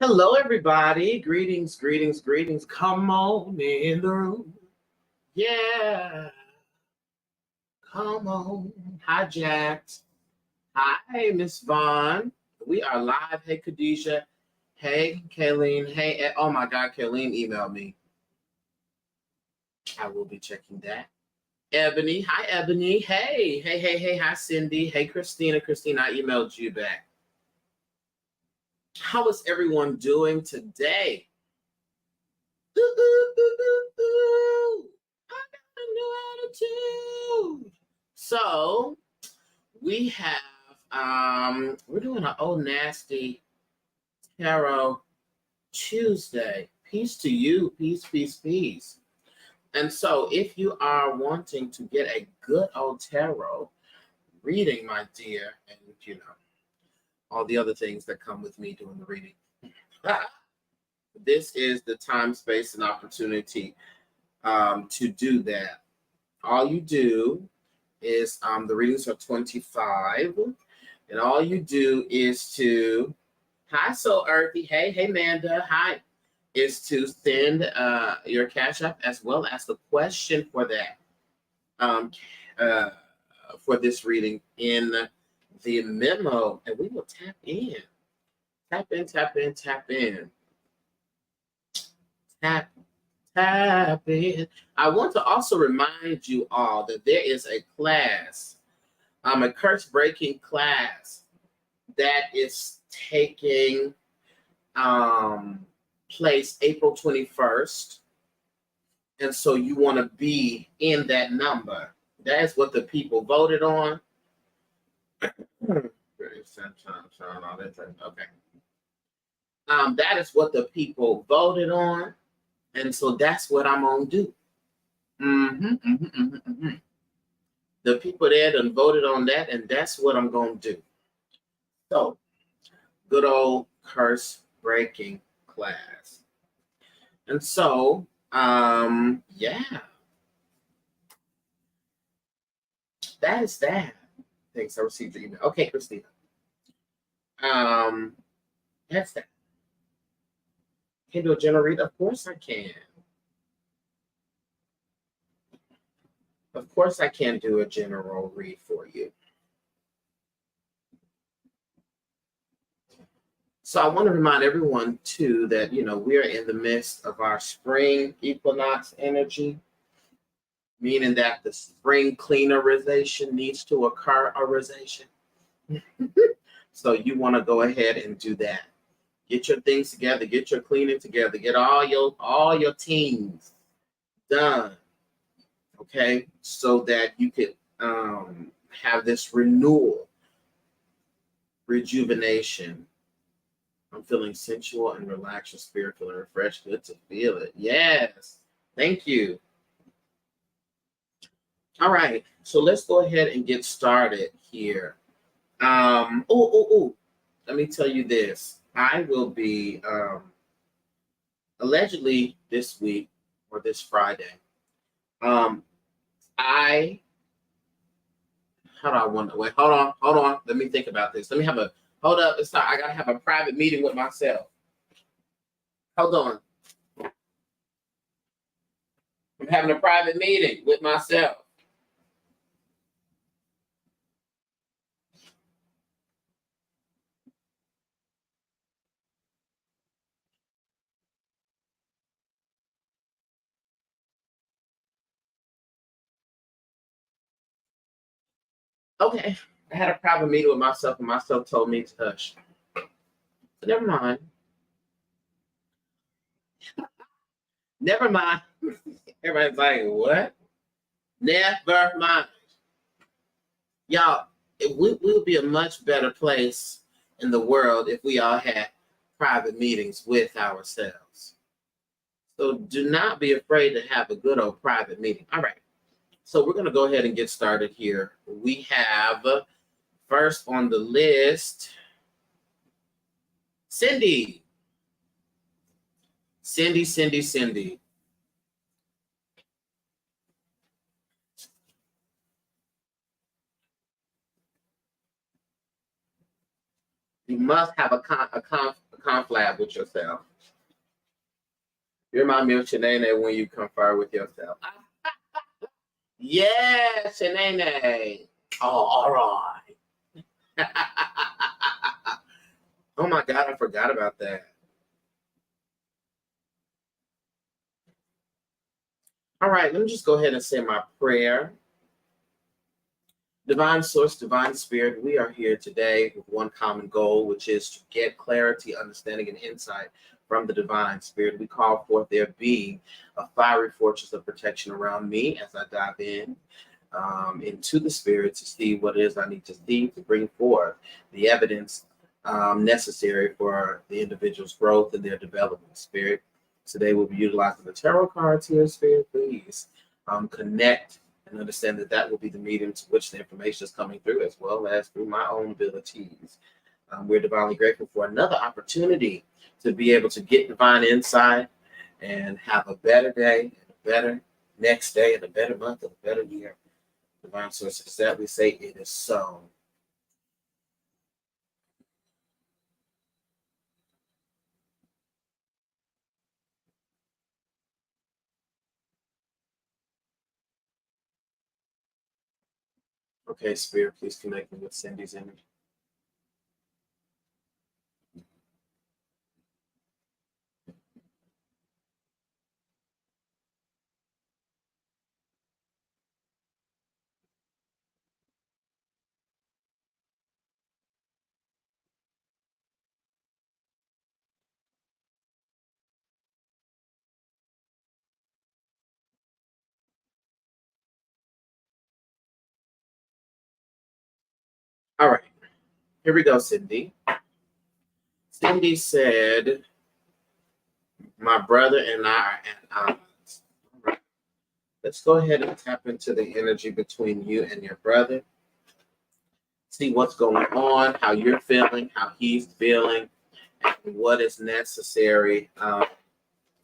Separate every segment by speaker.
Speaker 1: Hello, everybody. Greetings, greetings, greetings. Come on in the room. Yeah. Come on. Hi, Jax. Hi, Miss Vaughn. We are live. Hey, Khadijah. Hey, Kayleen. Hey, oh my God, Kayleen emailed me. I will be checking that. Ebony. Hi, Ebony. Hey, hey, hey, hey. Hi, Cindy. Hey, Christina. Christina, I emailed you back. How is everyone doing today? Ooh, ooh, ooh, ooh, ooh. I got a new attitude. So we have we're doing an old nasty tarot Tuesday. Peace to you, peace, peace, peace. And so if you are wanting to get a good old tarot reading, my dear, and all the other things that come with me doing the reading. This is the time, space, and opportunity to do that. All you do is the readings are 25, and all you do is to hi, so earthy, hey, Amanda, hi, is to send your Cash App as well as the question for that for this reading in the memo, and we will tap in, tap in, tap in, tap in, tap in. I want to also remind you all that there is a class, a curse breaking class that is taking place April 21st. And so you want to be in that number. That is what the people voted on. Okay. That is what the people voted on. And so that's what I'm going to do. The people there done voted on that, and that's what I'm going to do. So, good old curse breaking class. And so, yeah. That is that. Thanks, I received your email. Okay, Christina. That's that. Can you do a general read? Of course I can. Of course I can do a general read for you. So I want to remind everyone, too, that, we are in the midst of our spring equinox energy, meaning that the spring cleanarization needs to occur, So you want to go ahead and do that. Get your things together, get your cleaning together, get all your teams done, okay, so that you could have this renewal, rejuvenation. I'm feeling sensual and relaxed, your spirit feeling refreshed. Good to feel it. Yes. Thank you. All right. So let's go ahead and get started here. Let me tell you this. I will be allegedly this week or this Friday. How do I want to wait? Hold on. Let me think about this. Let me have a hold up. It's not. I gotta have a private meeting with myself. Hold on. I'm having a private meeting with myself. Okay. I had a private meeting with myself, and myself told me to hush. So never mind. Never mind. Everybody's like, what? Never mind. Y'all, we'll be a much better place in the world if we all had private meetings with ourselves. So do not be afraid to have a good old private meeting. All right. So we're going to go ahead and get started here. We have first on the list, Cindy. Cindy. You must have a conflab with yourself. You remind me of Shanae when you confer with yourself. Yeah, Shanae. Oh, all right. Oh my God, I forgot about that. All right, let me just go ahead and say my prayer. Divine Source, Divine Spirit, we are here today with one common goal, which is to get clarity, understanding, and insight from the Divine Spirit. We call forth there be a fiery fortress of protection around me as I dive into the Spirit to see what it is I need to see to bring forth the evidence necessary for the individual's growth and their development. Spirit, today we'll be utilizing the tarot cards here. Spirit, please connect and understand that that will be the medium to which the information is coming through, as well as through my own abilities. We're divinely grateful for another opportunity to be able to get divine insight and have a better day, and a better next day, and a better month, and a better year. Divine sources that we say it is so. Okay, Spirit, please connect me with Cindy's energy. All right, here we go, Cindy. Cindy said, my brother and I are at odds. All right. Let's go ahead and tap into the energy between you and your brother. See what's going on, how you're feeling, how he's feeling, and what is necessary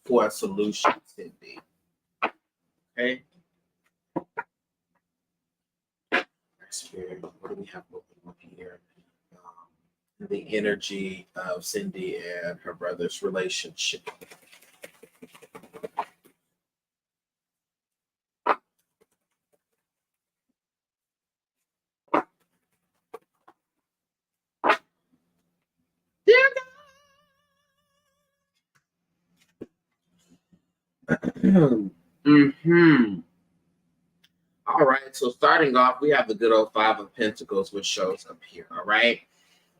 Speaker 1: for a solution, Cindy. Okay? Spirit, what do we have open up here? The energy of Cindy and her brother's relationship. Mm-hmm. All right, so starting off, we have the good old Five of Pentacles, which shows up here. All right.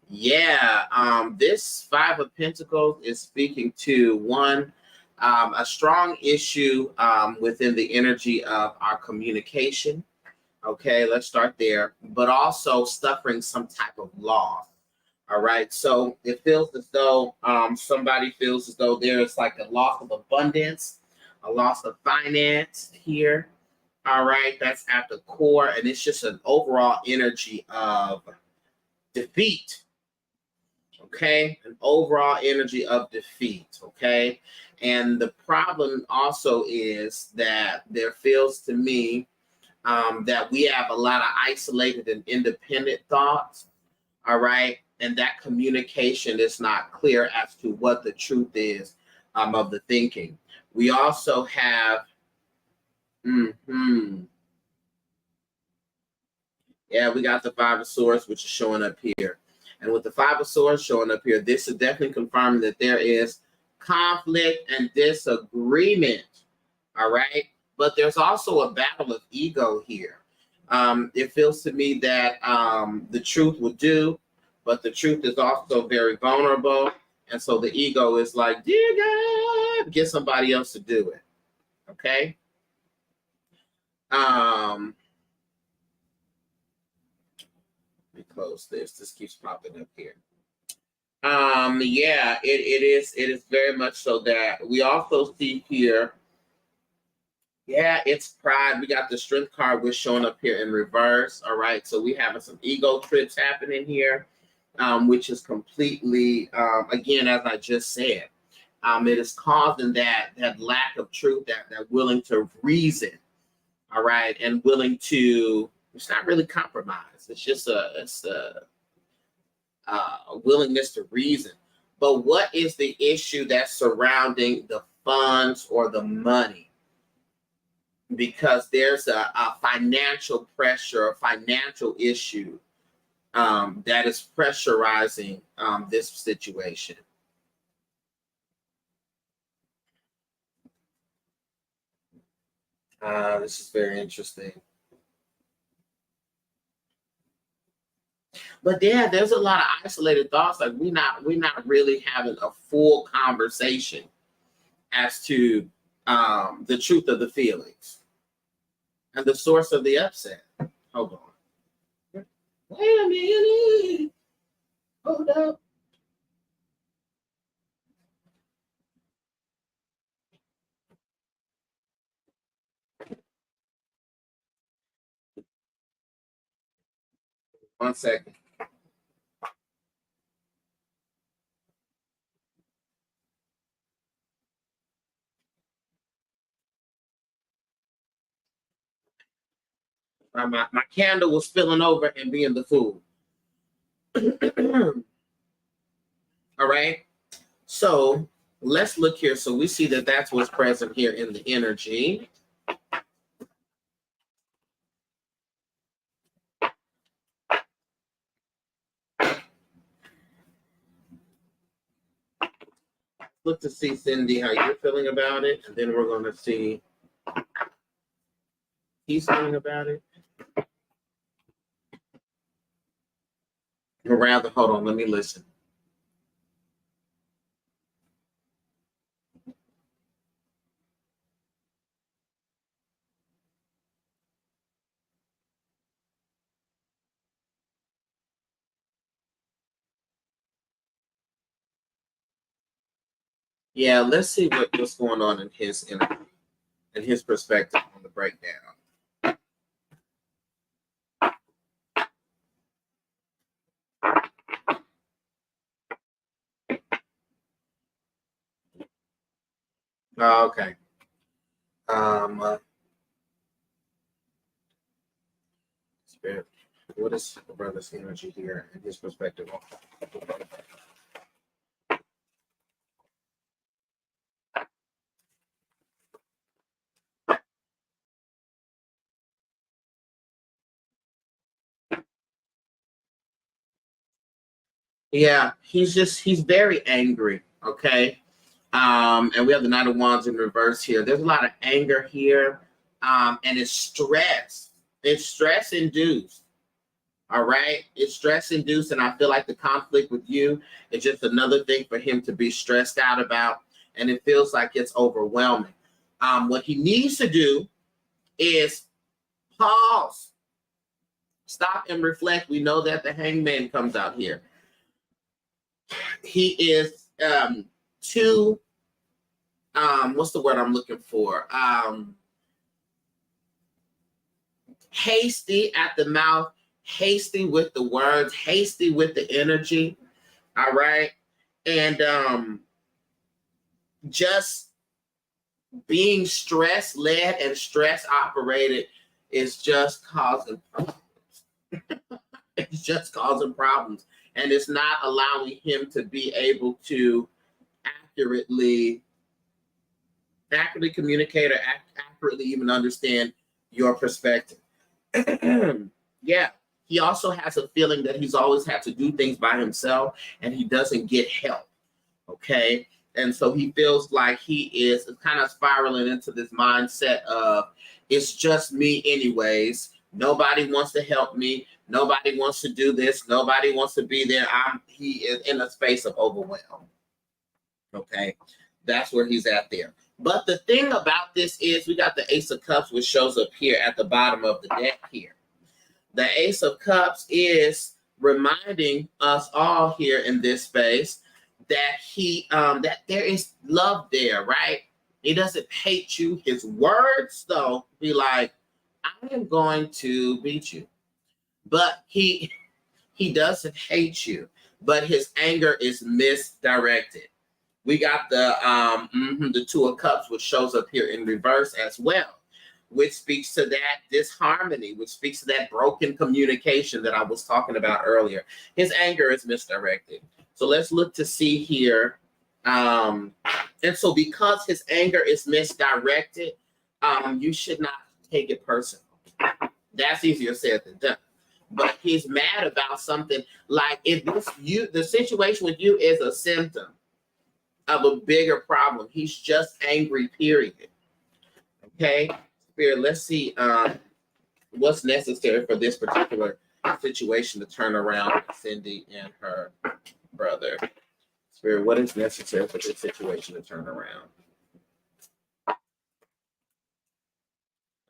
Speaker 1: Yeah, this Five of Pentacles is speaking to one, a strong issue within the energy of our communication. Okay, let's start there. But also suffering some type of loss. All right, so it feels as though somebody feels as though there's like a loss of abundance, a loss of finance here. All right, that's at the core, and it's just an overall energy of defeat. Okay, an overall energy of defeat. Okay, and the problem also is that there feels to me that we have a lot of isolated and independent thoughts. All right, and that communication is not clear as to what the truth is of the thinking. We also have. Yeah, we got the Five of Swords, which is showing up here. And with the Five of Swords showing up here, this is definitely confirming that there is conflict and disagreement. All right. But there's also a battle of ego here. It feels to me that the truth will do, but the truth is also very vulnerable. And so the ego is like, dear God, get somebody else to do it. Okay. Let me close this. This keeps popping up here. Yeah, it is very much so that we also see here. Yeah, it's pride. We got the strength card, which showing up here in reverse. All right, so we having some ego trips happening here, which is completely again, as I just said, it is causing that lack of truth, that willing to reason. All right, and willing to. It's not really compromise. It's just a willingness to reason. but what is the issue that's surrounding the funds or the money? Because there's a financial pressure, a financial issue that is pressurizing this situation. This is very interesting. But yeah, there's a lot of isolated thoughts. Like we're not really having a full conversation as to the truth of the feelings and the source of the upset. Hold on. Wait a minute. Hold up. One second. My candle was spilling over and being the fool. All right. So let's look here. So we see that that's what's present here in the energy. Look to see, Cindy, how you're feeling about it. And then we're going to see he's feeling about it. Or rather, hold on, let me listen. Yeah, let's see what's going on in his energy and his perspective on the breakdown. Oh, okay. Spirit, what is the brother's energy here and his perspective on? Yeah, he's very angry. Okay. And we have the Knight of Wands in reverse here. There's a lot of anger here. And it's stress. It's stress induced. All right. It's stress induced. And I feel like the conflict with you is just another thing for him to be stressed out about. And it feels like it's overwhelming. What he needs to do is pause, stop and reflect. We know that the Hangman comes out here. He is too, what's the word I'm looking for? Hasty at the mouth, hasty with the words, hasty with the energy. All right. And just being stress led and stress operated is just causing problems. It's just causing problems. And it's not allowing him to be able to accurately communicate or accurately even understand your perspective. Yeah. He also has a feeling that he's always had to do things by himself and he doesn't get help. Okay. And so he feels like he is kind of spiraling into this mindset of it's just me anyways. Nobody wants to help me. Nobody wants to do this. Nobody wants to be there. He is in a space of overwhelm. Okay. That's where he's at there. But the thing about this is we got the Ace of Cups, which shows up here at the bottom of the deck here. The Ace of Cups is reminding us all here in this space that that there is love there, right? He doesn't hate you. His words, though, be like, I am going to beat you. But he doesn't hate you, but his anger is misdirected. We got the Two of Cups, which shows up here in reverse as well, which speaks to that disharmony, which speaks to that broken communication that I was talking about earlier. His anger is misdirected. So let's look to see here. And so because his anger is misdirected, you should not take it personal. That's easier said than done. But he's mad about something, like if the situation with you is a symptom of a bigger problem. He's just angry, period. Okay, Spirit, let's see what's necessary for this particular situation to turn around Cindy and her brother. Spirit, what is necessary for this situation to turn around?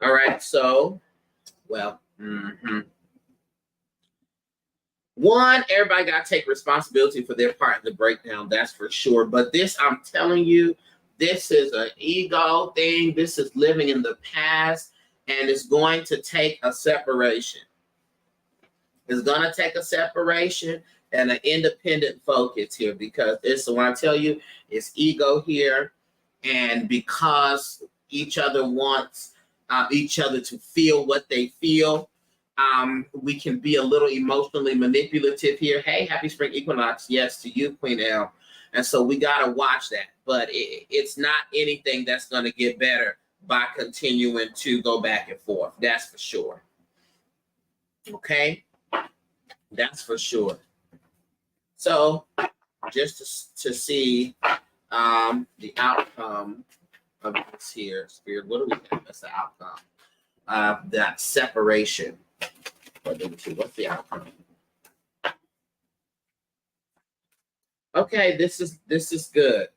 Speaker 1: All right, so, well, one, everybody got to take responsibility for their part in the breakdown, that's for sure. But this, I'm telling you, this is an ego thing. This is living in the past, and it's going to take a separation. It's going to take a separation and an independent focus here, because it's, when I tell you, it's ego here, and because each other wants each other to feel what they feel, we can be a little emotionally manipulative here. Hey, happy spring equinox. Yes, to you, Queen L. And so we got to watch that. But it's not anything that's going to get better by continuing to go back and forth. That's for sure. Okay? That's for sure. So just to see the outcome of this here, Spirit, what do we have as the outcome of that separation? What's the outcome? Okay, this is good.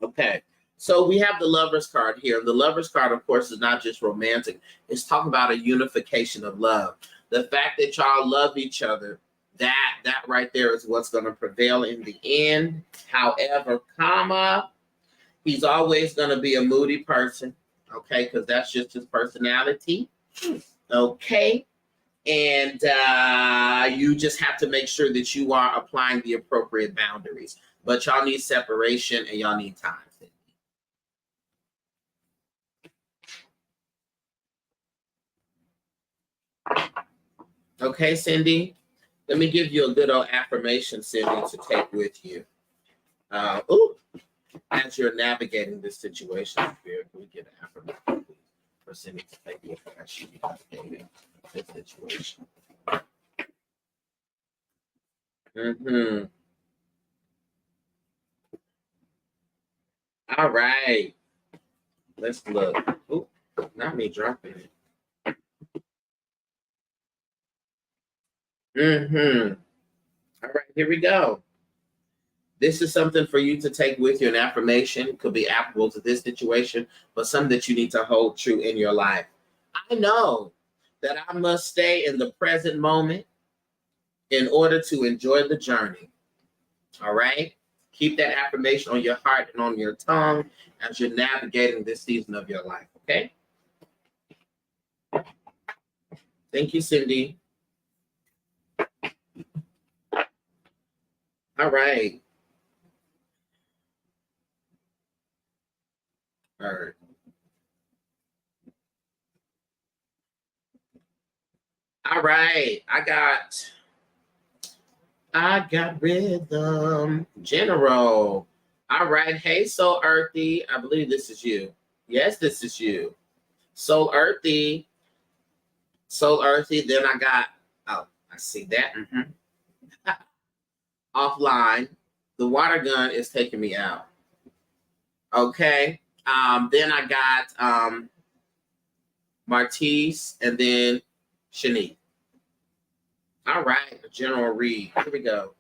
Speaker 1: Okay, so we have the Lover's card here. The Lover's card, of course, is not just romantic. It's talking about a unification of love. The fact that y'all love each other, that right there is what's going to prevail in the end. However, he's always going to be a moody person, okay, because that's just his personality. Okay. And you just have to make sure that you are applying the appropriate boundaries. But y'all need separation and y'all need time. Okay, Cindy? Let me give you a good old affirmation, Cindy, to take with you. As you're navigating this situation, Spirit, can we get an affirmation for Cindy to take with her as she's navigating this situation? All right. Let's look. Ooh, not me dropping it. All right, here we go. This is something for you to take with you. An affirmation. It could be applicable to this situation, but something that you need to hold true in your life. I know that I must stay in the present moment in order to enjoy the journey. All right? Keep that affirmation on your heart and on your tongue as you're navigating this season of your life. Okay? Thank you, Cindy. All right. All right. All right. I got rhythm. General. All right. Hey, Soul Earthy. I believe this is you. Yes, this is you. Soul Earthy. Soul Earthy. Then I got, oh, I see that. Offline. The water gun is taking me out. Okay. Then I got Martise and then Shanique. All right. General Reed. Here we go.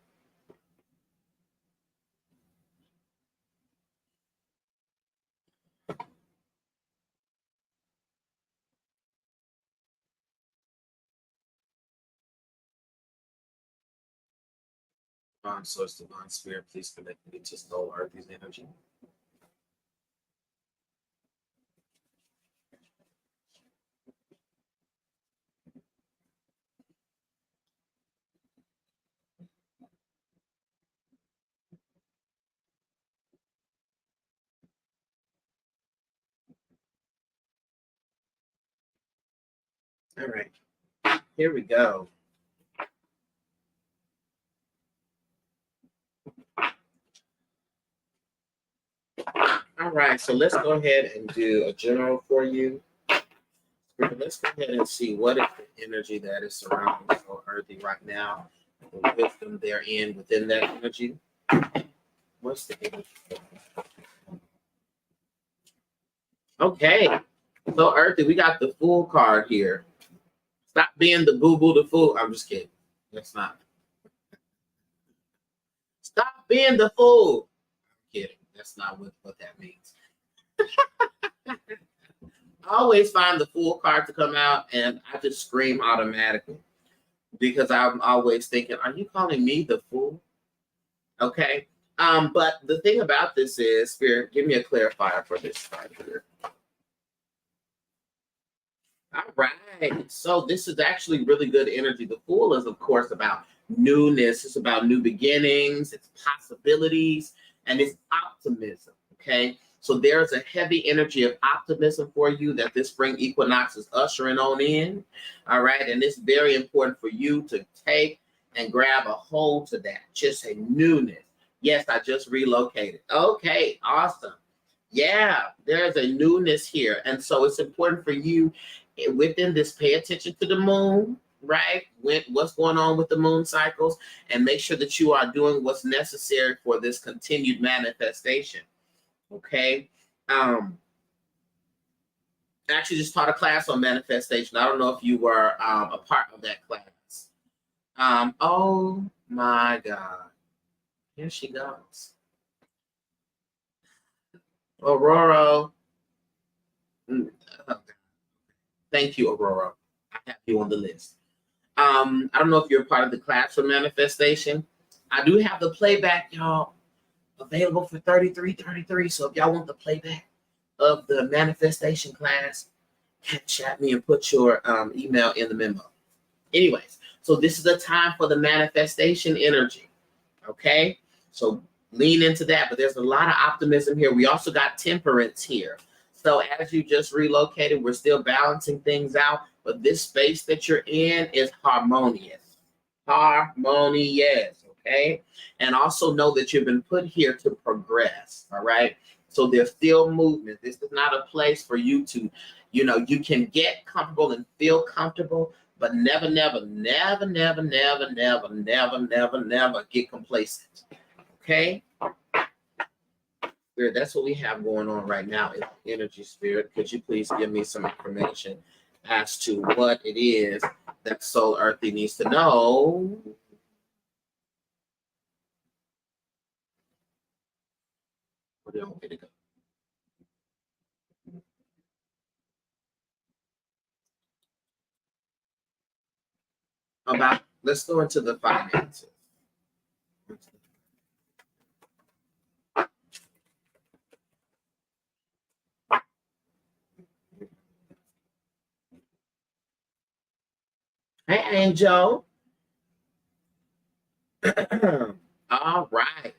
Speaker 1: Divine Source, Divine Spirit, please connect me to Soul Earthy's energy. All right. Here we go. All right, so let's go ahead and do a general for you. Let's go ahead and see what is the energy that is surrounding Soul Earthy right now, the wisdom therein within that energy. What's the energy? Okay, so Earthy, we got the Fool card here. Stop being the boo-boo the fool. I'm just kidding. That's not. Stop being the fool. I'm kidding. That's not what that means. I always find the Fool card to come out and I just scream automatically because I'm always thinking, are you calling me the fool? Okay. But the thing about this is, Spirit, give me a clarifier for this card here. All right. So this is actually really good energy. The Fool is, of course, about newness. It's about new beginnings. It's possibilities. And it's optimism. Okay. So there's a heavy energy of optimism for you that this spring equinox is ushering on in. All right. And it's very important for you to take and grab a hold to that. Just a newness. Yes, I just relocated. Okay. Awesome. Yeah, there's a newness here. And so it's important for you within this, pay attention to the moon, right? What's going on with the moon cycles, and make sure that you are doing what's necessary for this continued manifestation. Okay. I actually just taught a class on manifestation. I don't know if you were a part of that class. Oh my God. Here she goes. Aurora. Thank you, Aurora. I have you on the list. I don't know if you're a part of the class for manifestation. I do have the playback, y'all, available for $33.33. So if y'all want the playback of the manifestation class, chat me and put your email in the memo. Anyways, so this is a time for the manifestation energy. Okay, so lean into that. But there's a lot of optimism here. We also got temperance here. So as you just relocated, we're still balancing things out, but this space that you're in is harmonious. Harmonious, okay? And also know that you've been put here to progress, all right? So there's still movement. This is not a place for you to, you can get comfortable and feel comfortable, but never, never, never, never, never, never, never, never, never get complacent, okay? Spirit, that's what we have going on right now in energy. Spirit, could you please give me some information as to what it is that Soul Earthy needs to know? Where do you want me to go? Let's go into the finances. Hey, Angel. All right.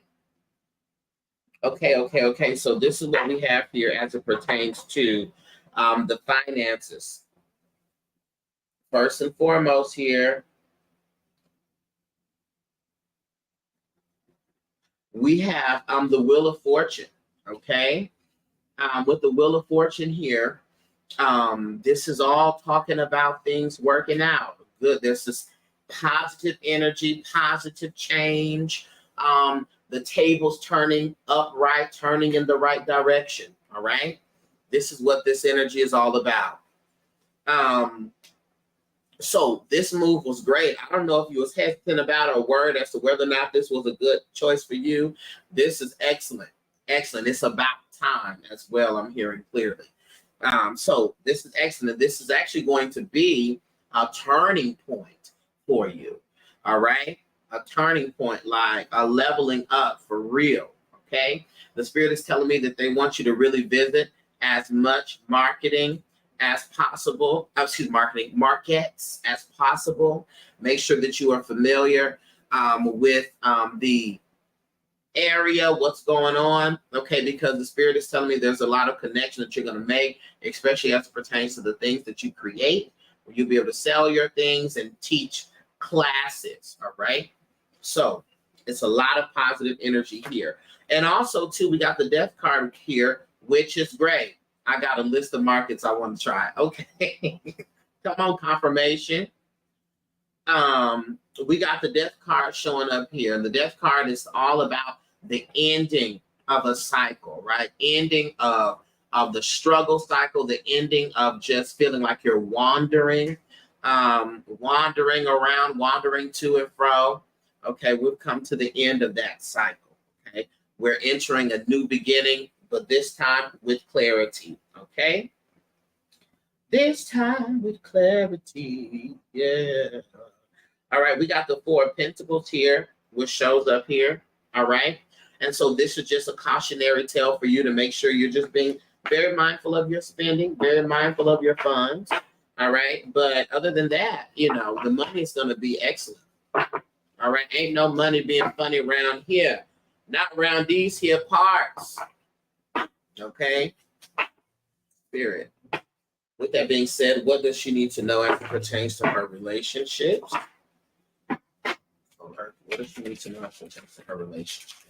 Speaker 1: Okay. So this is what we have here as it pertains to the finances. First and foremost here, we have the Wheel of Fortune, okay? With the Wheel of Fortune here, this is all talking about things working out. Good. There's this positive energy, positive change. The table's turning upright, turning in the right direction. All right. This is what this energy is all about. So this move was great. I don't know if you was hesitant about a word as to whether or not this was a good choice for you. This is excellent. Excellent. It's about time as well. I'm hearing clearly. So this is excellent. This is actually going to be a turning point for you. All right. A turning point, like a leveling up for real. Okay. The Spirit is telling me that they want you to really visit as much marketing as possible. Markets as possible. Make sure that you are familiar with the area, what's going on, okay, because the Spirit is telling me there's a lot of connection that you're going to make, especially as it pertains to the things that you create, where you'll be able to sell your things and teach classes, all right? So it's a lot of positive energy here. And also, too, we got the Death card here which is great. I got a list of markets I want to try. Okay. Come on, confirmation. We got the death card showing up here. The death card is all about the ending of a cycle, right? Ending of the struggle cycle, the ending of just feeling like you're wandering around, wandering to and fro. Okay, we've come to the end of that cycle. Okay, we're entering a new beginning, but this time with clarity. Okay, this time with clarity. Yeah. All right, we got the Four of Pentacles here, which shows up here. All right, and so this is just a cautionary tale for you to make sure you're just being very mindful of your spending, very mindful of your funds. All right. But other than that, the money is going to be excellent. All right. Ain't no money being funny around here. Not around these here parts. Okay. Spirit. With that being said, what does she need to know as it pertains to her relationships? What does she need to know as it pertains to her relationships?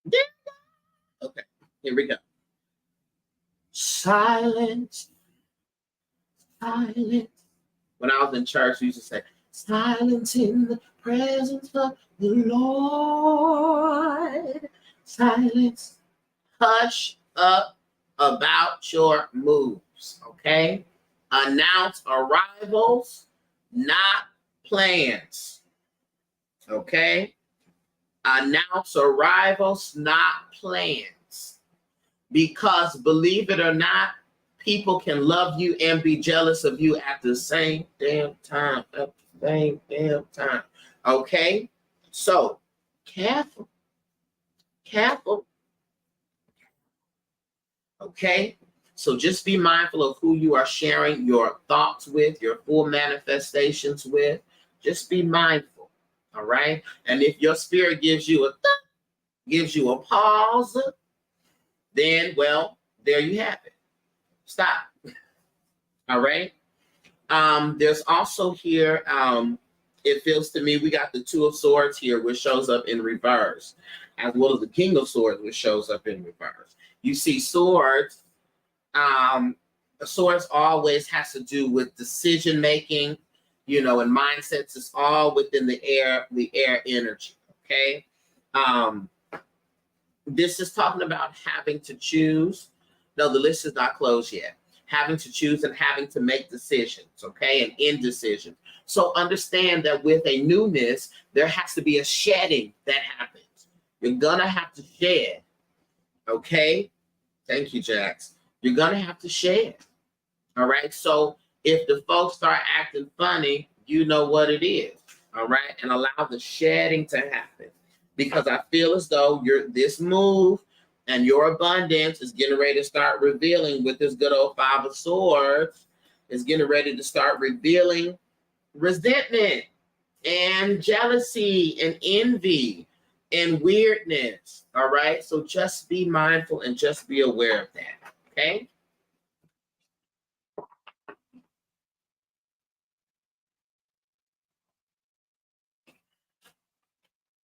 Speaker 1: Yeah. Okay. Here we go. Silence. Silence. When I was in church, we used to say, silence in the presence of the Lord. Silence. Hush up about your moves, okay? Announce arrivals, not plans, okay? Announce arrivals, not plans. Because believe it or not, people can love you and be jealous of you at the same damn time. Okay? So, careful. Careful. Okay? So just be mindful of who you are sharing your thoughts with, your full manifestations with. Just be mindful. All right? And if your spirit gives you a pause, then, well, there you have it. Stop. All right. There's also here, it feels to me, we got the Two of Swords here, which shows up in reverse, as well as the King of Swords, which shows up in reverse. You see swords. Swords always has to do with decision making, and mindsets. Is all within the air energy. Okay. This is talking about having to choose. No, the list is not closed yet. Having to choose and having to make decisions, okay, and indecision. So understand that with a newness, there has to be a shedding that happens. You're gonna have to shed, okay? Thank you, Jax. You're gonna have to shed, all right? So if the folks start acting funny, you know what it is, all right? And allow the shedding to happen. Because I feel as though this move and your abundance is getting ready to start revealing with this good old Five of Swords. Is getting ready to start revealing resentment and jealousy and envy and weirdness. All right. So just be mindful and just be aware of that. Okay.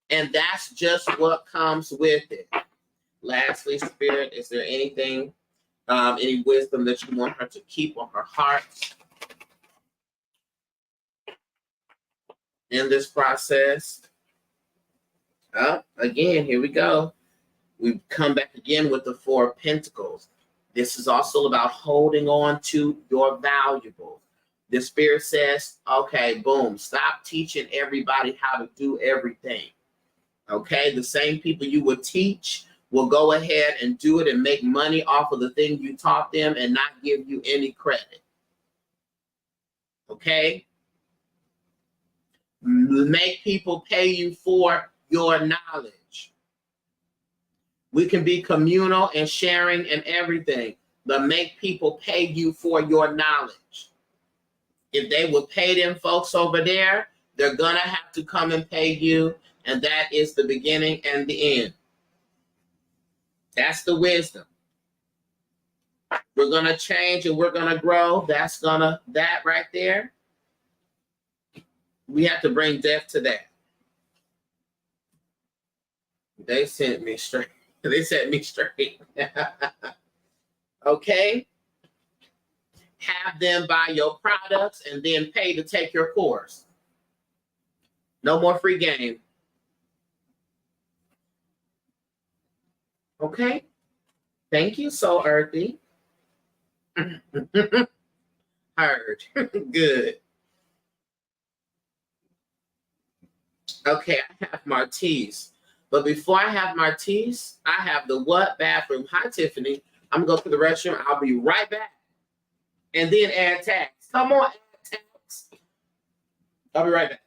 Speaker 1: And that's just what comes with it. Lastly, Spirit, is there anything, any wisdom that you want her to keep on her heart in this process? Again, here we go. We come back again with the Four of Pentacles. This is also about holding on to your valuables. The Spirit says, okay, boom, stop teaching everybody how to do everything. Okay, the same people you would teach will go ahead and do it and make money off of the thing you taught them and not give you any credit. Okay? Make people pay you for your knowledge. We can be communal and sharing and everything, but make people pay you for your knowledge. If they would pay them folks over there, they're going to have to come and pay you, and that is the beginning and the end. That's the wisdom. We're going to change and we're going to grow. That right there. We have to bring death to that. They sent me straight. They set me straight. Okay. Have them buy your products and then pay to take your course. No more free game. Okay. Thank you, so earthy. Heard. Good. Okay, I have Martise. But before I have Martise, I have the what bathroom. Hi, Tiffany. I'm going to go to the restroom. I'll be right back. And then add tax. Come on, add tax. I'll be right back.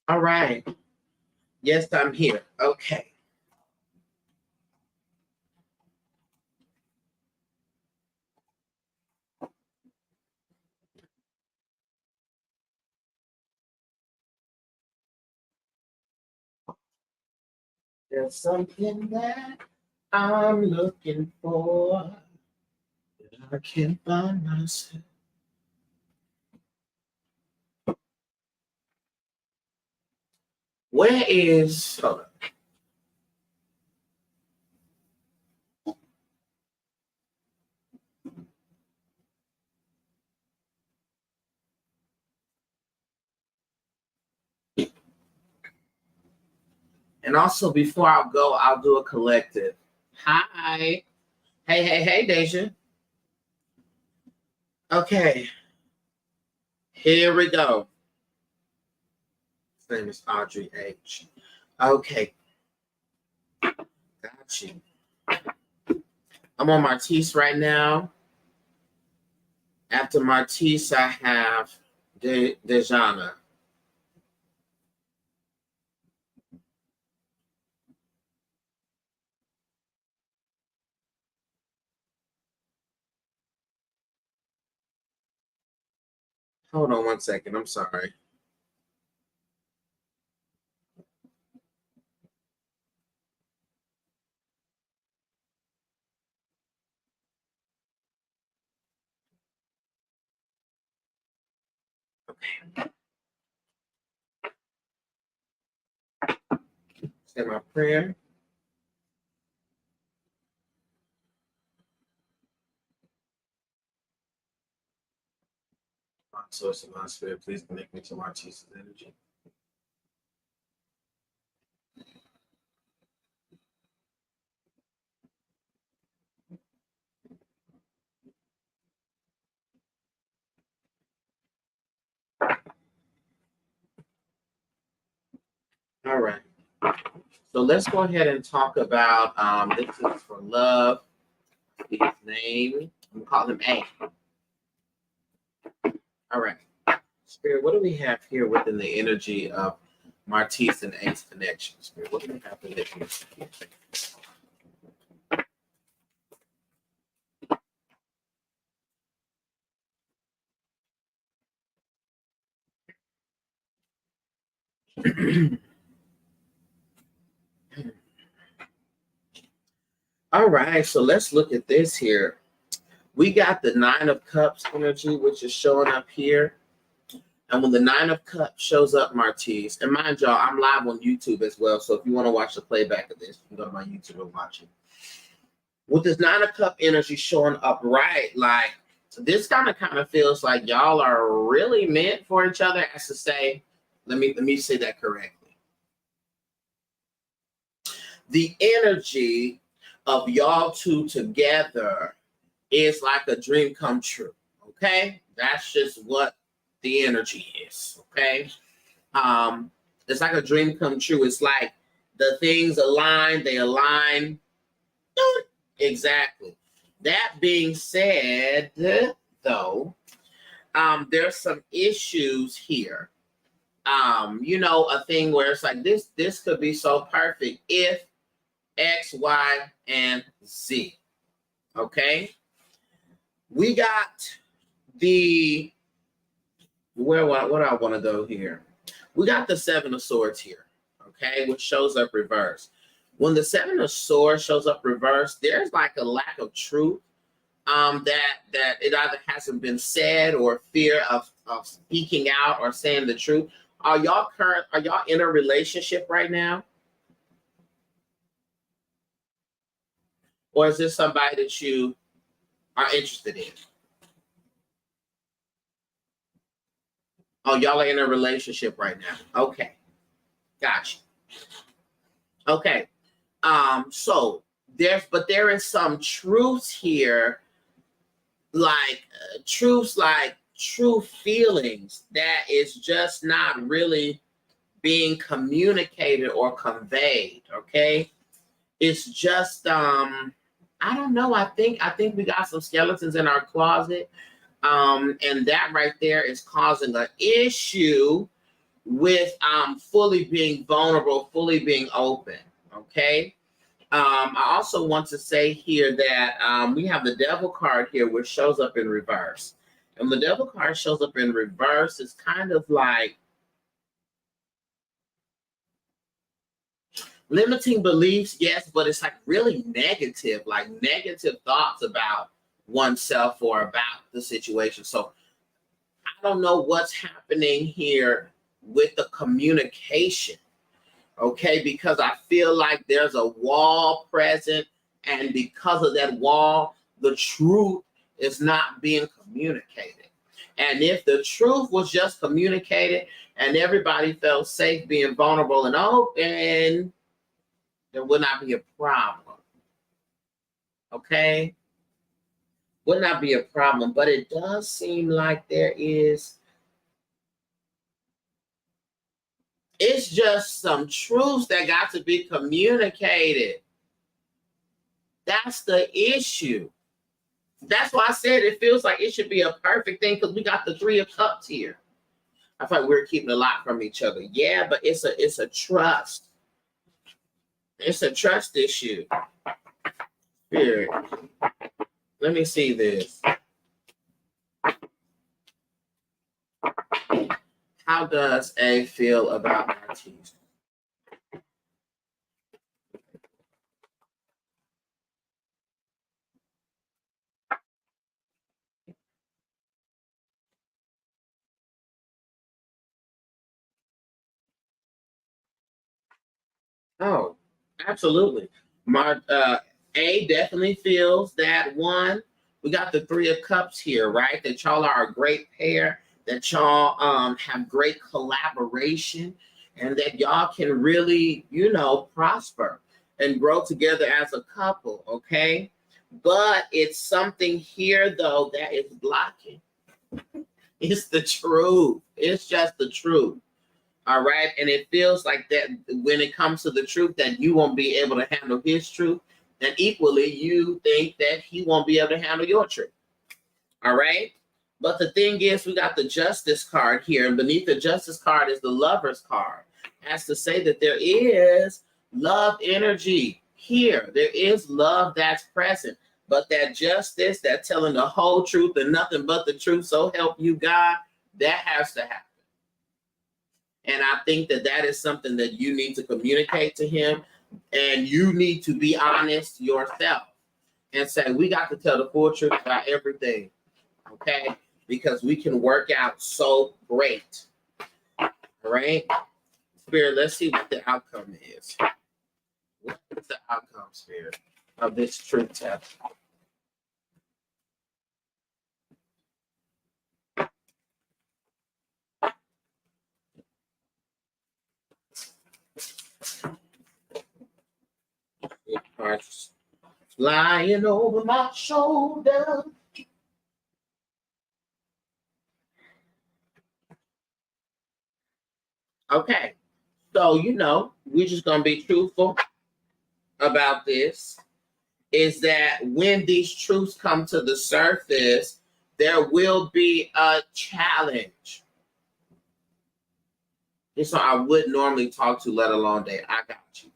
Speaker 1: All right. Yes, I'm here. Okay. There's something that I'm looking for that I can't find myself. Where is, hold on. And also, before I go, I'll do a collective. Hi. Hey, Deja. Okay. Here we go. His name is Audrey H. Okay. Got you. I'm on Martise right now. After Martise, I have Dejana. Hold on one second. I'm sorry. Okay. Say my prayer. My source of my spirit, please connect me to Martise's energy. All right. So let's go ahead and talk about this is for love. His name. I'm gonna call him A. All right. Spirit, what do we have here within the energy of Martise and A's connection? Spirit, what do we have in this? All right, so let's look at this here. We got the Nine of Cups energy, which is showing up here. And when the Nine of Cups shows up, Martise, and mind y'all, I'm live on YouTube as well. So if you want to watch the playback of this, you can go to my YouTube and watch it. With this Nine of Cup energy showing up right, like this kind of feels like y'all are really meant for each other. As to say, let me say that correctly. the energy of y'all two together is like a dream come true. Okay, that's just what the energy is. Okay, it's like a dream come true. It's like the things align, they align exactly. That being said, though, there's some issues here. A thing where it's like this could be so perfect if X, Y, and Z. Okay. We got the what I want to go here. We got the Seven of Swords here, okay, which shows up reverse. When the Seven of Swords shows up reverse, there's like a lack of truth that it either hasn't been said or fear of speaking out or saying the truth. Are y'all in a relationship right now? Or is this somebody that you are interested in? Oh, y'all are in a relationship right now. Okay. Gotcha. Okay. So there is some truths here, like truths like true feelings that is just not really being communicated or conveyed. Okay. It's just I don't know. I think we got some skeletons in our closet. And that right there is causing an issue with fully being vulnerable, fully being open. Okay. I also want to say here that we have the Devil card here, which shows up in reverse. And the Devil card shows up in reverse. It's kind of like limiting beliefs, yes, but it's like really negative, like negative thoughts about oneself or about the situation. So I don't know what's happening here with the communication, okay? Because I feel like there's a wall present, and because of that wall, the truth is not being communicated. And if the truth was just communicated and everybody felt safe being vulnerable and open, there would not be a problem. Okay? Would not be a problem. But it does seem like there is, it's just some truths that got to be communicated. That's the issue. That's why I said it feels like it should be a perfect thing, because we got the Three of Cups here. I feel like we're keeping a lot from each other. Yeah, but it's a trust. It's a trust issue. Here. Let me see this. How does A feel about Artis? Oh, absolutely. A definitely feels that one. We got the Three of Cups here, right? That y'all are a great pair, that y'all have great collaboration, and that y'all can really, prosper and grow together as a couple, okay? But it's something here though that is blocking. It's the truth. It's just the truth. All right. And it feels like that when it comes to the truth, that you won't be able to handle his truth. And equally, you think that he won't be able to handle your truth. All right. But the thing is, we got the Justice card here. And beneath the Justice card is the Lover's card. Has to say that there is love energy here. There is love that's present. But that justice, that telling the whole truth and nothing but the truth, so help you God, that has to happen. And I think that is something that you need to communicate to him, and you need to be honest yourself and say, we got to tell the full truth about everything, okay? Because we can work out so great. All right? Spirit, let's see what the outcome is. What is the outcome, Spirit, of this truth test? Hearts flying over my shoulder. Okay, so we're just gonna be truthful about this. Is that when these truths come to the surface, there will be a challenge. It's so I would normally talk to, let alone date. I got you.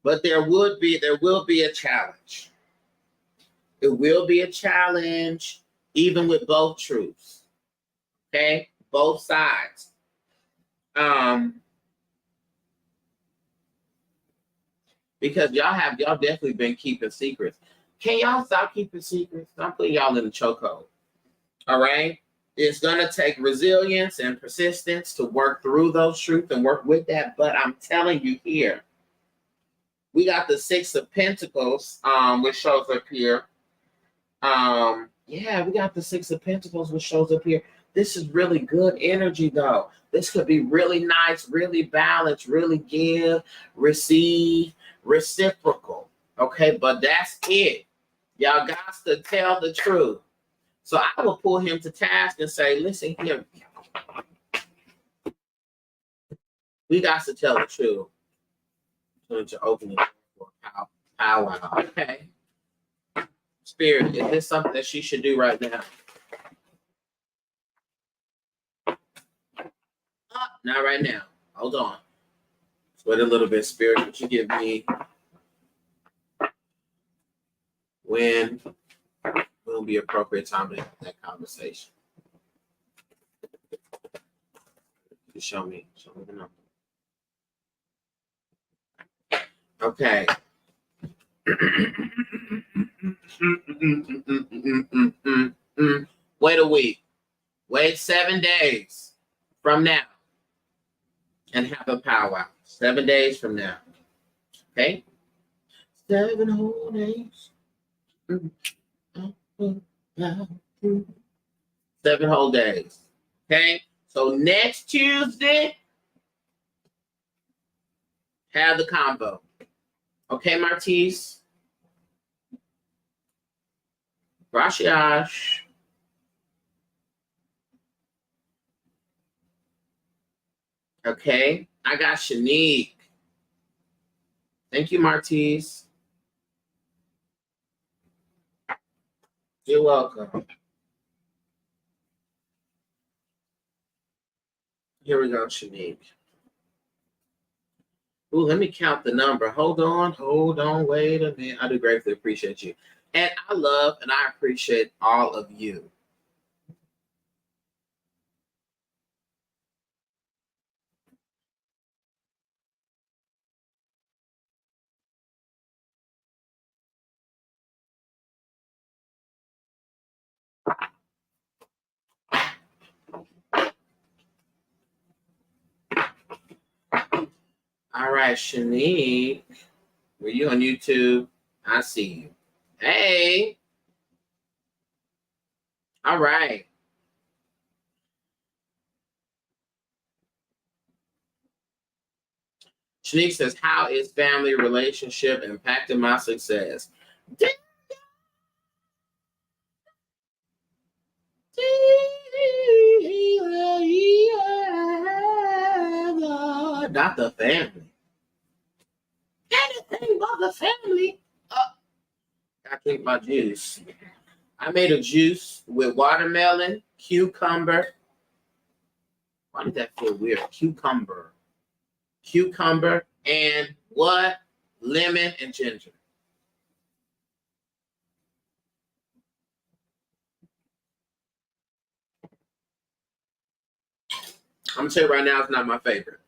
Speaker 1: But there will be a challenge. It will be a challenge, even with both truths. Okay, both sides. Because y'all definitely been keeping secrets. Can y'all stop keeping secrets? I'm putting y'all in the chokehold. All right. It's gonna take resilience and persistence to work through those truths and work with that. But I'm telling you here, we got the Six of Pentacles, which shows up here. Yeah, we got the Six of Pentacles, which shows up here. This is really good energy, though. This could be really nice, really balanced, really give, receive, reciprocal. Okay, but that's it. Y'all got to tell the truth. So I will pull him to task and say, listen here, we got to tell the truth. To open it for powwow. Okay. Spirit, is this something that she should do right now? Not right now. Hold on. Let's wait a little bit, Spirit. Would you give me when will be appropriate time to have that conversation? Just show me the number. Okay. Wait a week. Wait 7 days from now and have a powwow. 7 days from now. Okay? 7 whole days. 7 whole days. Okay? So next Tuesday, have the combo. Okay, Martise? Gracias. Okay, I got Shanique. Thank you, Martise. You're welcome. Here we go, Shanique. Ooh, let me count the number. Hold on, wait a minute. I do gratefully appreciate you. And I love and I appreciate all of you. All right, Shanique. Were you on YouTube? I see you. Hey. All right. Shanique says, how is family relationship impacting my success? Not the family. Anything but the family. I drink my juice. I made a juice with watermelon, cucumber. Why did that feel weird? Cucumber, and what? Lemon and ginger. I'm gonna tell you right now, it's not my favorite.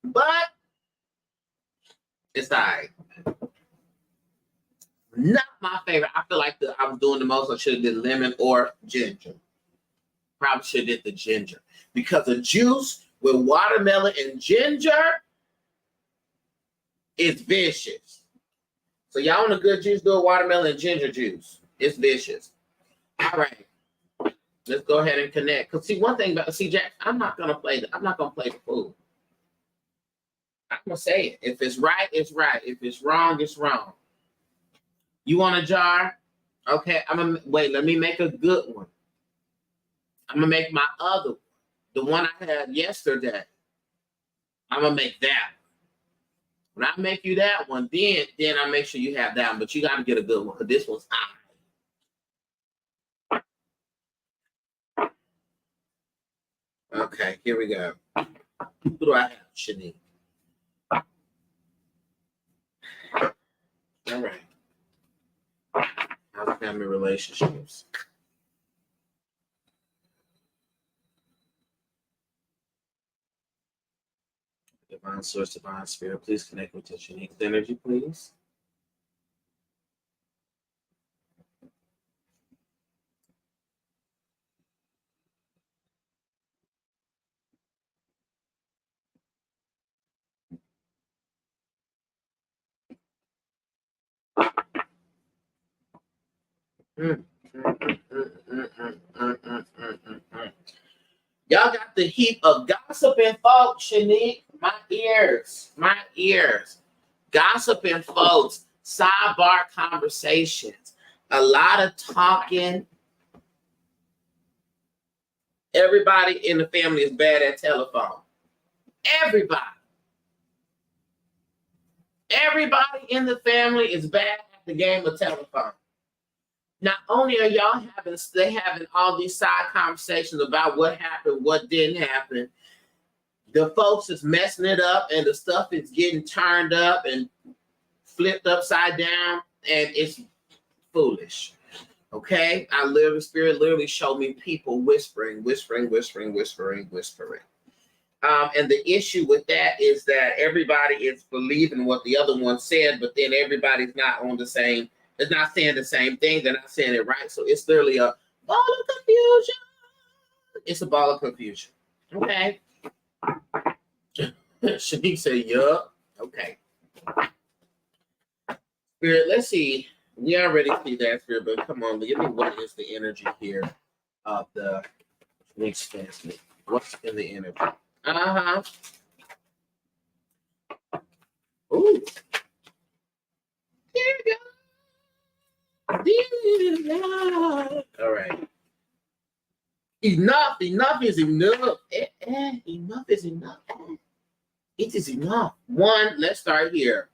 Speaker 1: But it's all right. Not my favorite. I feel like I was doing the most. I should have did lemon or ginger. Probably should have did the ginger. Because a juice with watermelon and ginger is vicious. So y'all want a good juice, do a watermelon and ginger juice. It's vicious. All right. Let's go ahead and connect. Cause see, one thing about Jack, I'm not gonna play the fool. I'm gonna say it. If it's right, it's right. If it's wrong, it's wrong. You want a jar? Okay, I'm gonna wait. Let me make a good one. I'm gonna make my other one, the one I had yesterday. I'm gonna make that. When I make you that one, then I make sure you have that one. But you got to get a good one because this one's hot. Okay, here we go. Who do I have? Shanique. All right. How's family relationships? Divine source, divine spirit, please connect with Shanique's energy, please. Y'all got the heap of gossiping folks, Shanique. My ears. Gossiping folks, sidebar conversations, a lot of talking. Everybody in the family is bad at telephone. Everybody in the family is bad at the game of telephone. Not only are y'all having all these side conversations about what happened, what didn't happen, the folks is messing it up and the stuff is getting turned up and flipped upside down, and it's foolish. Okay? Spirit literally showed me people whispering. And the issue with that is that everybody is believing what the other one said, but then everybody's not on the same. It's not saying the same thing. They're not saying it right. So it's literally a ball of confusion. It's a ball of confusion. Okay. Shanique said, yup. Okay. Spirit, let's see. We already see that, Spirit, but come on, give me what is the energy here of the Shanique's family. What's in the energy? Uh-huh. Ooh. There we go. All right. Enough is enough. Enough is enough. It is enough. One, let's start here.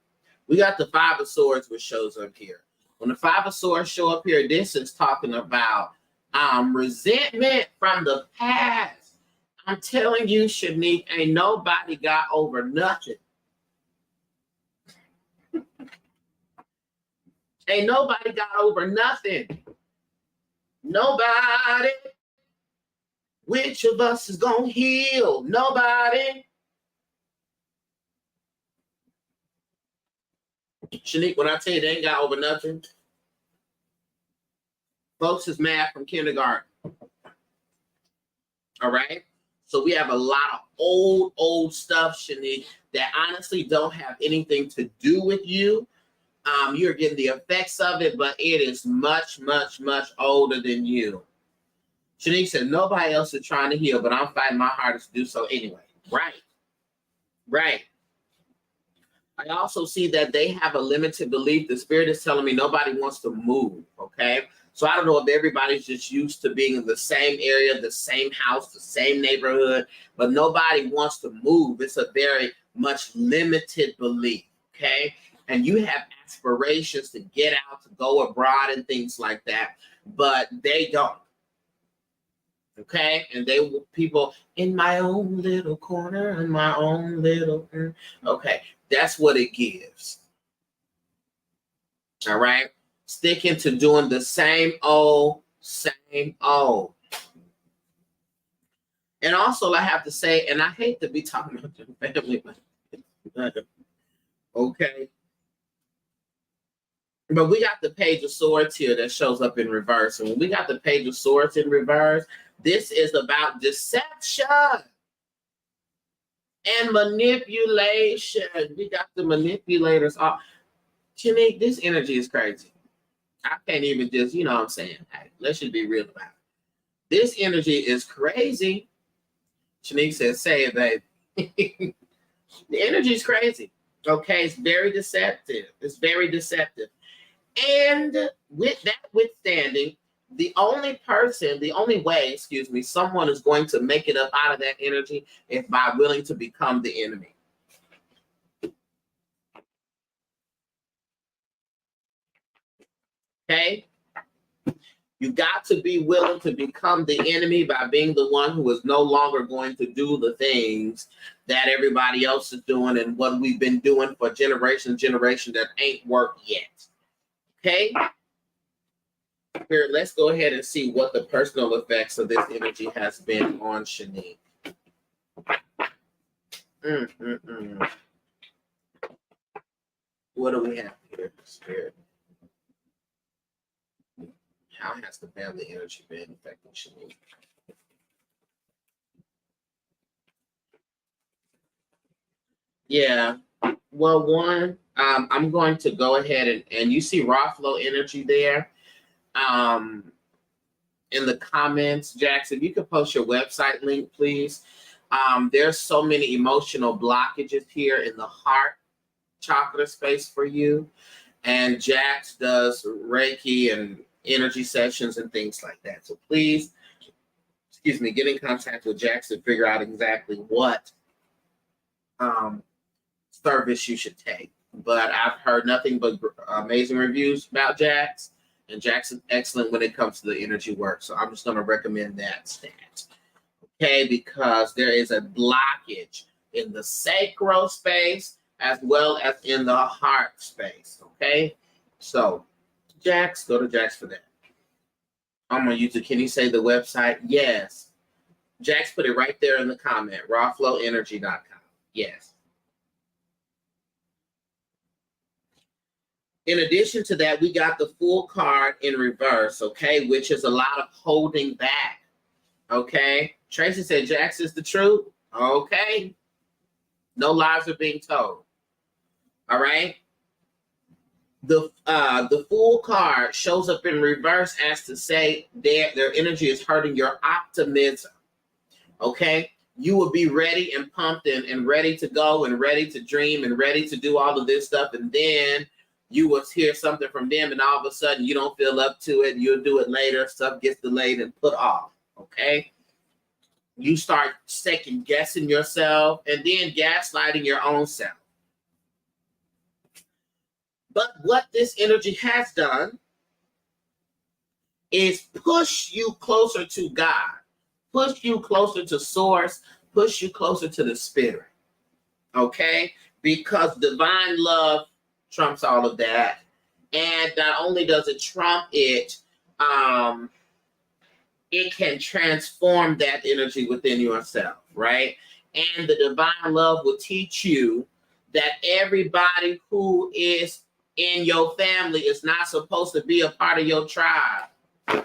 Speaker 1: We got the Five of Swords, which shows up here. When the Five of Swords show up here, this is talking about resentment from the past. I'm telling you, Shanique, ain't nobody got over nothing. Ain't nobody got over nothing. Nobody. Which of us is gonna heal? Nobody. Shanique, when I tell you they ain't got over nothing, folks is mad from kindergarten. All right. So we have a lot of old stuff, Shanique, that honestly don't have anything to do with you. You're getting the effects of it, but it is much, much, much older than you. Shanique said, nobody else is trying to heal, but I'm fighting my hardest to do so anyway. Right. I also see that they have a limited belief. The spirit is telling me nobody wants to move, okay? So I don't know if everybody's just used to being in the same area, the same house, the same neighborhood, but nobody wants to move. It's a very much limited belief, okay? And you have aspirations to get out, to go abroad and things like that, but they don't. Okay, and they people in my own little corner, in my own little. Okay, that's what it gives. All right, sticking to doing the same old. And also, I have to say, and I hate to be talking about the family, okay. But we got the Page of Swords here that shows up in reverse. And when we got the Page of Swords in reverse, this is about deception and manipulation. We got the manipulators off. Shanique, this energy is crazy. I can't even just, you know what I'm saying? Hey, let's just be real about it. This energy is crazy. Shanique says, say it, baby. The energy is crazy. Okay, it's very deceptive. It's very deceptive. And with that withstanding, the only way, someone is going to make it up out of that energy is by willing to become the enemy. Okay? You got to be willing to become the enemy by being the one who is no longer going to do the things that everybody else is doing and what we've been doing for generation that ain't worked yet. Okay? Here, let's go ahead and see what the personal effects of this energy has been on Shanique. What do we have here, Spirit? How has the family energy been affecting Shanique? Yeah. Well, one, I'm going to go ahead and you see raw flow energy there. In the comments, Jackson, you could post your website link, please. There's so many emotional blockages here in the heart chakra space for you. And Jax does Reiki and energy sessions and things like that. So please, get in contact with Jax and figure out exactly what service you should take. But I've heard nothing but amazing reviews about Jax, and Jax is excellent when it comes to the energy work. So I'm just going to recommend that stat. Okay, because there is a blockage in the sacral space as well as in the heart space. Okay, so Jax, go to Jax for that. I'm on YouTube. Can you say the website? Yes. Jax put it right there in the comment, rawflowenergy.com. Yes. In addition to that, we got the full card in reverse, okay, which is a lot of holding back, okay? Tracy said, Jax is the truth, okay? No lies are being told, all right? The full card shows up in reverse as to say their energy is hurting your optimism, okay? You will be ready and pumped and ready to go and ready to dream and ready to do all of this stuff, and then you will hear something from them, and all of a sudden you don't feel up to it. You'll do it later. Stuff gets delayed and put off, okay? You start second guessing yourself and then gaslighting your own self. But what this energy has done is push you closer to God, push you closer to source, push you closer to the spirit, okay? Because divine love trumps all of that. And not only does it trump it, it can transform that energy within yourself, right? And the divine love will teach you that everybody who is in your family is not supposed to be a part of your tribe. I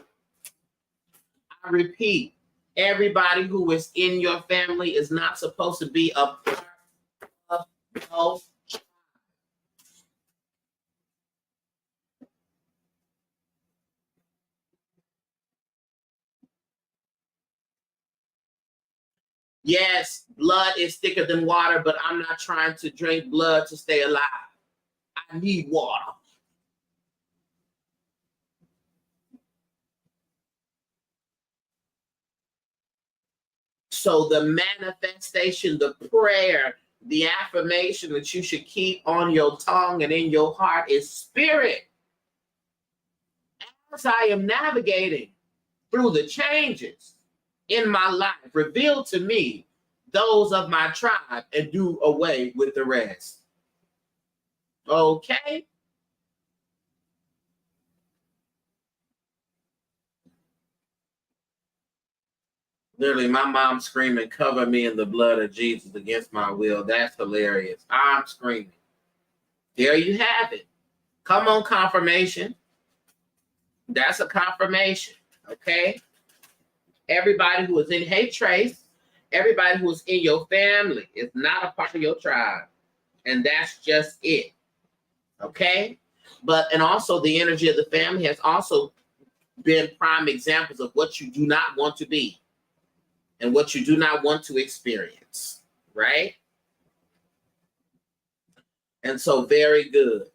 Speaker 1: repeat, everybody who is in your family is not supposed to be a part of your tribe. Yes, blood is thicker than water, but I'm not trying to drink blood to stay alive. I need water. So the manifestation, the prayer, the affirmation that you should keep on your tongue and in your heart is spirit. As I am navigating through the changes in my life, reveal to me those of my tribe and do away with the rest. Okay? Literally, my mom screaming, cover me in the blood of Jesus against my will. That's hilarious. I'm screaming. There you have it. Come on, confirmation. That's a confirmation. Okay? Everybody who is in, hey, Trace, everybody who is in your family is not a part of your tribe. And that's just it. Okay? And also the energy of the family has also been prime examples of what you do not want to be and what you do not want to experience, right? And so, very good.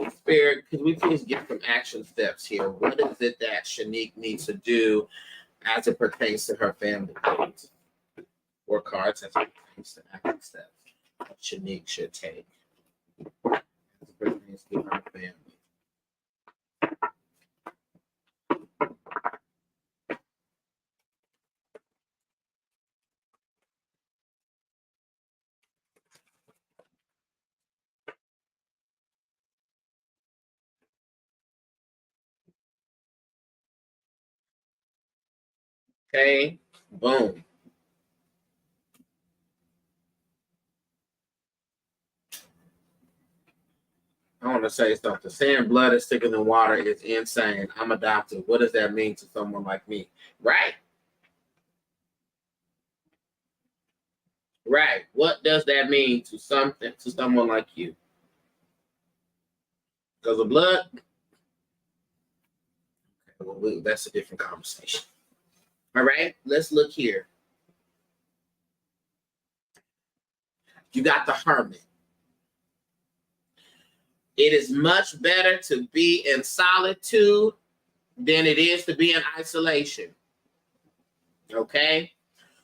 Speaker 1: Spirit, could we please get some action steps here? What is it that Shanique needs to do as it pertains to her family? Please? Or cards as it pertains to action steps that Shanique should take as it pertains to her family. Okay, boom. I want to say something. Saying blood is thicker than water is insane. I'm adopted. What does that mean to someone like me? Right? Right. What does that mean to someone like you? Because of blood? Okay, well, that's a different conversation. All right, let's look here. You got the hermit. It is much better to be in solitude than it is to be in isolation. Okay?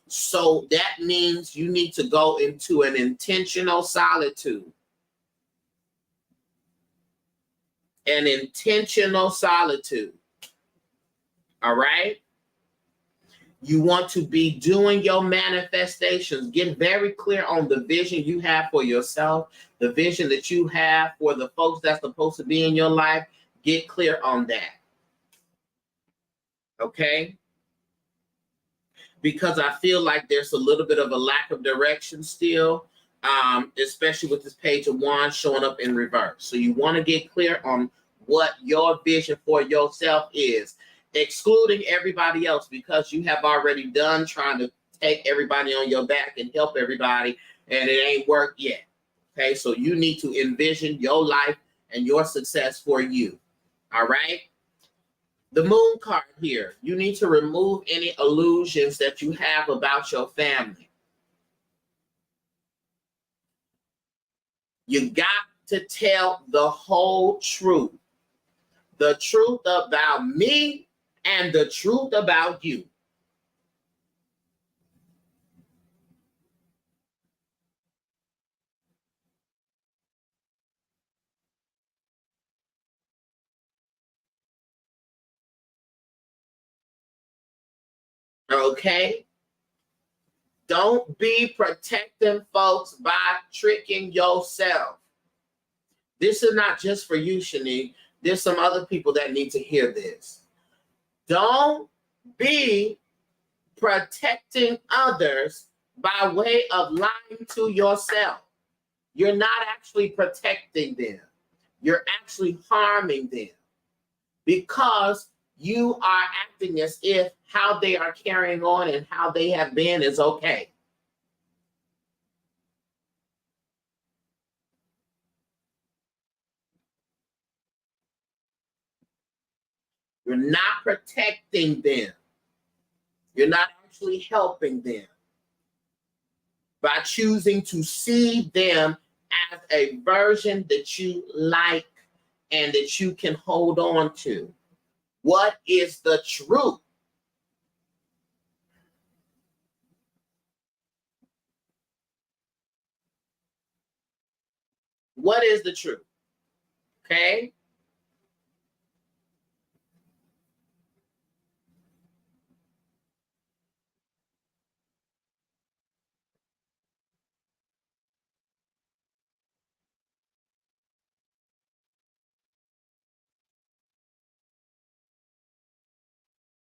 Speaker 1: So that means you need to go into an intentional solitude. An intentional solitude. All right? You want to be doing your manifestations. Get very clear on the vision you have for yourself, the vision that you have for the folks that's supposed to be in your life. Get clear on that. Okay? Because I feel like there's a little bit of a lack of direction still, especially with this page of wands showing up in reverse. So you want to get clear on what your vision for yourself is, excluding everybody else, because you have already done trying to take everybody on your back and help everybody, and it ain't worked yet. Okay, so you need to envision your life and your success for you. All right? The moon card here, you need to remove any illusions that you have about your family. You got to tell the whole truth. The truth about me and the truth about you. Okay? Don't be protecting folks by tricking yourself. This is not just for you, Shanique. There's some other people that need to hear this. Don't be protecting others by way of lying to yourself. You're not actually protecting them. You're actually harming them because you are acting as if how they are carrying on and how they have been is okay. You're not protecting them. You're not actually helping them by choosing to see them as a version that you like and that you can hold on to. What is the truth? What is the truth? Okay?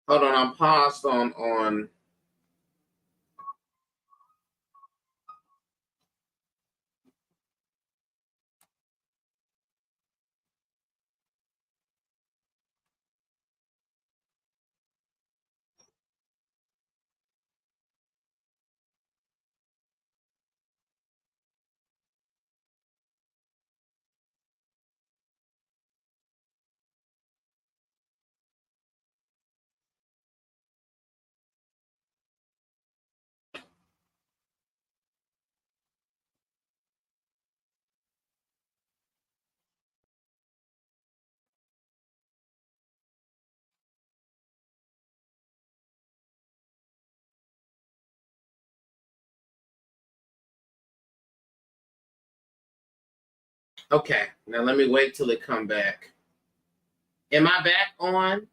Speaker 1: Hold on, I'm paused on Okay, now let me wait till it come back. Am I back on?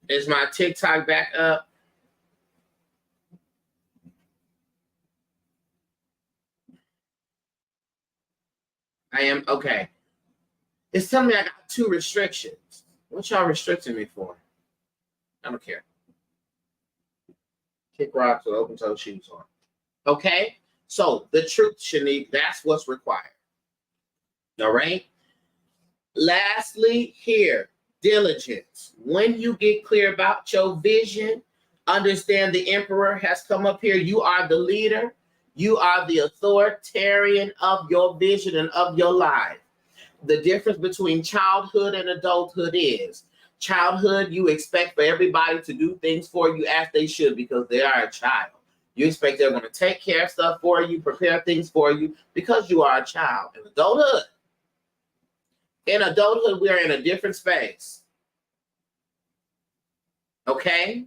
Speaker 1: Is my TikTok back up? I am, okay. It's telling me I got 2 restrictions. What y'all restricting me for? I don't care. Kick rocks with open toe shoes on. Okay? So the truth, Shanique, that's what's required. All right? Lastly, here, diligence. When you get clear about your vision, understand the emperor has come up here. You are the leader. You are the authoritarian of your vision and of your life. The difference between childhood and adulthood is childhood, you expect for everybody to do things for you as they should because they are a child. You expect they're going to take care of stuff for you, prepare things for you because you are a child. In adulthood, we are in a different space. Okay?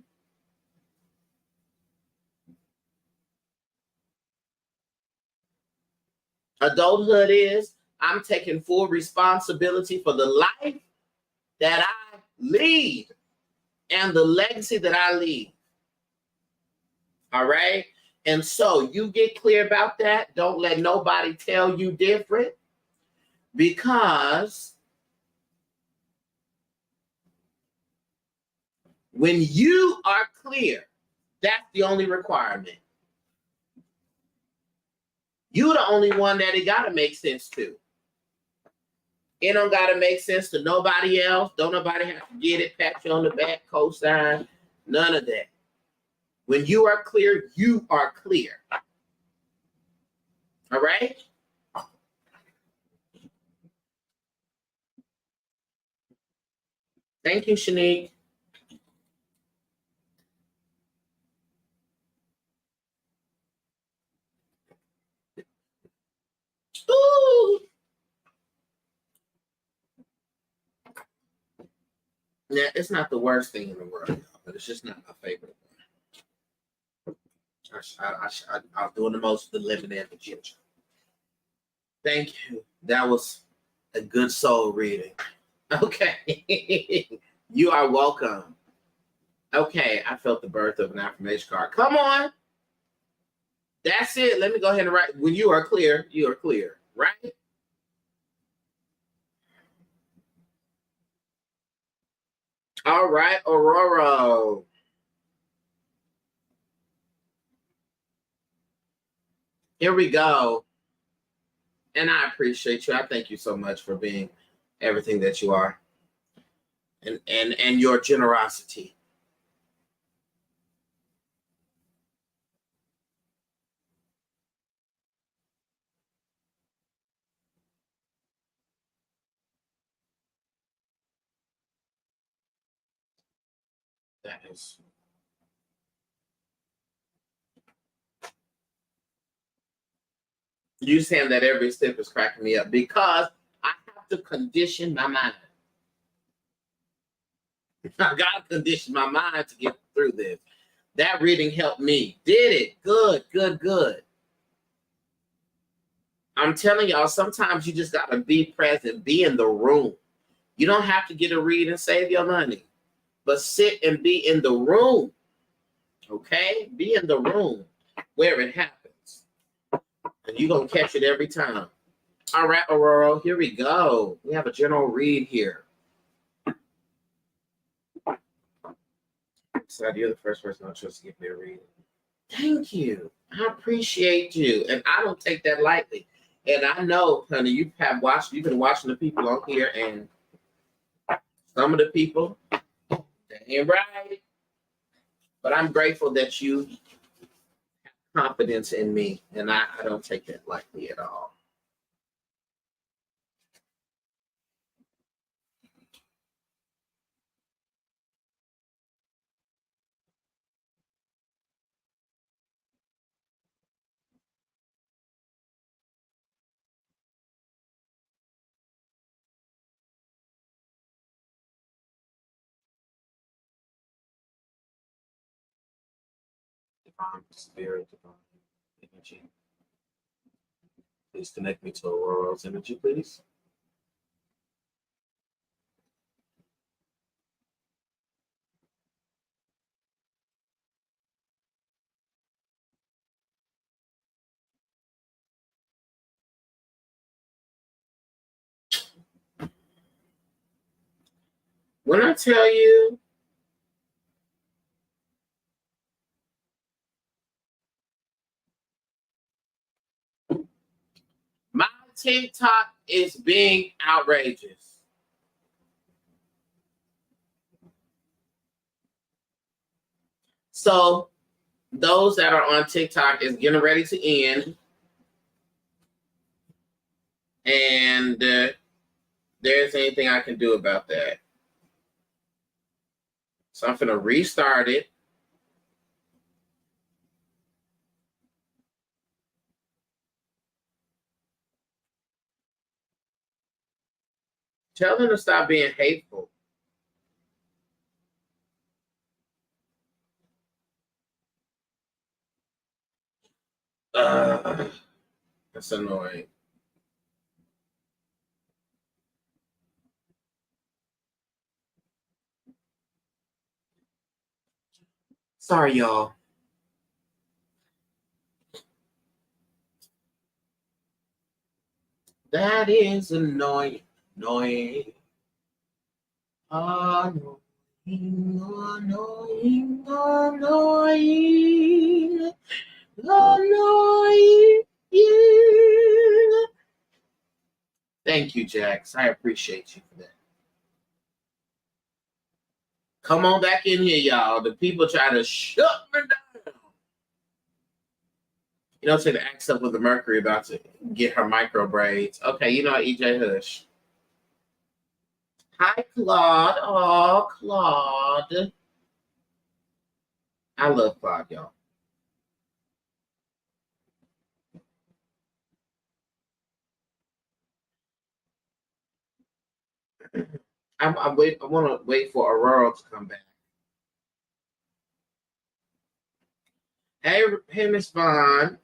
Speaker 1: Adulthood is I'm taking full responsibility for the life that I lead and the legacy that I leave. All right? And so you get clear about that. Don't let nobody tell you different because when you are clear, that's the only requirement. You're the only one that it got to make sense to. It don't got to make sense to nobody else. Don't nobody have to get it, pat you on the back, co-sign, none of that. When you are clear, you are clear. All right? Thank you, Shanique. Ooh. Yeah, it's not the worst thing in the world, but it's just not my favorite one. I'll do the most with the lemon and the ginger. Thank you. That was a good soul reading. Okay. You are welcome. Okay, I felt the birth of an affirmation card. Come on. That's it. Let me go ahead and write. When you are clear, you are clear, right? All right, Aurora. Here we go. And I appreciate you. I thank you so much for being everything that you are. And your generosity. That is. You saying that every step is cracking me up because I have to condition my mind. I got to condition my mind to get through this. That reading helped me. Did it? Good, good, good. I'm telling y'all, sometimes you just got to be present, be in the room. You don't have to get a read and save your money, but sit and be in the room. Okay? Be in the room where it happens. And you're going to catch it every time. All right, Aurora, here we go. We have a general read here. So you're the first person I trust to give me a read. Thank you. I appreciate you. And I don't take that lightly. And I know, honey, you've been watching the people on here, and some of the people, they ain't right. But I'm grateful that you have confidence in me, and I don't take that lightly at all. Divine spirit, divine energy. Please connect me to Aurora's energy, please. When I tell you, my TikTok is being outrageous. So those that are on TikTok is getting ready to end. And there's anything I can do about that. So I'm going to restart it. Tell them to stop being hateful. That's annoying. Sorry, y'all. That is annoying. Annoying. Annoying. Annoying. Annoying. Annoying. Thank you, Jax. I appreciate you for that. Come on back in here, y'all. The people try to shut me down. You know, to act up with the Mercury about to get her micro braids. Okay, you know what, EJ Hush. Hi, Claude. Oh, Claude. I love Claude, y'all. I want to wait for Aurora to come back. Hey, Miss Vaughn.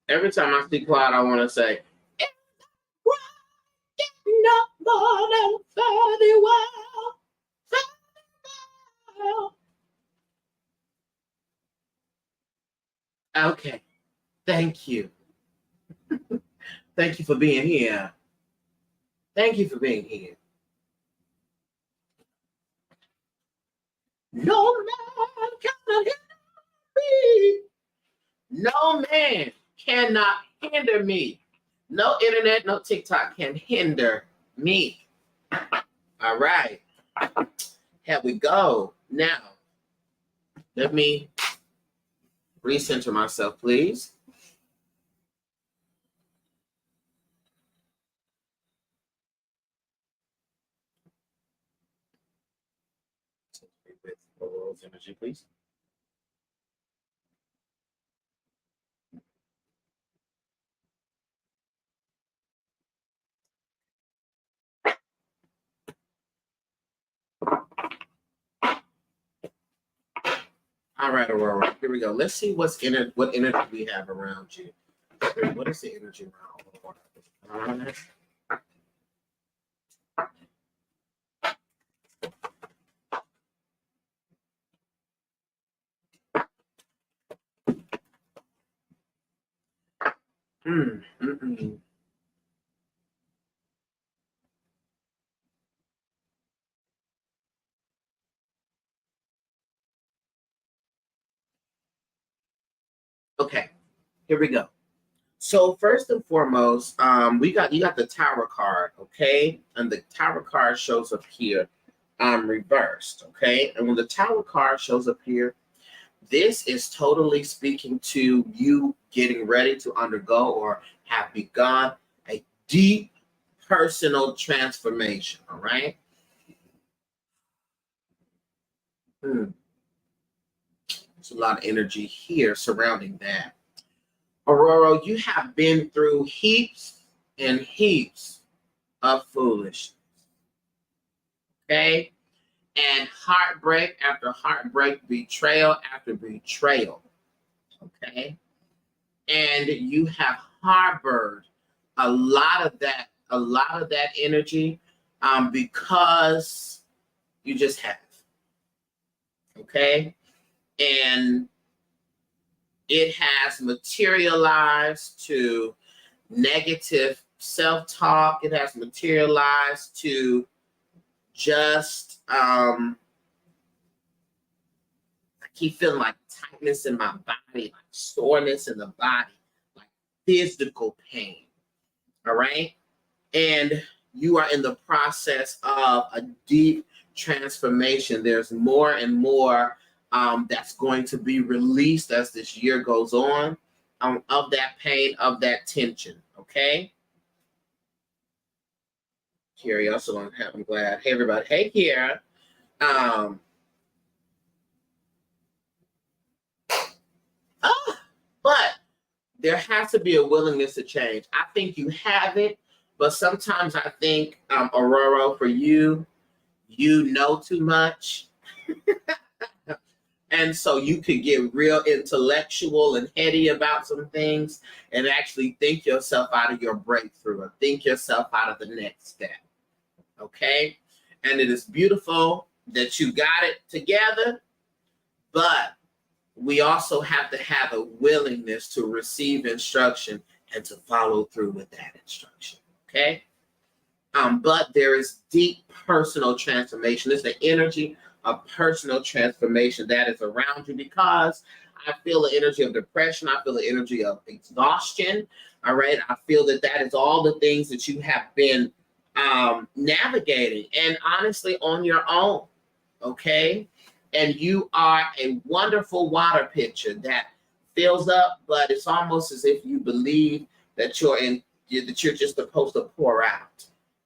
Speaker 1: Every time I see Claude, I want to say, not more than 30 well. Okay. Thank you. Thank you for being here. Thank you for being here. No man cannot hinder me. No man cannot hinder me. No internet, no TikTok can hinder me. All right. Here we go. Now, let me recenter myself, please. With Aurora's energy, please. All right, Aurora. Here we go. Let's see what energy we have around you. What is the energy around Aurora? Okay, here we go. So first and foremost, you got the Tower card, okay, and the Tower card shows up here, reversed, okay. And when the Tower card shows up here, this is totally speaking to you getting ready to undergo or have begun a deep personal transformation. All right. There's a lot of energy here surrounding that. Aurora, you have been through heaps and heaps of foolishness. Okay? and heartbreak after heartbreak, betrayal after betrayal. Okay. And you have harbored a lot of that energy because you just have. Okay. And it has materialized to negative self-talk. It has materialized to just I keep feeling like tightness in my body, like soreness in the body, like physical pain. All right. And you are in the process of a deep transformation. There's more and more that's going to be released as this year goes on, of that pain, of that tension. Okay. Kira, also on I'm glad. Hey everybody. Hey Kira. But there has to be a willingness to change. I think you have it, but sometimes I think, Aurora, for you, you know too much. And so you could get real intellectual and heady about some things and actually think yourself out of your breakthrough or think yourself out of the next step. Okay? And it is beautiful that you got it together, but we also have to have a willingness to receive instruction and to follow through with that instruction. Okay? But there is deep personal transformation. It's the energy of personal transformation that is around you, because I feel the energy of depression. I feel the energy of exhaustion. All right. I feel that is all the things that you have been navigating, and honestly on your own. Okay. And you are a wonderful water pitcher that fills up, but it's almost as if you believe that you're just supposed to pour out.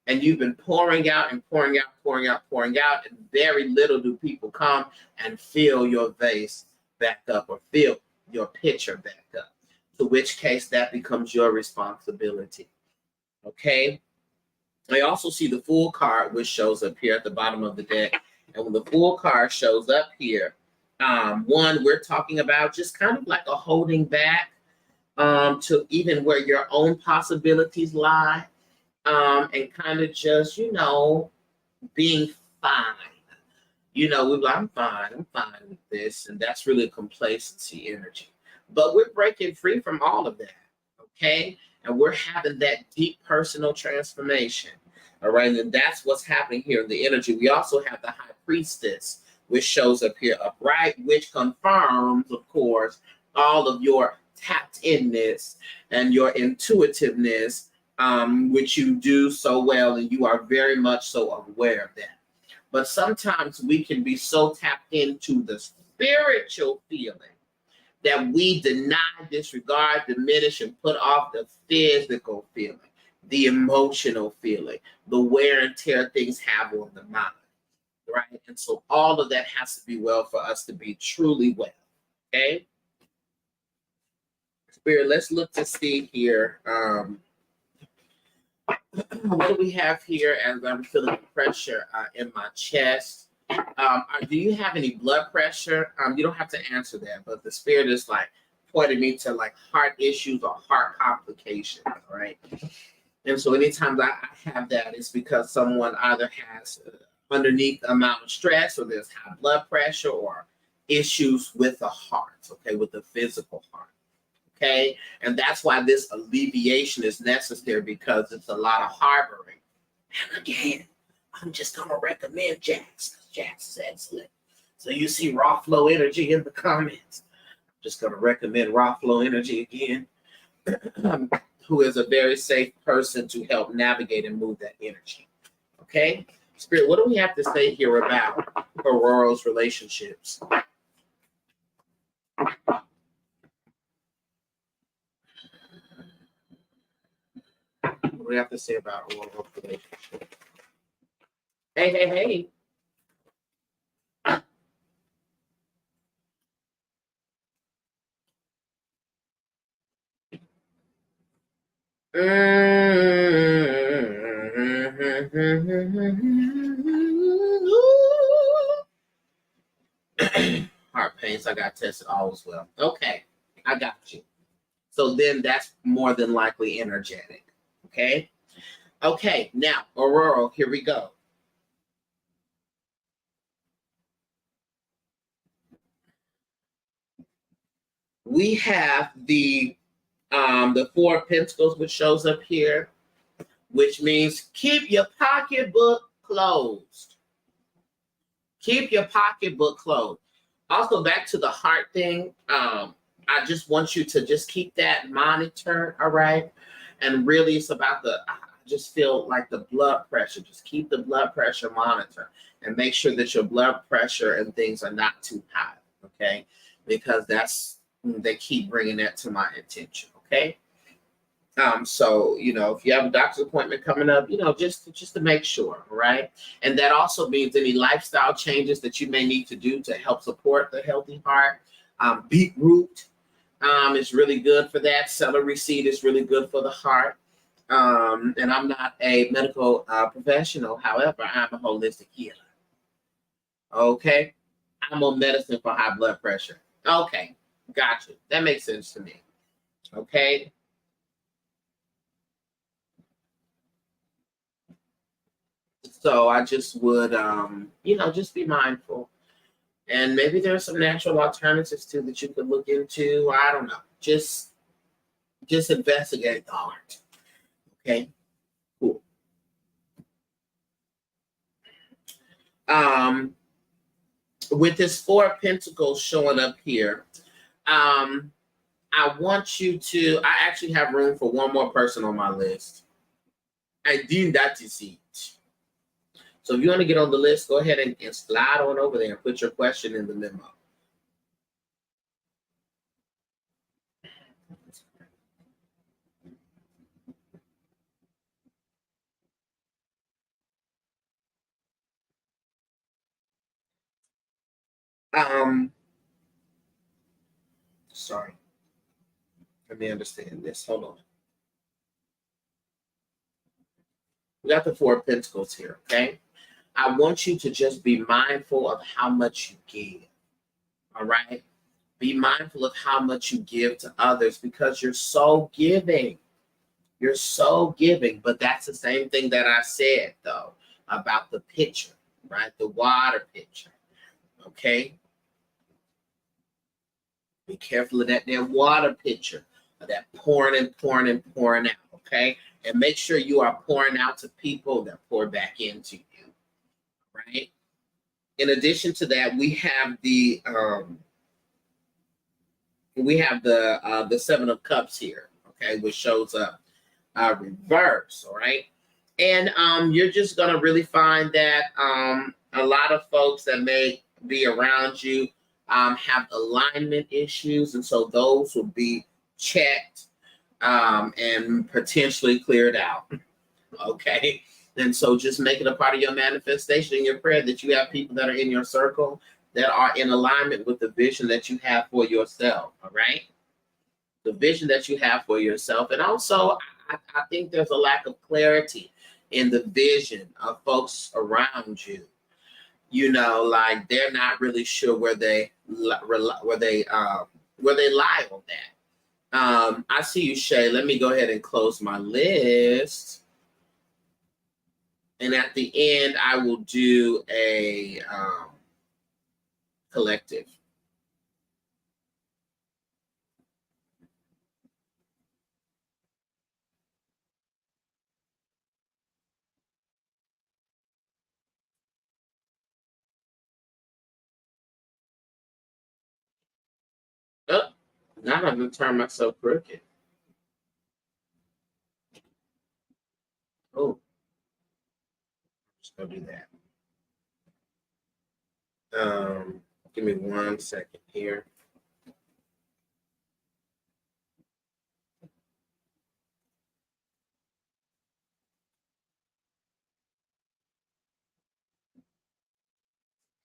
Speaker 1: And you've been pouring out and pouring out, pouring out, pouring out, and very little do people come and fill your vase back up or fill your pitcher back up. To which case that becomes your responsibility. Okay. I also see the Fool card, which shows up here at the bottom of the deck. And when the Fool card shows up here, one, we're talking about just kind of like a holding back to even where your own possibilities lie. And kind of just, being fine. We're like, I'm fine with this. And that's really a complacency energy. But we're breaking free from all of that, okay? And we're having that deep personal transformation, all right? And that's what's happening here in the energy. We also have the High Priestess, which shows up here upright, which confirms, of course, all of your tapped inness and your intuitiveness, which you do so well, and you are very much so aware of that. But sometimes we can be so tapped into the spiritual feeling that we deny, disregard, diminish, and put off the physical feeling, the emotional feeling, the wear and tear things have on the mind, right? And so all of that has to be well for us to be truly well, okay? Spirit, let's look to see here. What do we have here as I'm feeling pressure in my chest? Do you have any blood pressure? You don't have to answer that, but the spirit is like pointing me to like heart issues or heart complications, right? And so anytime I have that, it's because someone either has underneath amount of stress, or there's high blood pressure, or issues with the heart, okay, with the physical heart. Okay, and that's why this alleviation is necessary, because it's a lot of harboring. And again, I'm just going to recommend Jax, because Jax is excellent. So you see raw flow energy in the comments. I'm just going to recommend raw flow energy again, who is a very safe person to help navigate and move that energy. Okay, Spirit, what do we have to say here about Aurora's relationships? What do we have to say about Aurora's relationship? Hey. pains. I got tested all as well. Okay, I got you. So then that's more than likely energetic. Okay. Okay, now, Aurora, here we go. We have the Four of Pentacles, which shows up here, which means keep your pocketbook closed. Keep your pocketbook closed. Also, back to the heart thing. I just want you to just keep that monitored, all right? And really, it's about I just feel like the blood pressure. Just keep the blood pressure monitored and make sure that your blood pressure and things are not too high, okay? Because they keep bringing that to my attention, okay? So if you have a doctor's appointment coming up, just to make sure, right? And that also means any lifestyle changes that you may need to do to help support the healthy heart. Beetroot is really good for that. Celery seed is really good for the heart. And I'm not a medical professional, however, I'm a holistic healer. Okay, I'm on medicine for high blood pressure. Okay, gotcha. That makes sense to me. Okay. So I just would, just be mindful. And maybe there's some natural alternatives too that you could look into. I don't know. Just investigate the art. Okay. Cool. With this Four of Pentacles showing up here, I want you to. I actually have room for one more person on my list. I deem that deceit. So if you want to get on the list, go ahead and slide on over there and put your question in the memo. Sorry. Let me understand this. Hold on. We got the Four of Pentacles here, okay? I want you to just be mindful of how much you give, all right? Be mindful of how much you give to others because you're so giving. You're so giving. But that's the same thing that I said, though, about the pitcher, right? The water pitcher, okay? Be careful of that water pitcher, that pouring and pouring and pouring out, okay? And make sure you are pouring out to people that pour back into you, right? In addition to that, we have the Seven of Cups here, okay, which shows up reverse, all right? And you're just gonna really find that a lot of folks that may be around you have alignment issues, and so those will be checked and potentially cleared out. Okay. And so just make it a part of your manifestation in your prayer that you have people that are in your circle that are in alignment with the vision that you have for yourself. All right. The vision that you have for yourself. And also, I think there's a lack of clarity in the vision of folks around you. Like they're not really sure where they lie on that. I see you, Shay. Let me go ahead and close my list. And at the end, I will do a collective. Oh, now I'm going to turn myself crooked. Oh, just going to do that. Give me 1 second here.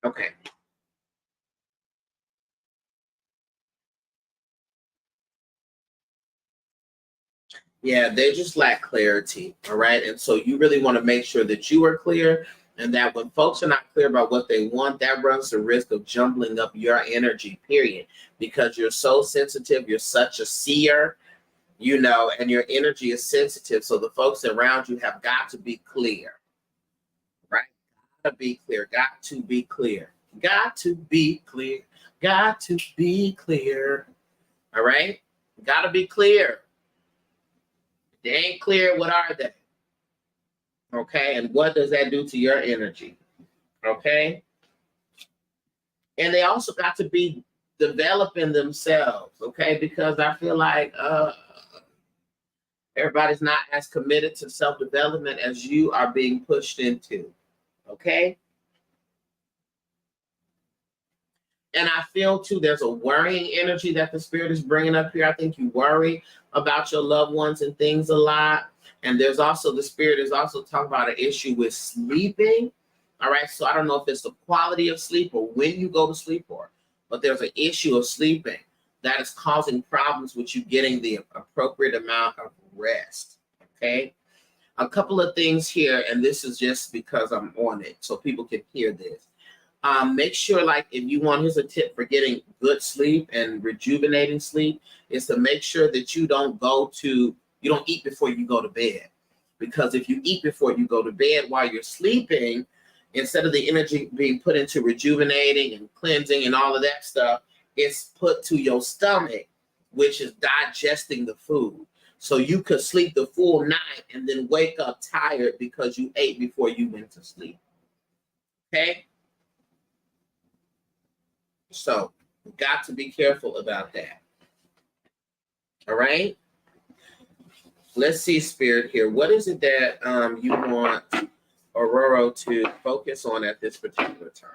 Speaker 1: Okay. Yeah, they just lack clarity. All right. And so you really want to make sure that you are clear And that when folks are not clear about what they want, that runs the risk of jumbling up your energy, period. Because you're so sensitive, you're such a seer, you know, and your energy is sensitive. So the folks around you have got to be clear, right? Got to be clear, got to be clear, got to be clear, got to be clear. All right? Got to be clear. If they ain't clear, what are they? Okay, and what does that do to your energy? Okay, and they also got to be developing themselves. Okay, because I feel like everybody's not as committed to self-development as you are being pushed into. Okay, and I feel too there's a worrying energy that the spirit is bringing up here. I think you worry about your loved ones and things a lot. And there's also, the spirit is also talking about an issue with sleeping. All right. So I don't know if it's the quality of sleep or when you go to sleep, but there's an issue of sleeping that is causing problems with you getting the appropriate amount of rest. Okay. A couple of things here, and this is just because I'm on it so people can hear this. Make sure, like, if you want, here's a tip for getting good sleep and rejuvenating sleep, is to make sure that you don't eat before you go to bed. Because if you eat before you go to bed while you're sleeping, instead of the energy being put into rejuvenating and cleansing and all of that stuff, it's put to your stomach, which is digesting the food. So you could sleep the full night and then wake up tired because you ate before you went to sleep. Okay? So you've got to be careful about that. All right? Let's see, Spirit, here. What is it that you want Aurora to focus on at this particular time?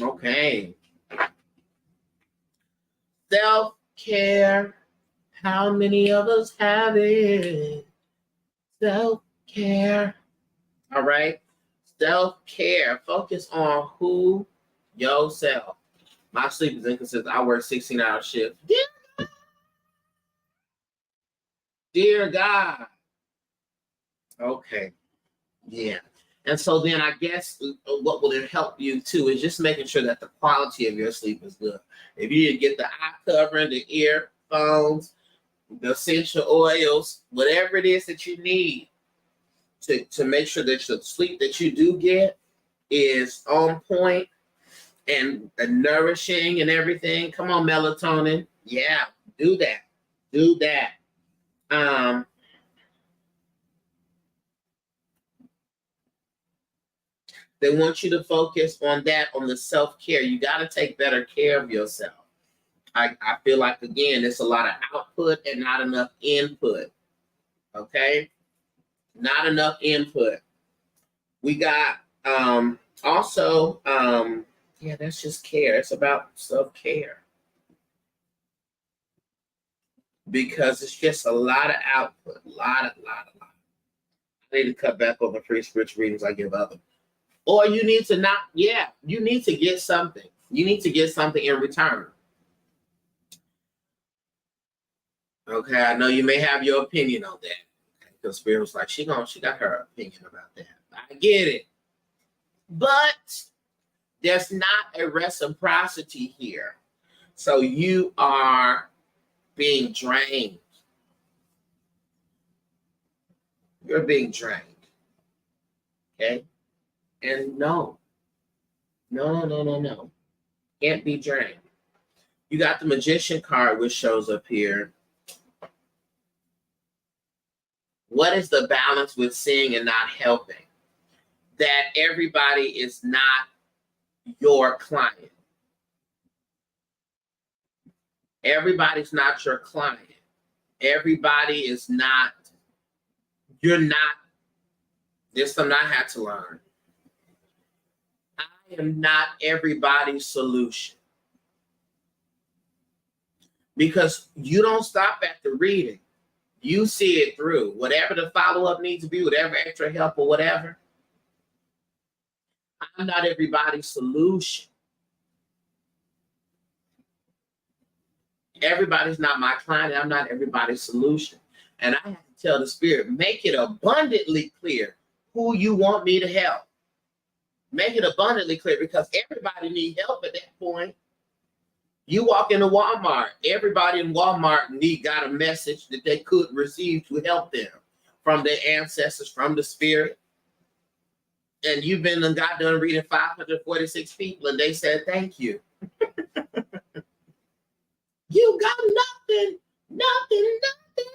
Speaker 1: Okay. Self-care. How many of us have it? Self-care. All right. Self-care. Focus on who? Yourself. My sleep is inconsistent. I work 16-hour shifts. Dear God. Okay. Yeah. And so then I guess what will it help you too is just making sure that the quality of your sleep is good. If you need to get the eye covering, the earphones, the essential oils, whatever it is that you need to make sure that the sleep that you do get is on point and nourishing and everything. Come on, melatonin. Yeah, do that. Do that. They want you to focus on that, on the self-care. You got to take better care of yourself. I feel like, again, it's a lot of output and not enough input. Okay? Not enough input. We got also, yeah, that's just care. It's about self-care. Because it's just a lot of output. A lot. I need to cut back on the free spiritual readings I give others. Or you need to you need to get something. You need to get something in return. Okay, I know you may have your opinion on that. Because Spirit was like, she got her opinion about that. I get it. But there's not a reciprocity here. So you are being drained. You're being drained. Okay? And no. Can't be drained. You got the Magician card, which shows up here. What is the balance with seeing and not helping? That everybody is not your client. Everybody's not your client. Everybody is not, you're not, there's something I had to learn. I am not everybody's solution. Because you don't stop at the reading. You see it through. Whatever the follow-up needs to be, whatever extra help or whatever. I'm not everybody's solution. Everybody's not my client. I'm not everybody's solution. And I have to tell the spirit, make it abundantly clear who you want me to help. Make it abundantly clear, because everybody needs help at that point. You walk into Walmart, everybody in Walmart got a message that they could receive to help them from their ancestors, from the spirit. And you've been and got done reading 546 people, and they said, thank you. You got nothing, nothing, nothing.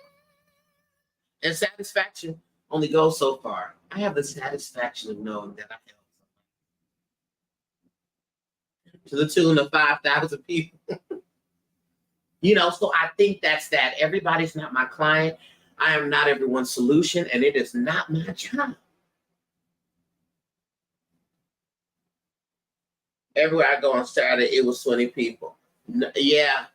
Speaker 1: And satisfaction only goes so far. I have the satisfaction of knowing that I helped someone to the tune of 5,000 people. So I think that's that. Everybody's not my client. I am not everyone's solution, and it is not my job. Everywhere I go on Saturday, it was 20 people. Yeah.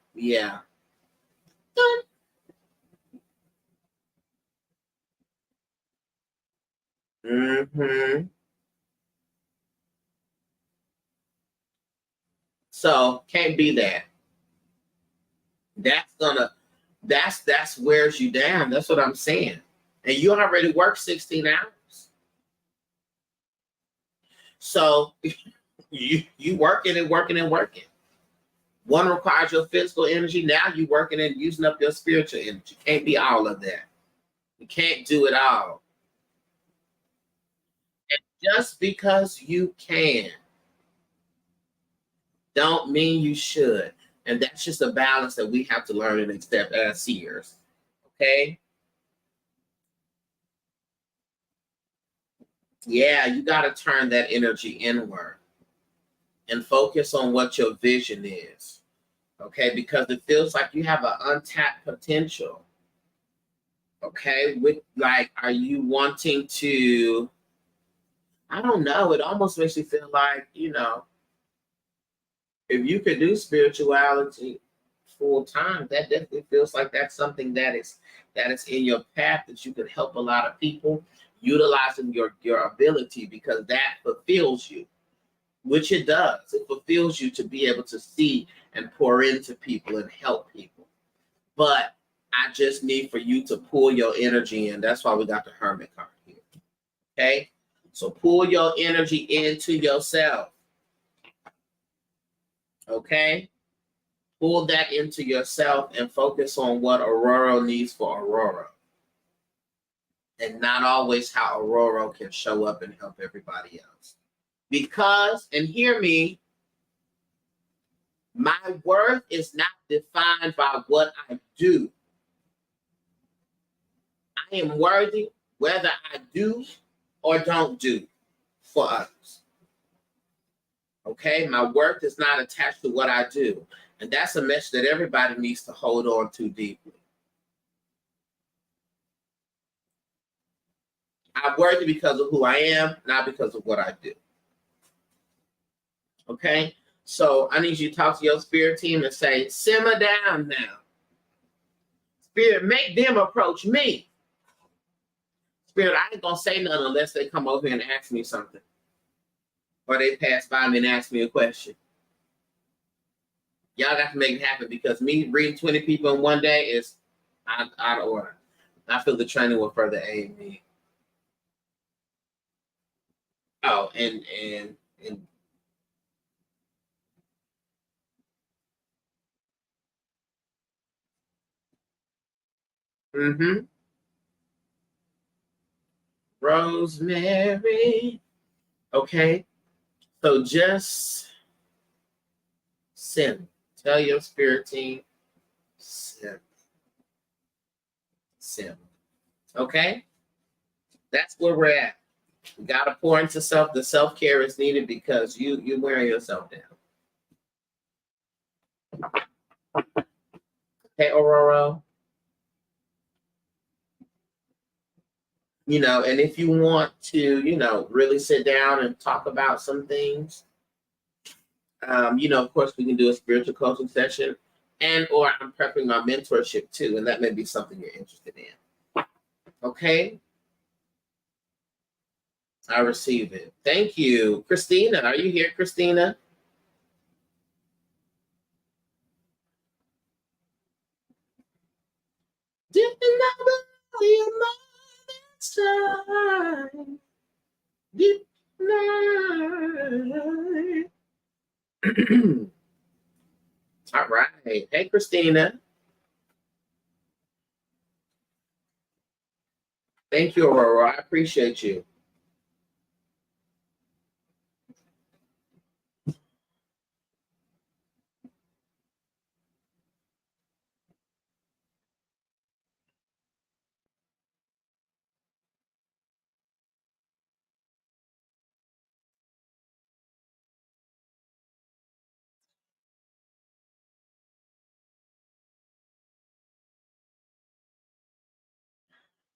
Speaker 1: So can't be that. That's wears you down. That's what I'm saying. And you already work 16 hours. So you working and working and working. One requires your physical energy. Now you working and using up your spiritual energy. Can't be all of that. You can't do it all. And just because you can, don't mean you should. And that's just a balance that we have to learn and accept as seers. Okay? Yeah, you got to turn that energy inward and focus on what your vision is. Okay? Because it feels like you have an untapped potential. Okay? Are you wanting to, I don't know, it almost makes me feel like, if you could do spirituality full time, that definitely feels like that's something that is in your path, that you could help a lot of people utilizing your ability, because that fulfills you, which it does. It fulfills you to be able to see and pour into people and help people. But I just need for you to pull your energy in. That's why we got the Hermit card here. Okay? So pull your energy into yourself. Okay? Pull that into yourself and focus on what Aurora needs for Aurora. And not always how Aurora can show up and help everybody else. Because, and hear me, my worth is not defined by what I do. I am worthy whether I do or don't do for others. Okay? My worth is not attached to what I do. And that's a message that everybody needs to hold on to deeply. I'm worthy because of who I am, not because of what I do. Okay? So I need you to talk to your spirit team and say, simmer down now. Spirit, make them approach me. Spirit, I ain't going to say nothing unless they come over here and ask me something. Or they pass by me and ask me a question. Y'all got to make it happen, because me reading 20 people in one day is out of order. I feel the training will further aid me. Oh, and Rosemary. Okay. So just sim. Tell your spirit team, sim. Okay? That's where we're at. You got to pour into self. The self-care is needed because you're wearing yourself down. Okay, Aurora? And if you want to, really sit down and talk about some things, of course, we can do a spiritual coaching session, or I'm prepping my mentorship too, and that may be something you're interested in. Okay? I receive it. Thank you. Christina, are you here, Christina? Didn't know your moment's time. Didn't know. All right. Hey, Christina. Thank you, Aurora. I appreciate you.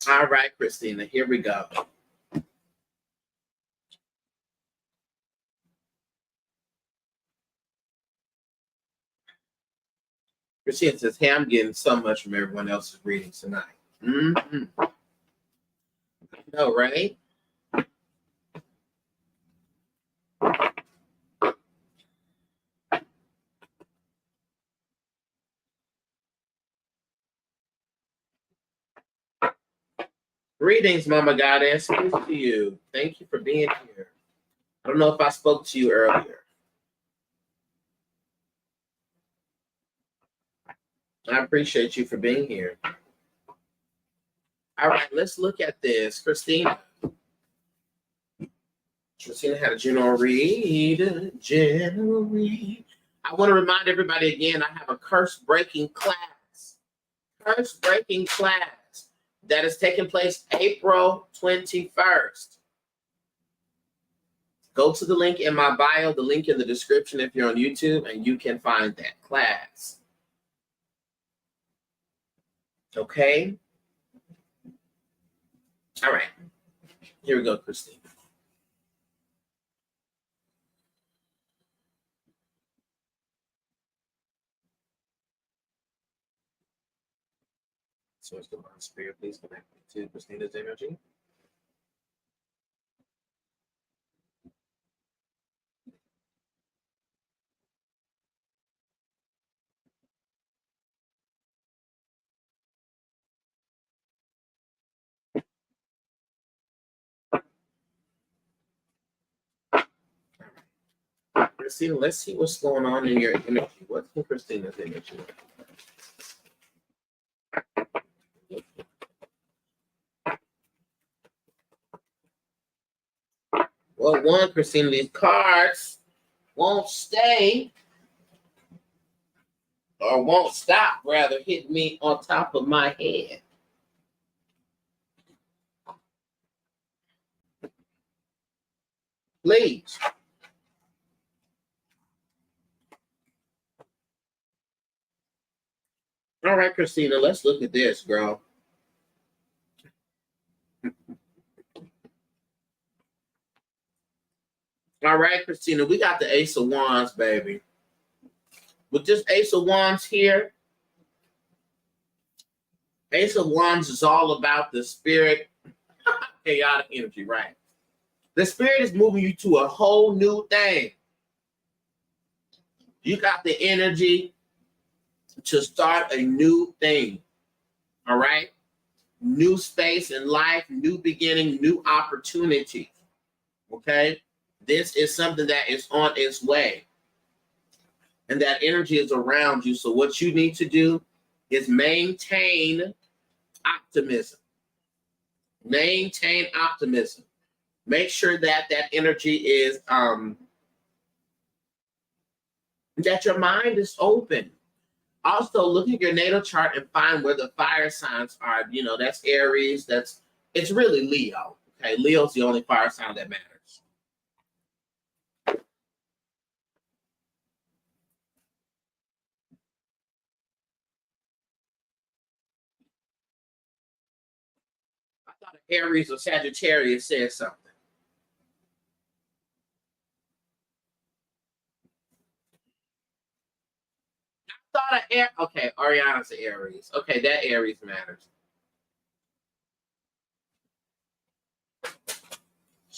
Speaker 1: All right, Christina, here we go. Christina says, hey, I'm getting so much from everyone else's readings tonight. Mm-hmm. I know, right? Greetings, Mama Goddess. Peace to you. Thank you for being here. I don't know if I spoke to you earlier. I appreciate you for being here. All right, let's look at this. Christina. Christina had a general read. General read. I want to remind everybody again, I have a curse breaking class. Curse breaking class that is taking place April 21st. Go to the link in my bio, the link in the description if you're on YouTube, and you can find that class. Okay? All right. Here we go, Christine. So it's the spirit, please connect to Christina's energy. Christina, let's see what's going on in your energy. What's in Christina's energy? Well, one, Christina, these cards won't stay or won't stop, rather, hit me on top of my head. Please. All right, Christina, let's look at this, girl. All right, Christina, we got the Ace of Wands, baby. With this Ace of Wands here, Ace of Wands is all about the spirit, chaotic energy, right? The spirit is moving you to a whole new thing. You got the energy to start a new thing, all right? New space in life, new beginning, new opportunity, okay? This is something that is on its way. And that energy is around you. So what you need to do is maintain optimism. Maintain optimism. Make sure that that energy is, that your mind is open. Also, look at your natal chart and find where the fire signs are. You know, that's Aries. It's really Leo. Okay, Leo's the only fire sign that matters. I thought Aries or Sagittarius said something. I thought okay, Ariana's an Aries. Okay, that Aries matters.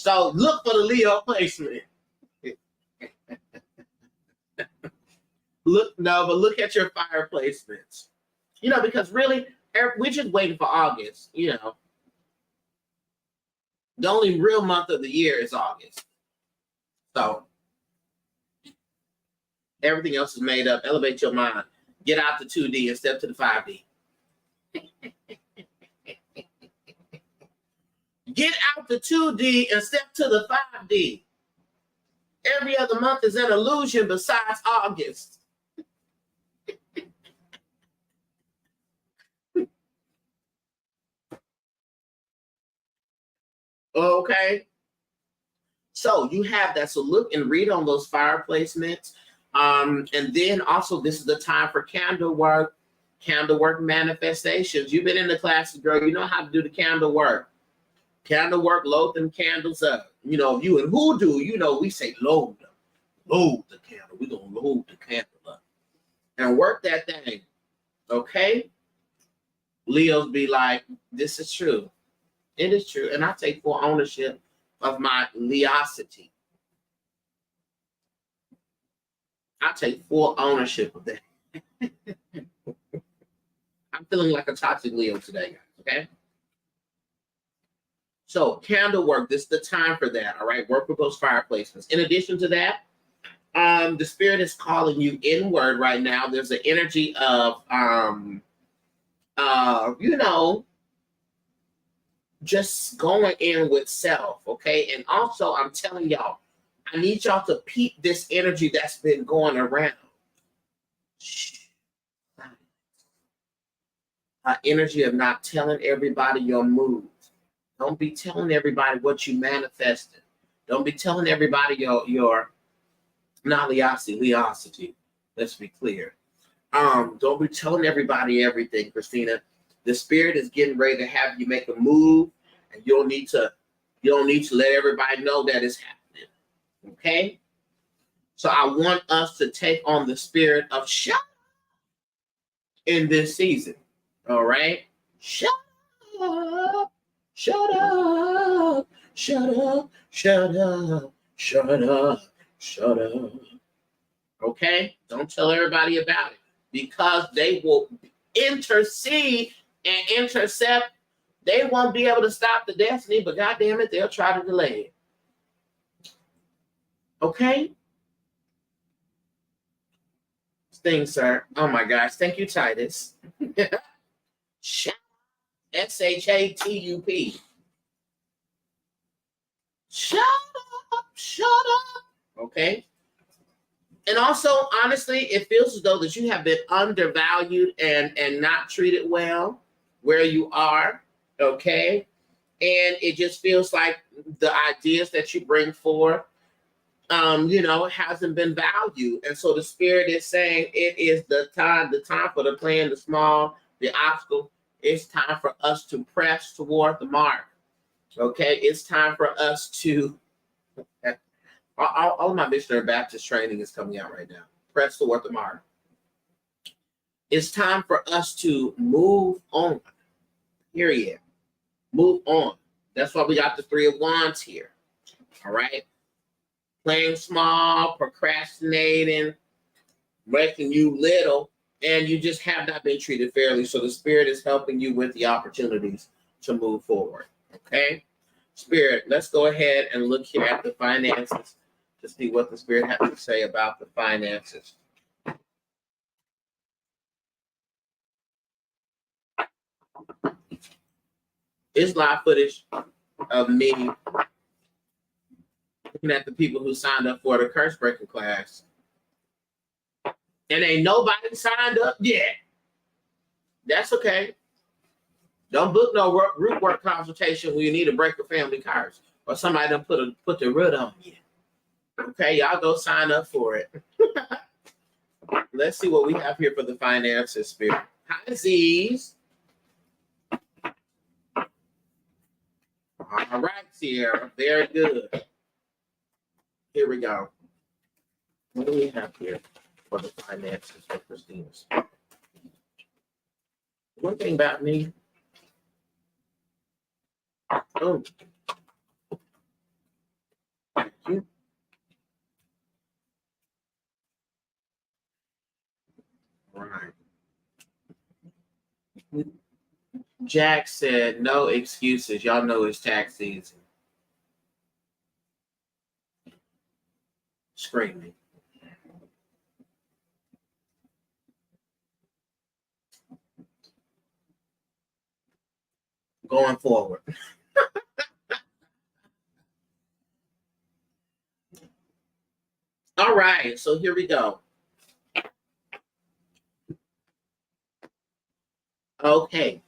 Speaker 1: So look for the Leo placement. Look at your fire placements. Because really, we're just waiting for August. The only real month of the year is August. So everything else is made up. Elevate your mind. Get out the 2D and step to the 5D. Get out the 2D and step to the 5D. Every other month is an illusion besides August. Okay. So you have that. So look and read on those fire placements. And then also, this is the time for candle work manifestations. You've been in the classes, girl. You know how to do the candle work. Candle work, load them candles up. You and hoodoo, we say load them. Load the candle. We're going to load the candle up. And work that thing. Okay? Leos be like, this is true. It is true. And I take full ownership of my Leosity. I take full ownership of that. I'm feeling like a toxic Leo today, guys. Okay? So candle work, this is the time for that. All right, work with those fire placements. In addition to that, the spirit is calling you inward right now. There's an energy of just going in with self. Okay, and also I'm telling y'all, I need y'all to peep this energy that's been going around. Energy of not telling everybody your moves. Don't be telling everybody what you manifested. Don't be telling everybody your not Leosity. Let's be clear. Don't be telling everybody everything, Christina. The spirit is getting ready to have you make a move, and you don't need to let everybody know that it's happening. Okay? So I want us to take on the spirit of shut in this season. All right? Shut up. Shut up. Shut up. Shut up. Shut up. Shut up. Okay? Don't tell everybody about it, because they will intercede and intercept. They won't be able to stop the destiny, but goddamn it, they'll try to delay it. Okay? Thing, sir. Oh my gosh. Thank you, Titus. Shut SHATUP. Shut up. Shut up. Okay? And also, honestly, it feels as though that you have been undervalued and not treated well where you are. Okay? And it just feels like the ideas that you bring forth, hasn't been valued. And so the spirit is saying it is the time for the plan, the small, the obstacle. It's time for us to press toward the mark. Okay? It's time for us to all of my missionary Baptist training is coming out right now. Press toward the mark. It's time for us to move on. Period. Move on. That's why we got the 3 of Wands here. All right? Playing small, procrastinating, making you little, and you just have not been treated fairly. So the spirit is helping you with the opportunities to move forward. Okay? Spirit, let's go ahead and look here at the finances to see what the spirit has to say about the finances. It's live footage of me looking at the people who signed up for the curse breaking class. And ain't nobody signed up yet. That's okay. Don't book no root work consultation when you need to break a family curse, or somebody done put the root on you. Okay, y'all go sign up for it. Let's see what we have here for the finances, spirit. Hi, Z's. All right, Sierra. Very good. Here we go. What do we have here for the finances for Christina's? One thing about me. Oh. you. Right. Jack said, no excuses. Y'all know it's tax season. Screaming. Going forward. All right, so here we go. Okay.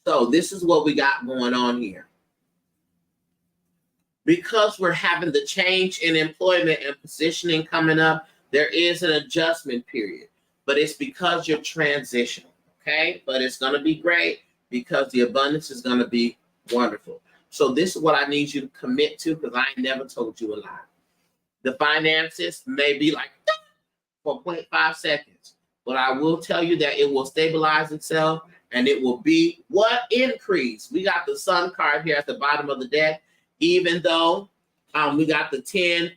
Speaker 1: So this is what we got going on here. Because we're having the change in employment and positioning coming up, there is an adjustment period, but it's because you're transitioning, okay? But it's going to be great because the abundance is going to be wonderful. So this is what I need you to commit to because I never told you a lie. The finances may be like for 0.5 seconds, but I will tell you that it will stabilize itself and it will be what? Increase. We got the sun card here at the bottom of the deck, even though we got the 10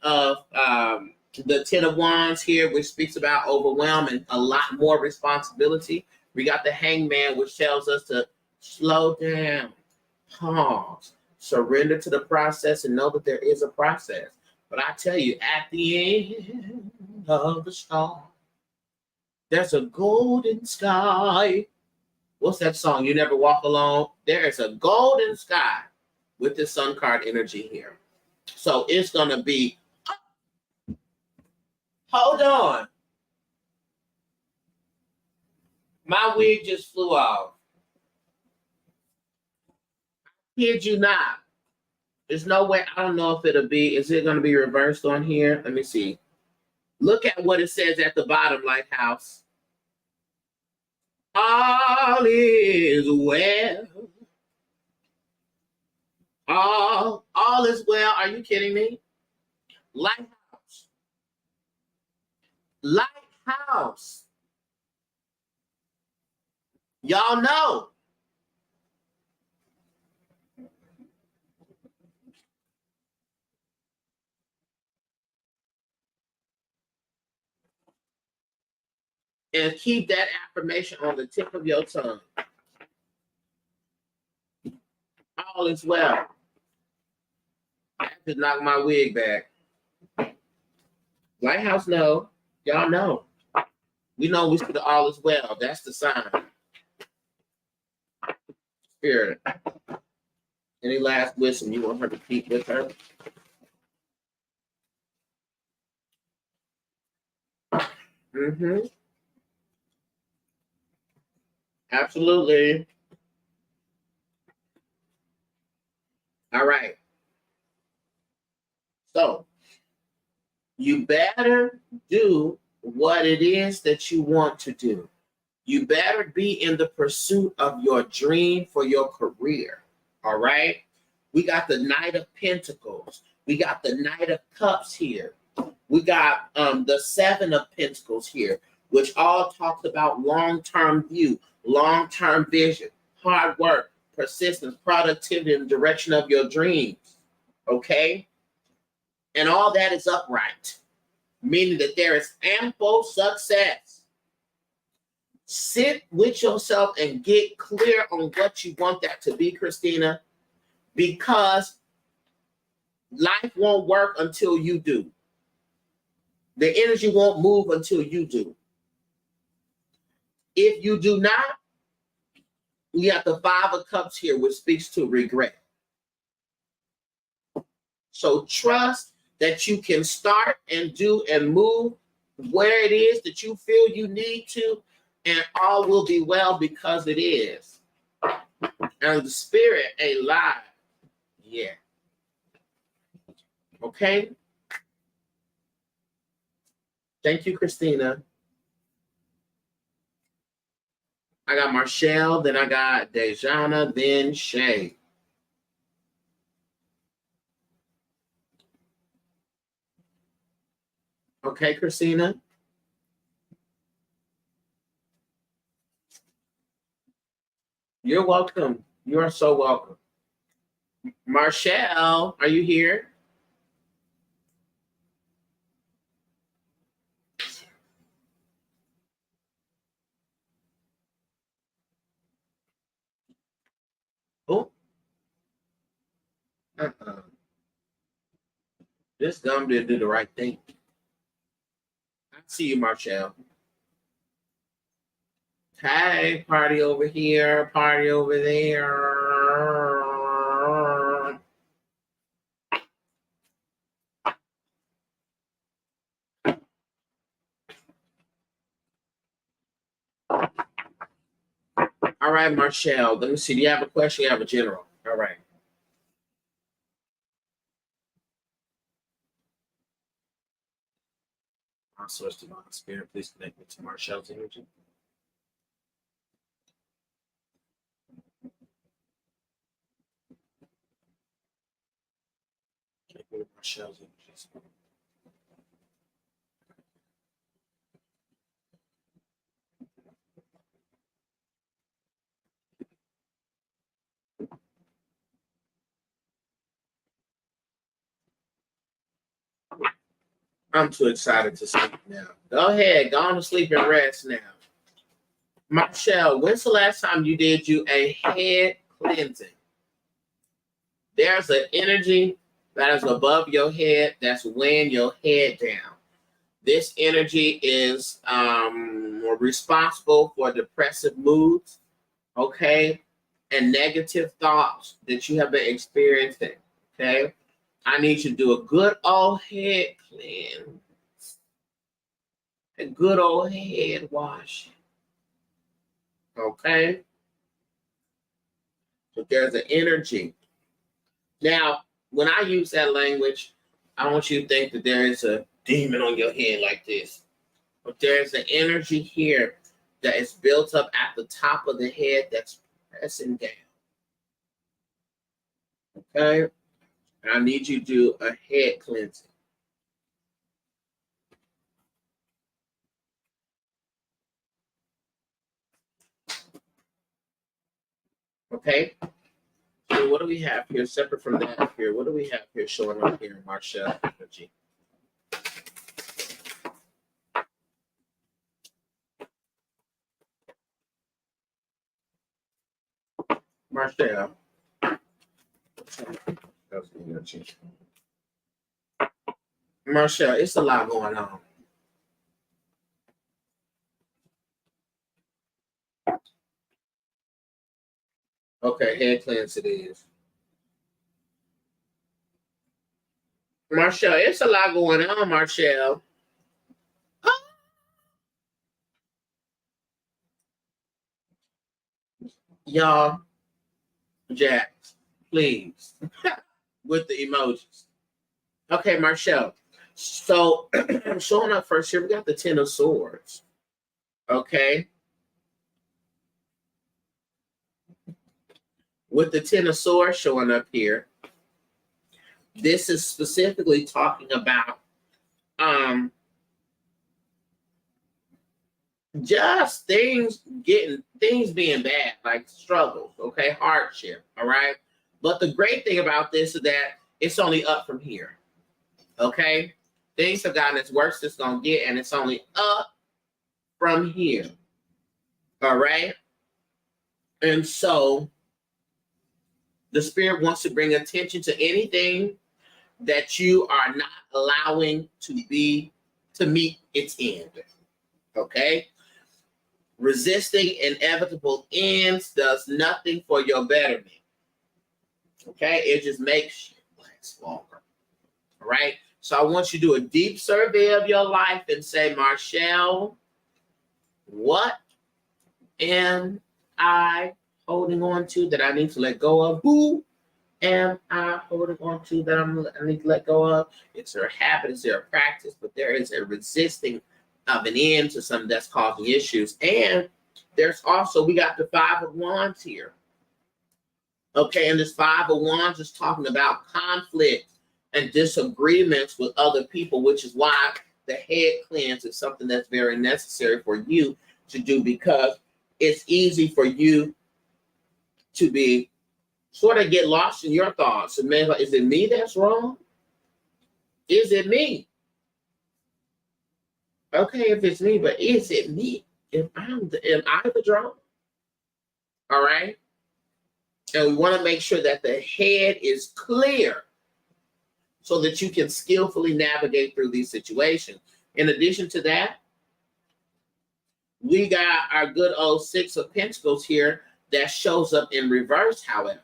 Speaker 1: of wands here, which speaks about overwhelm and a lot more responsibility. We got the hangman, which tells us to slow down, pause, surrender to the process, and know that there is a process. But I tell you, at the end of the storm, there's a golden sky. What's that song? You Never Walk Alone. There is a golden sky with the sun card energy here. So it's going to be, hold on. My wig just flew off. Kid you not. There's no way, I don't know if it'll be, is it going to be reversed on here? Let me see. Look at what it says at the bottom, Lighthouse. All is well. All is well. Are you kidding me? Lighthouse. Lighthouse. Y'all know. And keep that affirmation on the tip of your tongue. All is well. I have to knock my wig back. Lighthouse know. Y'all know. We know we see the all is well. That's the sign. Spirit. Any last wisdom you want her to keep with her? Mm-hmm. Absolutely. All right. So you better do what it is that you want to do. You better be in the pursuit of your dream for your career. All right. We got the Knight of Pentacles. We got the Knight of Cups here. We got the Seven of Pentacles here, which all talks about long-term view, long-term vision, hard work, persistence, productivity, and direction of your dreams. Okay? And all that is upright, meaning that there is ample success. Sit with yourself and get clear on what you want that to be, Christina, because life won't work until you do. The energy won't move until you do. If you do not, we have the Five of Cups here, which speaks to regret. So trust that you can start and do and move where it is that you feel you need to, and all will be well because it is. And the spirit ain't lied. Yeah. Okay? Thank you, Christina. I got Marshall, then I got Dejana, then Shay. Okay, Christina? You're welcome. You are so welcome. Marshall, are you here? Oh, uh-uh. This gum didn't do the right thing. I see you, Marshall. Hey, party over here, party over there. All right, Marshall. Let me see. Do you have a question? You have a general. All right. I'll source divine spirit. Please connect me to Marshall's energy. Connect me to Marshall's energy. I'm too excited to sleep now. Go ahead. Go on to sleep and rest now. Marshall, when's the last time you did a head cleansing? There's an energy that is above your head that's weighing your head down. This energy is responsible for depressive moods, okay, and negative thoughts that you have been experiencing, okay? I need you to do a good old head cleanse, a good old head wash, okay? So there's an energy. Now, when I use that language, I want you to think that there is a demon on your head like this. But there's an energy here that is built up at the top of the head that's pressing down. Okay? And I need you to do a head cleansing. Okay? So what do we have here separate from that here? What do we have here showing up here in Marshall energy? Marshall. Marshall, it's a lot going on. Okay, head cleanse it is. Marshall, it's a lot going on, Marshall. Y'all, Jack, please, with the emojis. Okay, Marshall. So, showing up first here, we got the Ten of Swords. Okay. With the Ten of Swords showing up here, this is specifically talking about just things being bad, like struggles, okay, hardship, all right. But the great thing about this is that it's only up from here. Okay, things have gotten as worse as it's gonna get, and it's only up from here. All right, and so the spirit wants to bring attention to anything that you are not allowing to meet its end. Okay, resisting inevitable ends does nothing for your betterment. Okay, it just makes you last longer. All right, so I want you to do a deep survey of your life and say, Marshall, what am I holding on to that I need to let go of? Who am I holding on to that I need to let go of? It's there a habit, it's there a practice, but there is a resisting of an end to something that's causing issues. And there's also, we got the Five of Wands here. Okay, and this Five of Wands is talking about conflict and disagreements with other people, which is why the head cleanse is something that's very necessary for you to do, because it's easy for you to be sort of get lost in your thoughts. And man, is it me that's wrong? Is it me? Okay, if it's me, but is it me? Am I the drama? All right. And we want to make sure that the head is clear so that you can skillfully navigate through these situations. In addition to that, we got our good old Six of Pentacles here that shows up in reverse, however.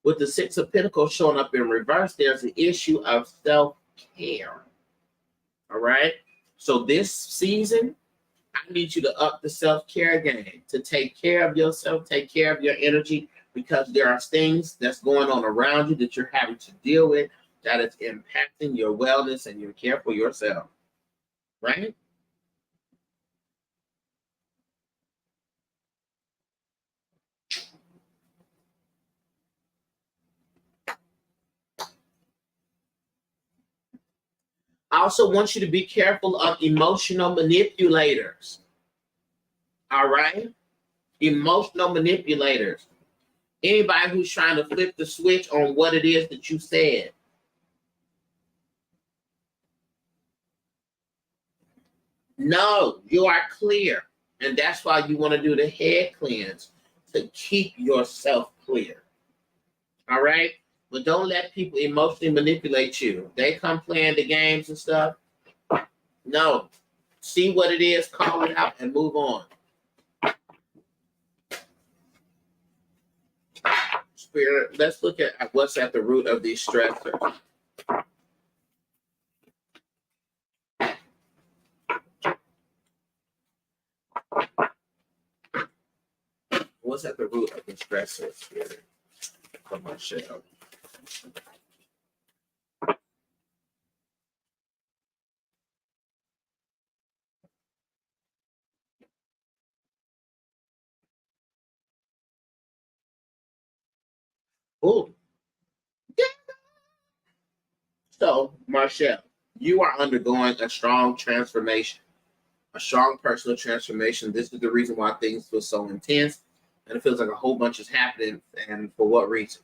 Speaker 1: With the Six of Pentacles showing up in reverse, there's an issue of self-care. All right? So this season, I need you to up the self-care game, to take care of yourself, take care of your energy, because there are things that's going on around you that you're having to deal with that is impacting your wellness and your care for yourself. Right? I also want you to be careful of emotional manipulators. All right? Emotional manipulators. Anybody who's trying to flip the switch on what it is that you said. No, you are clear. And that's why you want to do the head cleanse, to keep yourself clear. All right? But don't let people emotionally manipulate you. They come playing the games and stuff. No. See what it is, call it out, and move on. Spirit, let's look at what's at the root of these stressors. What's at the root of the stressors, Spirit? From Marshall. Oh, yeah. So, Marshall, you are undergoing a strong transformation, a strong personal transformation. This is the reason why things feel so intense, and it feels like a whole bunch is happening. And for what reason?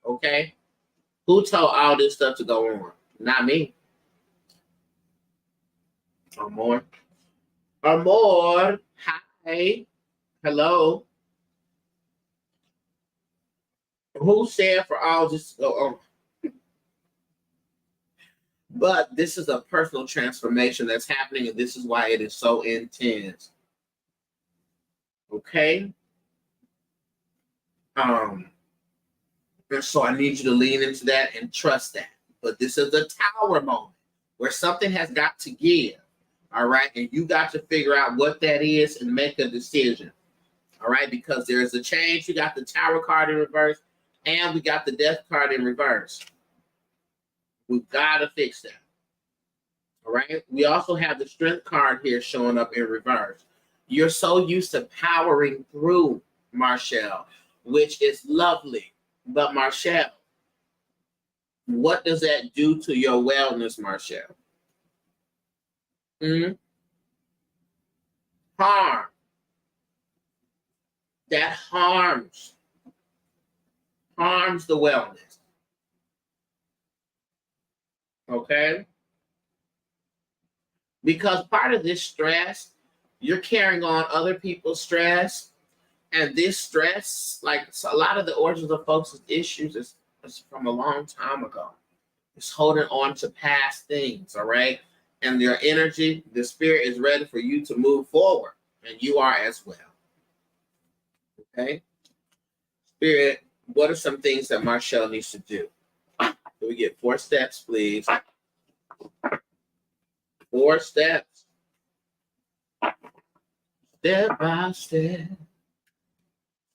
Speaker 1: Okay, who told all this stuff to go on? Not me. Amor. Amor. Hi. Hello. Who said for all this to go on? But this is a personal transformation that's happening, and this is why it is so intense. Okay? And so I need you to lean into that and trust that. But this is a tower moment where something has got to give. All right? And you got to figure out what that is and make a decision. All right? Because there's a change. You got the tower card in reverse, and we got the death card in reverse. We've got to fix that. All right. We also have the strength card here showing up in reverse. You're so used to powering through, Marshall, which is lovely. But Marshall, what does that do to your wellness, Marshall? Harm. That harms the wellness. Okay? Because part of this stress, you're carrying on other people's stress. And this stress, like a lot of the origins of folks' issues is from a long time ago. It's holding on to past things, all right? And your energy, the spirit is ready for you to move forward. And you are as well. Okay? Spirit, what are some things that Marshall needs to do? Can we get 4 steps, please? 4 steps. Step by step.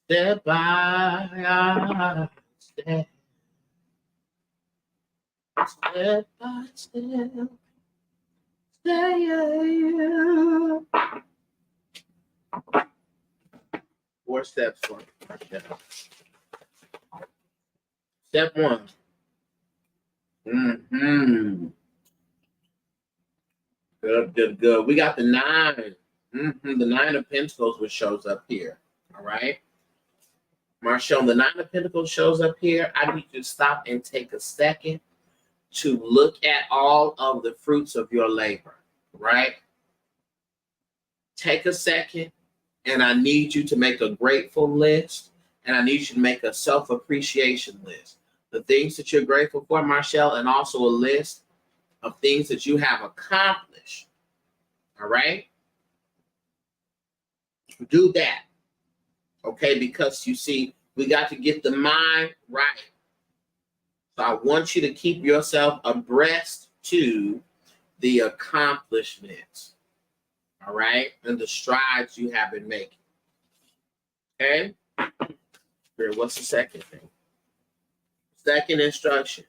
Speaker 1: Step by step. Step by step. Stay. 4 steps for Marshall. Step 1. Good. We got the 9. The 9 of Pentacles, which shows up here. All right. Marshall, the Nine of Pentacles shows up here. I need you to stop and take a second to look at all of the fruits of your labor, right? Take a second, and I need you to make a grateful list, and I need you to make a self-appreciation list. The things that you're grateful for, Marshall, and also a list of things that you have accomplished, all right? Do that, okay? Because you see, we got to get the mind right. So I want you to keep yourself abreast to the accomplishments, all right? And the strides you have been making, okay? Here, what's the second thing? Second instruction.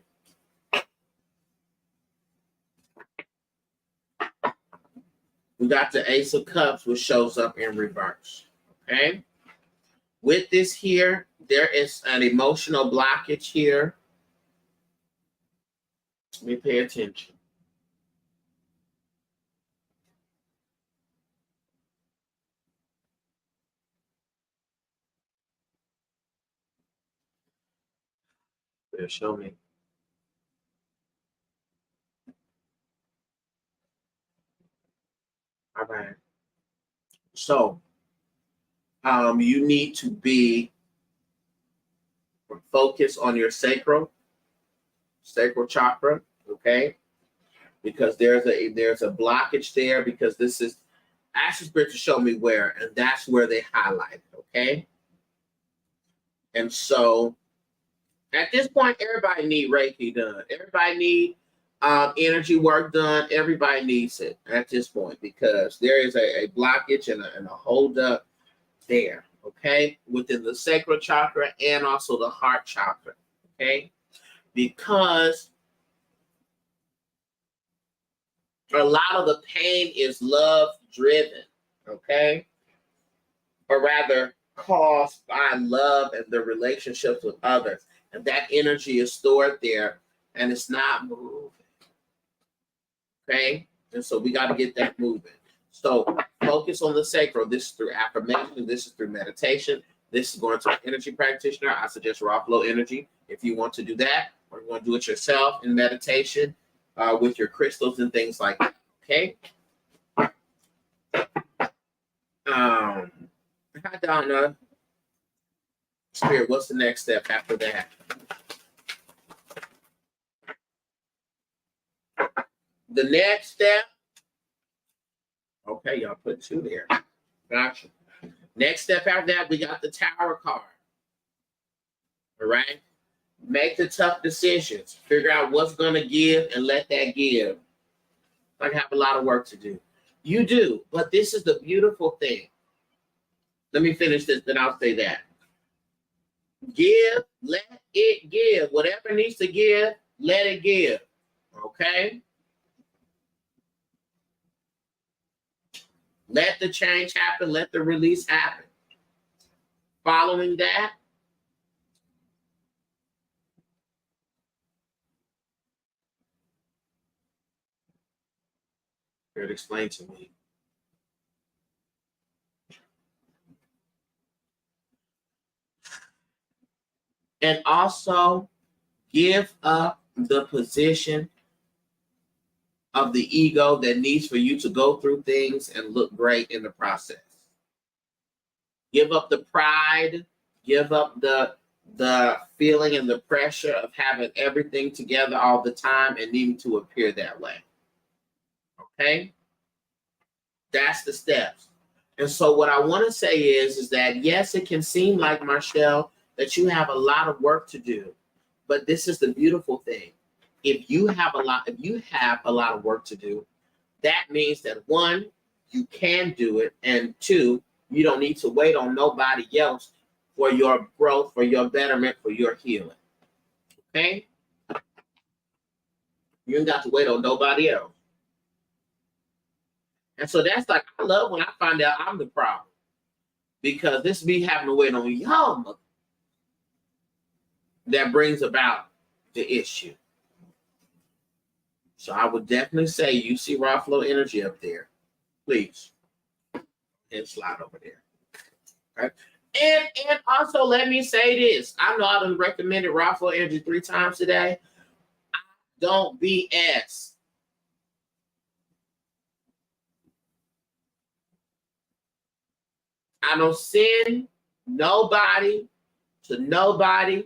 Speaker 1: We got the Ace of Cups, which shows up in reverse, okay? With this here, there is an emotional blockage here. Let me pay attention. There, show me. All right. So, you need to be focused on your sacral chakra, okay? Because there's a blockage there, because this is, ask the spirit to show me where, and that's where they highlight it, okay? And so at this point, everybody need Reiki done. Everybody need energy work done. Everybody needs it at this point, because there is a blockage and a hold up there, okay? Within the sacral chakra and also the heart chakra, okay? Because a lot of the pain is love driven, okay? Or rather caused by love and the relationships with others. And that energy is stored there and it's not moving, okay? And so we got to get that moving. So focus on the sacral. This is through affirmation. This is through meditation. This is going to an energy practitioner. I suggest raw flow energy if you want to do that, or you want to do it yourself in meditation with your crystals and things like that. Okay. Hi, Donna. Spirit, what's the next step after that? The next step. Okay, y'all put 2 there. Gotcha. Next step after that, we got the Tower card. All right. Make the tough decisions. Figure out what's going to give and let that give. I have a lot of work to do. You do, but this is the beautiful thing. Let me finish this, then I'll say that. Give, let it give. Whatever needs to give, let it give. Okay? Let the change happen. Let the release happen. Following that, here to explain to me. And also give up the position of the ego that needs for you to go through things and look great in the process. Give up the pride, give up the feeling and the pressure of having everything together all the time and needing to appear that way. Okay? That's the steps. And so what I want to say is that yes, it can seem like, Marshall, that you have a lot of work to do, but this is the beautiful thing. If you have a lot of work to do, that means that 1, you can do it, and 2, you don't need to wait on nobody else for your growth, for your betterment, for your healing. Okay? You ain't got to wait on nobody else. And so that's like, I love when I find out I'm the problem, because this me having to wait on y'all that brings about the issue. So I would definitely say, you see raw flow energy up there, please, and slide over there. Okay. And also let me say this. I know I done recommended Raw Flow Energy 3 times today. Don't BS. I don't send nobody to nobody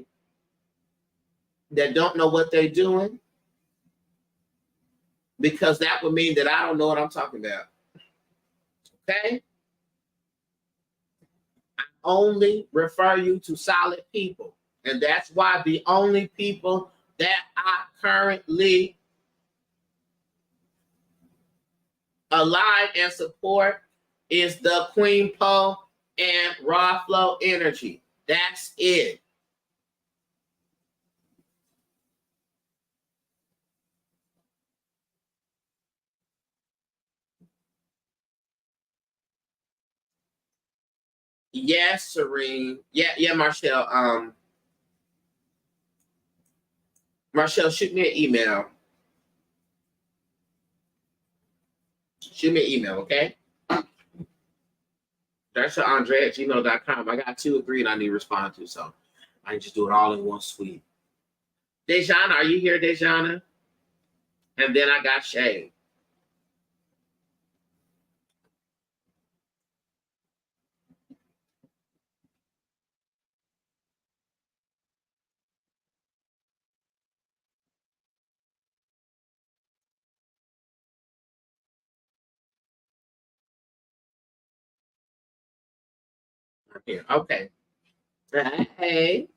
Speaker 1: that don't know what they're doing, because that would mean that I don't know what I'm talking about. Okay? I only refer you to solid people. And that's why the only people that I currently align and support is the Queen Po and Raw Flow Energy. That's it. Yes, Serene. Yeah, Marshall. Marshall, shoot me an email. Shoot me an email, okay? That's Andre@gmail.com. I got 2 or 3 that I need to respond to, so I can just do it all in one sweep. Dejana, are you here, Dejana? And then I got Shay. I'm here. Okay. Hey.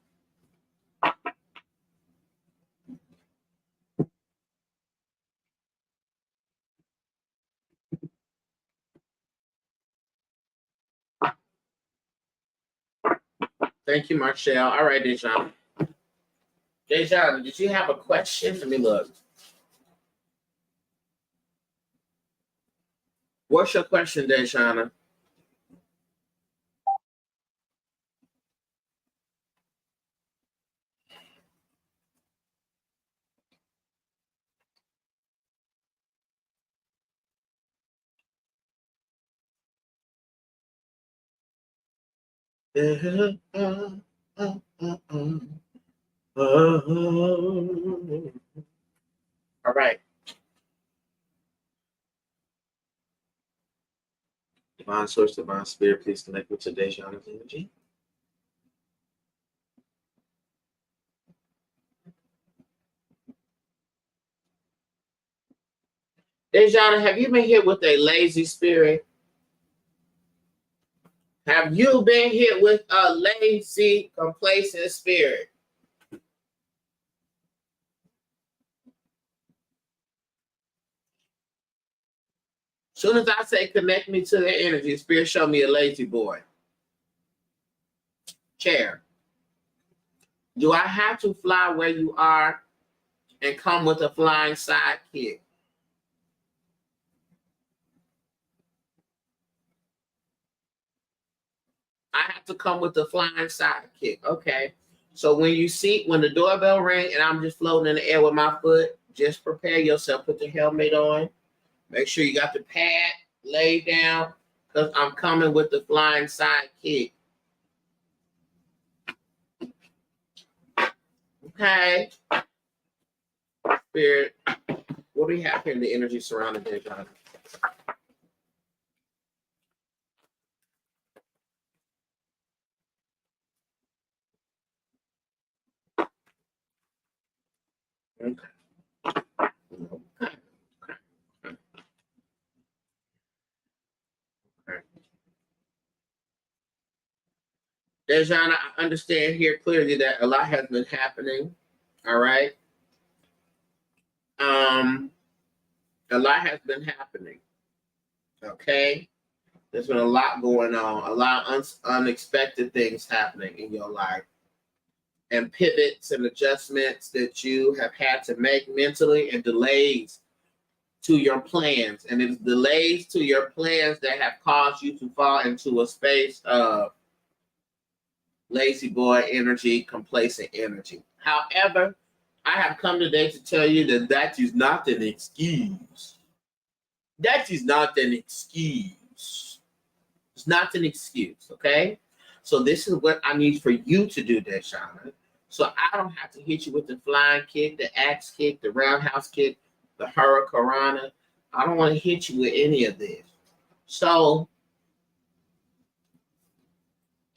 Speaker 1: Thank you, Marshall. All right, Dejana. Dejana, did you have a question? Let me look. What's your question, Dejana? All right. Divine source, divine spirit, please connect with today's Dejana's energy. Dejana, have you been hit with a lazy spirit? Have you been hit with a lazy, complacent spirit? Soon as I say connect me to the energy, spirit show me a lazy boy. Chair. Do I have to fly where you are and come with a flying sidekick? I have to come with a flying sidekick. Okay. So when the doorbell rings and I'm just floating in the air with my foot, just prepare yourself. Put the helmet on. Make sure you got the pad laid down, because I'm coming with the flying sidekick. Okay. Spirit, what do we have here in the energy surrounding Dejana? Okay. Okay. Okay. Dejana, I understand here clearly that a lot has been happening. All right. A lot has been happening. Okay. There's been a lot going on, a lot of unexpected things happening in your life, and pivots and adjustments that you have had to make mentally, and delays to your plans. And it's delays to your plans that have caused you to fall into a space of lazy boy energy, complacent energy. However, I have come today to tell you that that is not an excuse. That is not an excuse. It's not an excuse, okay? So this is what I need for you to do, Deshauna. So I don't have to hit you with the flying kick, the axe kick, the roundhouse kick, the hurricanrana. I don't want to hit you with any of this. So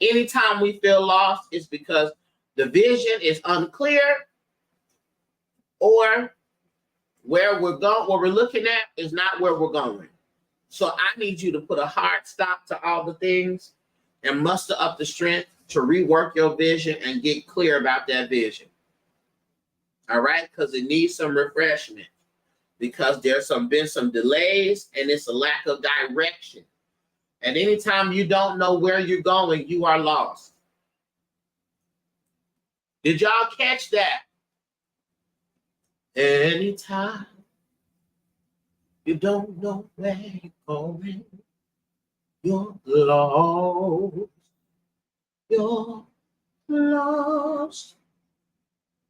Speaker 1: anytime we feel lost, it's because the vision is unclear, or where we're going, what we're looking at is not where we're going. So I need you to put a hard stop to all the things and muster up the strength to rework your vision and get clear about that vision. All right, because it needs some refreshment, because there's been some delays and it's a lack of direction. And anytime you don't know where you're going, you are lost. Did y'all catch that? Anytime you don't know where you're going, you're lost. You're lost.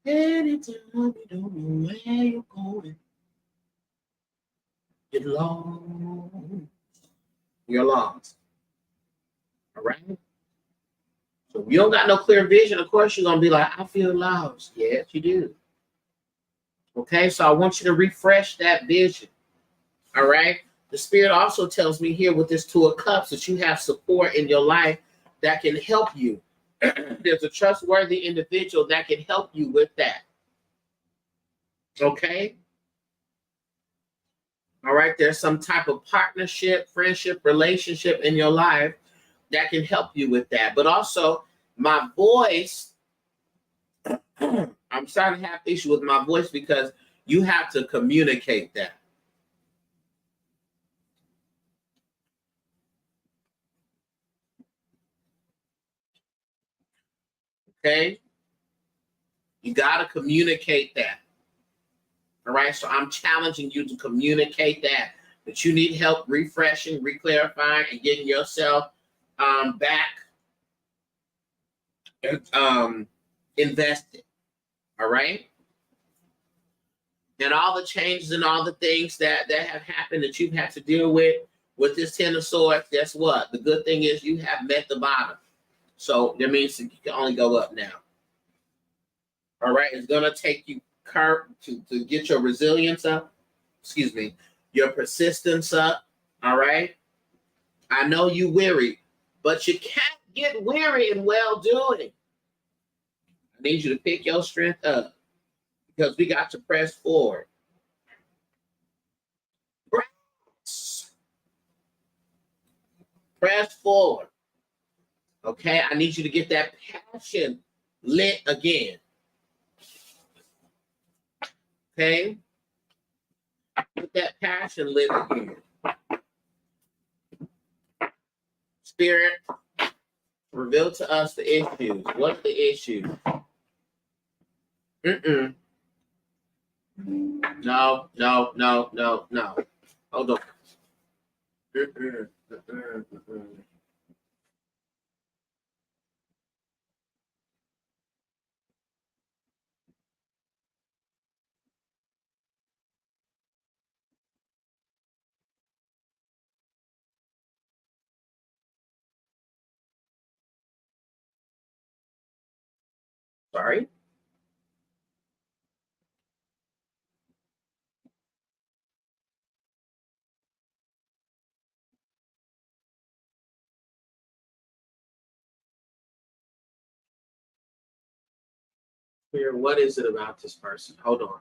Speaker 1: Anytime you don't know where you're going, you're lost. You're lost. All right? So if you don't got no clear vision, of course you're going to be like, I feel lost. Yes, you do. Okay, so I want you to refresh that vision. All right? The Spirit also tells me here with this Two of Cups that you have support in your life that can help you. There's a trustworthy individual that can help you with that. Okay? All right, there's some type of partnership, friendship, relationship in your life that can help you with that. But also, my voice, I'm starting to have issue with my voice because you have to communicate that. Okay? You got to communicate that. All right, so I'm challenging you to communicate that you need help refreshing, reclarifying, and getting yourself back invested. All right, and all the changes and all the things that have happened that you've had to deal with this Ten of Swords. Guess what? The good thing is you have met the bottom, so that means you can only go up now. All right, it's gonna take you to get your resilience up. Excuse me, your persistence up. All right. I know you weary, but you can't get weary in well doing. I need you to pick your strength up because we got to press forward. Press forward. Okay, I need you to get that passion lit again. Okay, get that passion lit again. Spirit, reveal to us the issues. What's the issue? No. Hold on. Sorry. Spirit, what is it about this person? Hold on.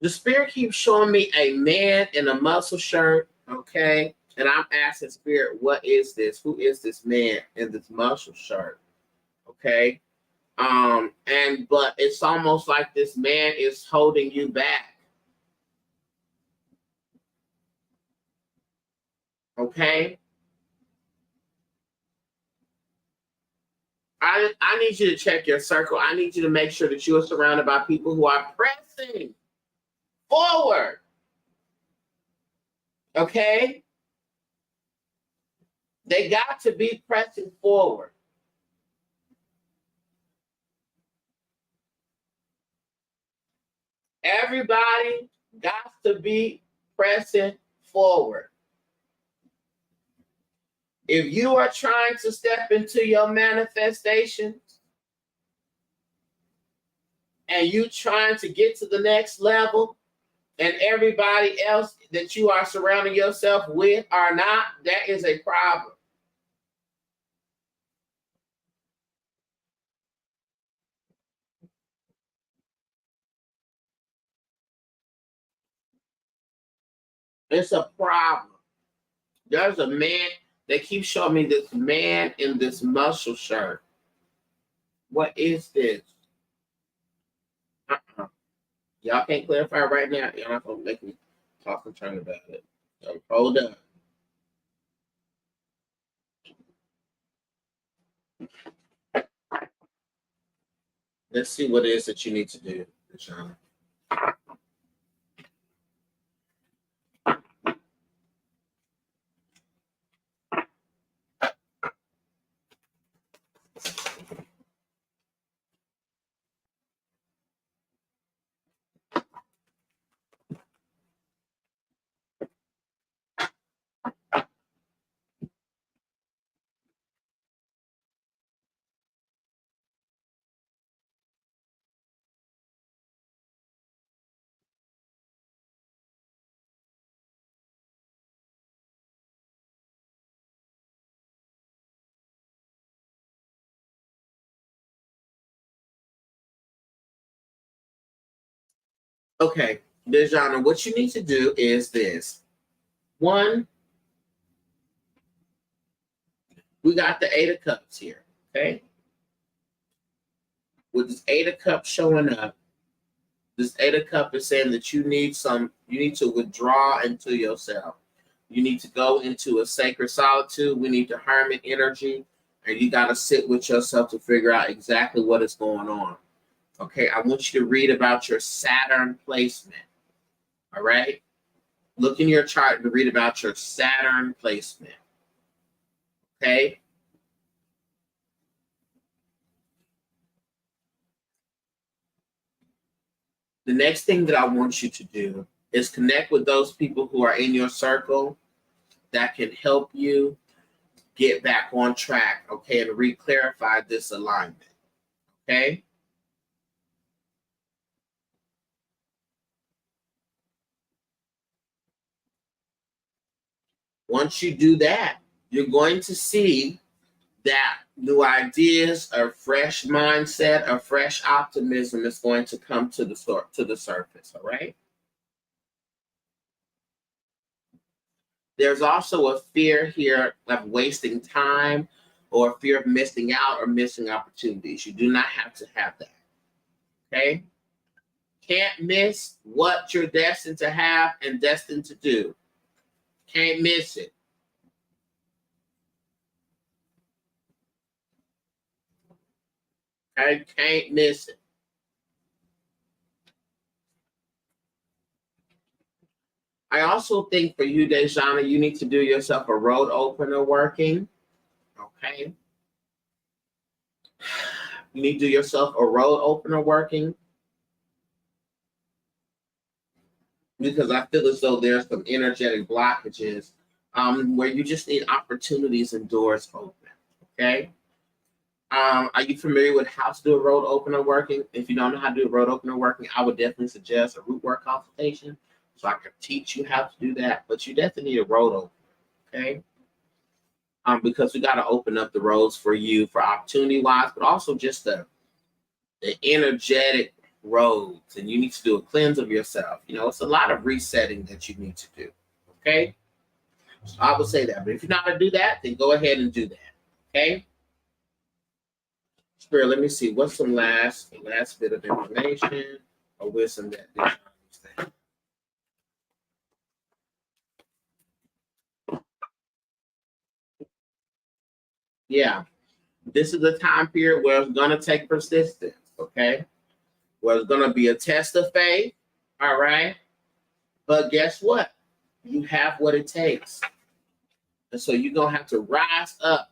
Speaker 1: The Spirit keeps showing me a man in a muscle shirt, okay? And I'm asking Spirit, what is this? Who is this man in this muscle shirt? Okay. But it's almost like this man is holding you back. Okay. I need you to check your circle. I need you to make sure that you are surrounded by people who are pressing forward. Okay? They got to be pressing forward. Everybody got to be pressing forward. If you are trying to step into your manifestation and you trying to get to the next level, and everybody else that you are surrounding yourself with are not, that is a problem. It's a problem. There's a man, they keep showing me this man in this muscle shirt. What is this? Uh-uh. Y'all can't clarify right now. Y'all not gonna make me talk and turn about it. So hold up. Let's see what it is that you need to do, Deshaun. Okay, Dejana, what you need to do is this. One, we got the Eight of Cups here, okay? With this Eight of Cups showing up, this Eight of Cups is saying that you need to withdraw into yourself. You need to go into a sacred solitude. We need the hermit energy, and you got to sit with yourself to figure out exactly what is going on. Okay, I want you to read about your Saturn placement. All right? Look in your chart to read about your Saturn placement. Okay? The next thing that I want you to do is connect with those people who are in your circle that can help you get back on track, okay, and re-clarify this alignment, okay? Once you do that, you're going to see that new ideas, a fresh mindset, a fresh optimism is going to come to the surface, all right? There's also a fear here of wasting time or fear of missing out or missing opportunities. You do not have to have that, okay? Can't miss what you're destined to have and destined to do. Can't miss it. Okay? Can't miss it. I also think for you, Dejana, you need to do yourself a road opener working. Okay? You need to do yourself a road opener working because I feel as though there's some energetic blockages where you just need opportunities and doors open. Okay? Are you familiar with how to do a road opener working? If you don't know how to do a road opener working, I would definitely suggest a root work consultation so I can teach you how to do that. But you definitely need a road opener, okay? Because we got to open up the roads for you for opportunity wise, but also just the energetic roads. And you need to do a cleanse of yourself. You know, it's a lot of resetting that you need to do, okay? So I would say that. But if you're not going to do that, then go ahead and do that, okay? Spirit, let me see. What's some last bit of information or wisdom that they understand? Yeah, this is a time period where it's going to take persistence, okay? Where it's going to be a test of faith, all right? But guess what? You have what it takes. And so you're going to have to rise up.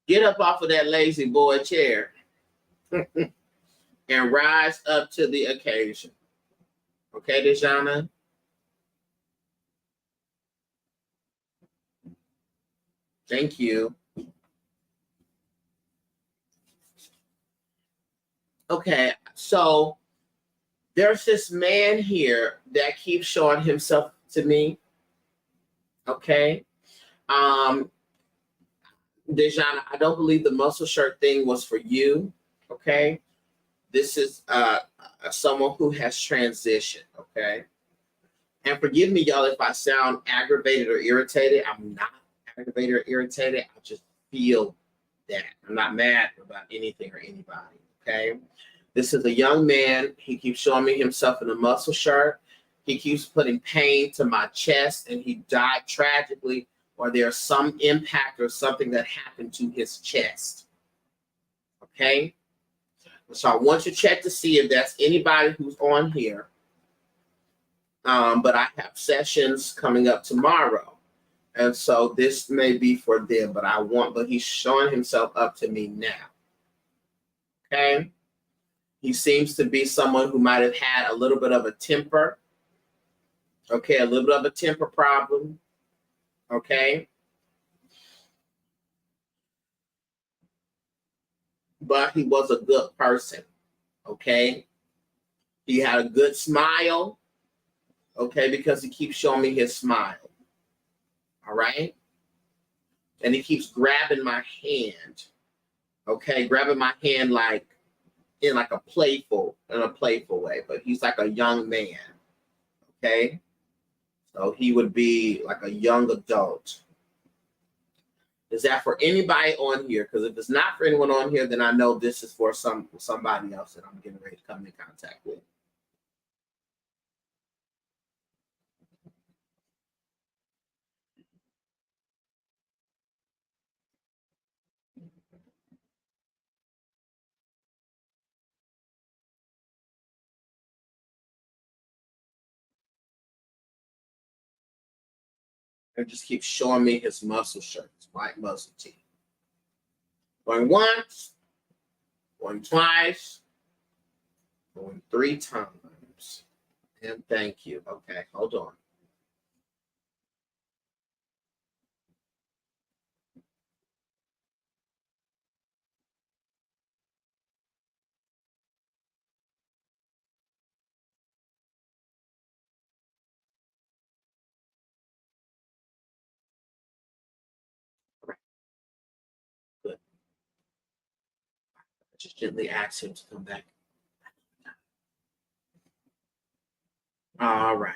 Speaker 1: Get up off of that lazy boy chair and rise up to the occasion. Okay, Dejana? Thank you. Okay, so there's this man here that keeps showing himself to me. Okay. Dejana, I don't believe the muscle shirt thing was for you. Okay. This is someone who has transitioned. Okay. And forgive me, y'all, if I sound aggravated or irritated. I'm not aggravated or irritated. I just feel that. I'm not mad about anything or anybody. Okay. This is a young man. He keeps showing me himself in a muscle shirt. He keeps putting pain to my chest, and he died tragically, or there's some impact or something that happened to his chest. Okay? So I want you to check to see if that's anybody who's on here. But I have sessions coming up tomorrow. And so this may be for them, but he's showing himself up to me now. Okay? He seems to be someone who might have had a little bit of a temper. Okay, a little bit of a temper problem. Okay. But he was a good person. Okay. He had a good smile. Okay, because he keeps showing me his smile. All right. And he keeps grabbing my hand. Okay, grabbing my hand like in like a playful way, but he's like a young man. Okay. So he would be like a young adult. Is that for anybody on here? Because if it's not for anyone on here, then I know this is for somebody else that I'm getting ready to come in contact with. And just keep showing me his muscle shirts, white muscle tee. Going once, going twice, going 3 times. And thank you. Okay, hold on. Good. Just gently ask him to come back. All right.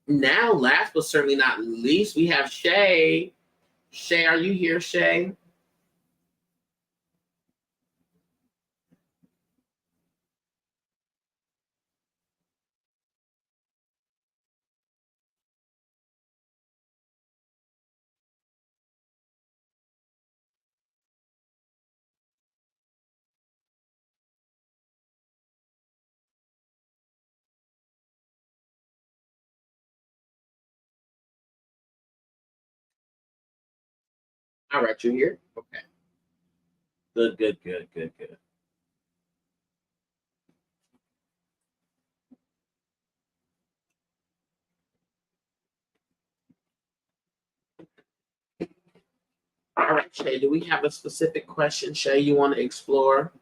Speaker 1: Now, last but certainly not least, we have Shay. Shay, are you here, Shay? All right, you here? Okay. Good, good, good, good, good. All right, Shay, do we have a specific question, Shay, you want to explore?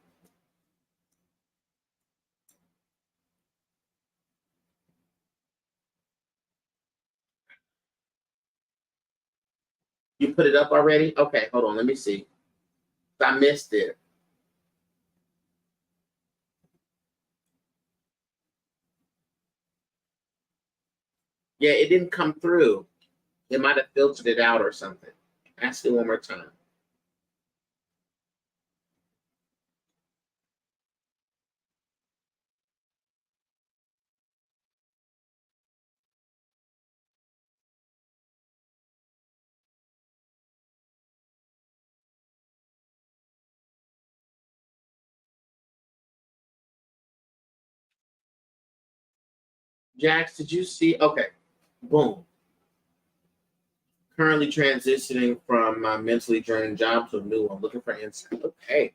Speaker 1: You put it up already? Okay, hold on, let me see. I missed it. Yeah, it didn't come through. It might have filtered it out or something. Ask it one more time. Jax, did you see? Okay. Boom. Currently transitioning from my mentally draining job to a new one. Looking for insight. Okay.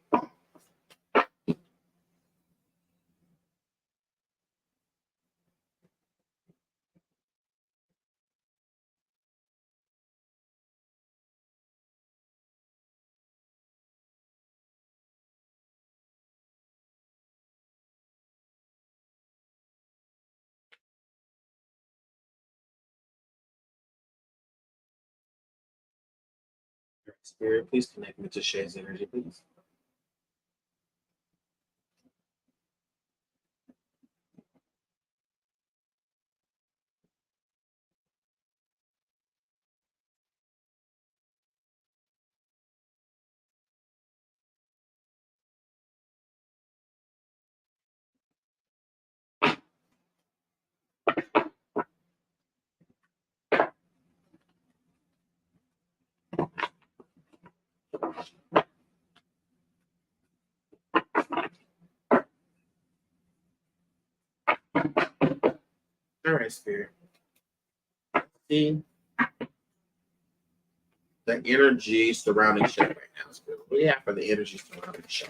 Speaker 1: Spirit, please connect me to Shay's energy, please. All right, Spirit. See the energy surrounding Shay right now, Spirit. What do you have for the energy surrounding Shay?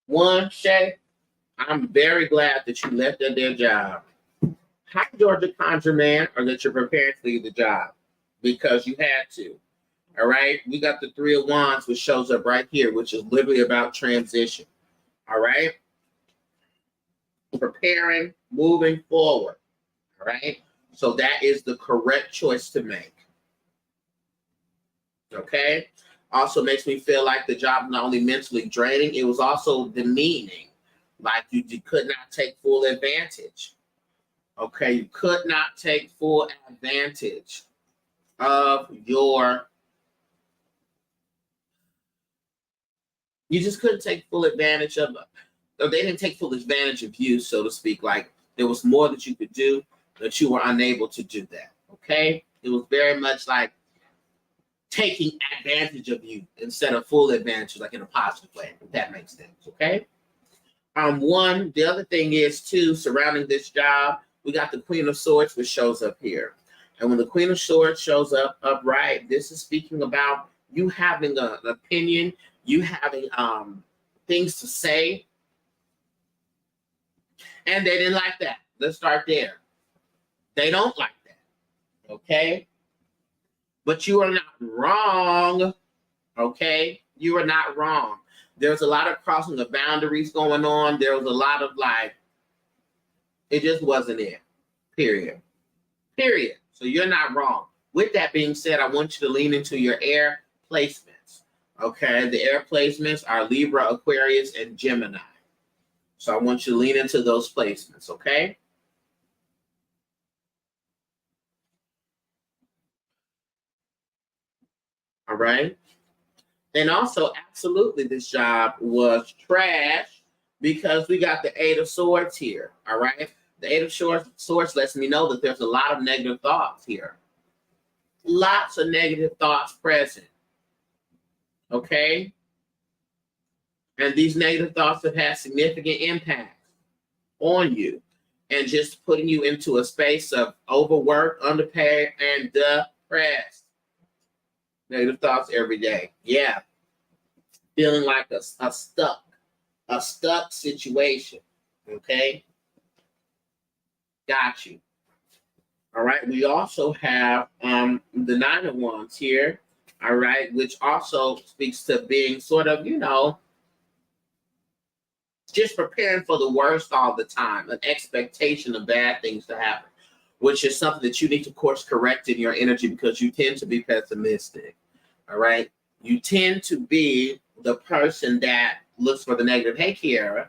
Speaker 1: One, Shay, I'm very glad that you left at their job. Hi, Georgia Conjure Man, or that you're preparing to leave the job because you had to. All right. We got the Three of Wands, which shows up right here, which is literally about transition. All right. Preparing, moving forward. All right. So that is the correct choice to make. Okay. Also makes me feel like the job not only mentally draining, it was also demeaning. Like you could not take full advantage. Okay. You could not take full advantage of your. You just couldn't take full advantage of it. They didn't take full advantage of you, so to speak. Like there was more that you could do, that you were unable to do that. Okay. It was very much like taking advantage of you instead of full advantage, like in a positive way, if that makes sense. Okay. One, the other thing is too, surrounding this job, we got the Queen of Swords, which shows up here. And when the Queen of Swords shows up upright, this is speaking about you having an opinion, you having things to say, and they didn't like that. Let's start there. They don't like that. Okay. But you are not wrong. Okay. You are not wrong. There's a lot of crossing of boundaries going on. There was a lot of like, it just wasn't it. Period. Period. So you're not wrong. With that being said, I want you to lean into your air placements. Okay. The air placements are Libra, Aquarius, and Gemini. So I want you to lean into those placements. Okay. All right. And also, absolutely, this job was trash because we got the Eight of Swords here. All right. The Eight of Swords lets me know that there's a lot of negative thoughts here. Lots of negative thoughts present. Okay. And these negative thoughts have had significant impacts on you and just putting you into a space of overwork, underpaid, and depressed. Negative thoughts every day. Yeah. Feeling like a stuck situation. Okay. Got you. All right. We also have the Nine of Wands here. All right. Which also speaks to being sort of, just preparing for the worst all the time, an expectation of bad things to happen, which is something that you need to course correct in your energy because you tend to be pessimistic. All right. You tend to be the person that looks for the negative. Hey, Kiara.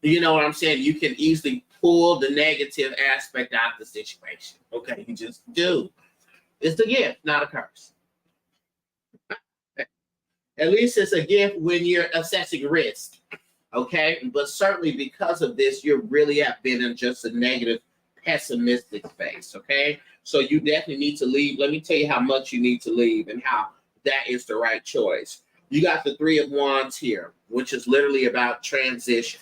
Speaker 1: You know what I'm saying? You can easily pull the negative aspect out of the situation. Okay. You just do. It's a gift, not a curse. At least it's a gift when you're assessing risk. Okay. But certainly because of this, you really have been in just a negative pessimistic space. Okay, so you definitely need to leave. Let me tell you how much you need to leave and how that is the right choice. You got the Three of Wands here, which is literally about transition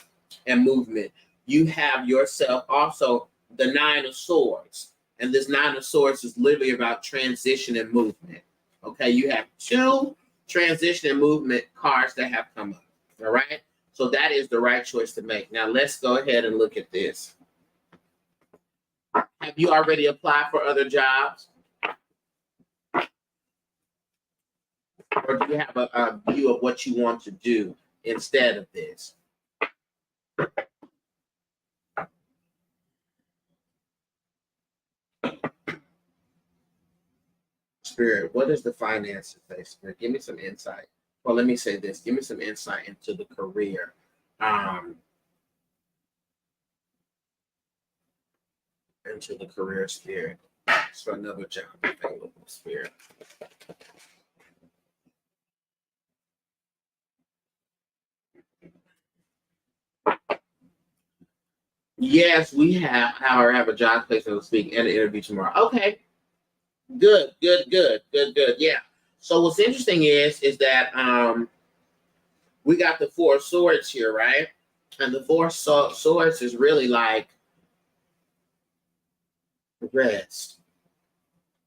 Speaker 1: and movement. You have yourself also the Nine of Swords, and this Nine of Swords is literally about transition and movement. Okay, you have two transition and movement cards that have come up. All right, so that is the right choice to make. Now let's go ahead and look at this. Have you already applied for other jobs? Or do you have a view of what you want to do instead of this? Spirit, what is the finances say, Spirit? Give me some insight. Well, let me say this. Give me some insight into the career. Into the career, Spirit. So another job available, Spirit. Yes, we have a job placement this week and an interview tomorrow. Okay. Good. Yeah. So what's interesting is that we got the Four of Swords here, right? And the Four of Swords is really like rest.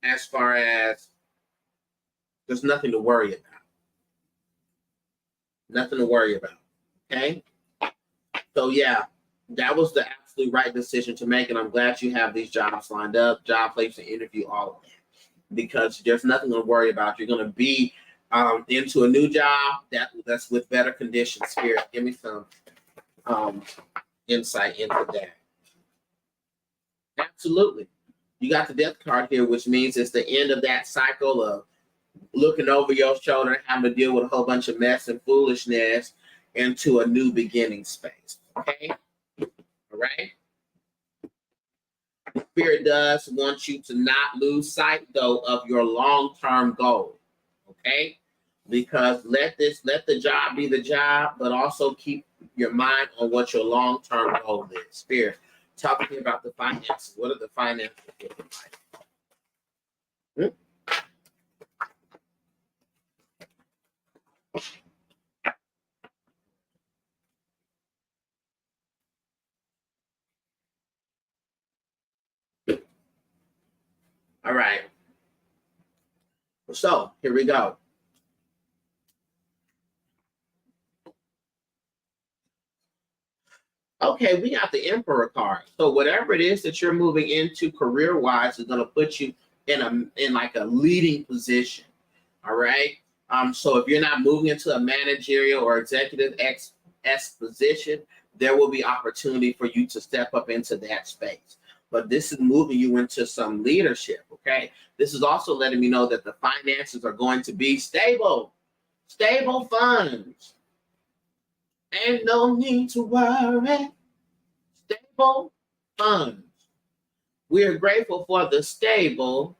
Speaker 1: As far as there's nothing to worry about. Nothing to worry about. Okay? So yeah, that was the absolute right decision to make, and I'm glad you have these jobs lined up, job placement, interview, all of that. Because there's nothing to worry about. You're going to be into a new job that's with better conditions. Spirit, give me some insight into that. Absolutely. You got the Death card here, which means it's the end of that cycle of looking over your shoulder, having to deal with a whole bunch of mess and foolishness into a new beginning space. Okay? All right? Spirit does want you to not lose sight, though, of your long-term goal. Okay? Because let the job be the job, but also keep your mind on what your long-term goal is. Spirit, talk to me about the finances. What are the finances looking like? All right. So here we go. Okay, we got the Emperor card. So whatever it is that you're moving into career-wise is going to put you in like a leading position. All right. So if you're not moving into a managerial or executive X position, there will be opportunity for you to step up into that space. But this is moving you into some leadership. Okay. This is also letting me know that the finances are going to be stable funds. Ain't no need to worry. Stable funds. We are grateful for the stable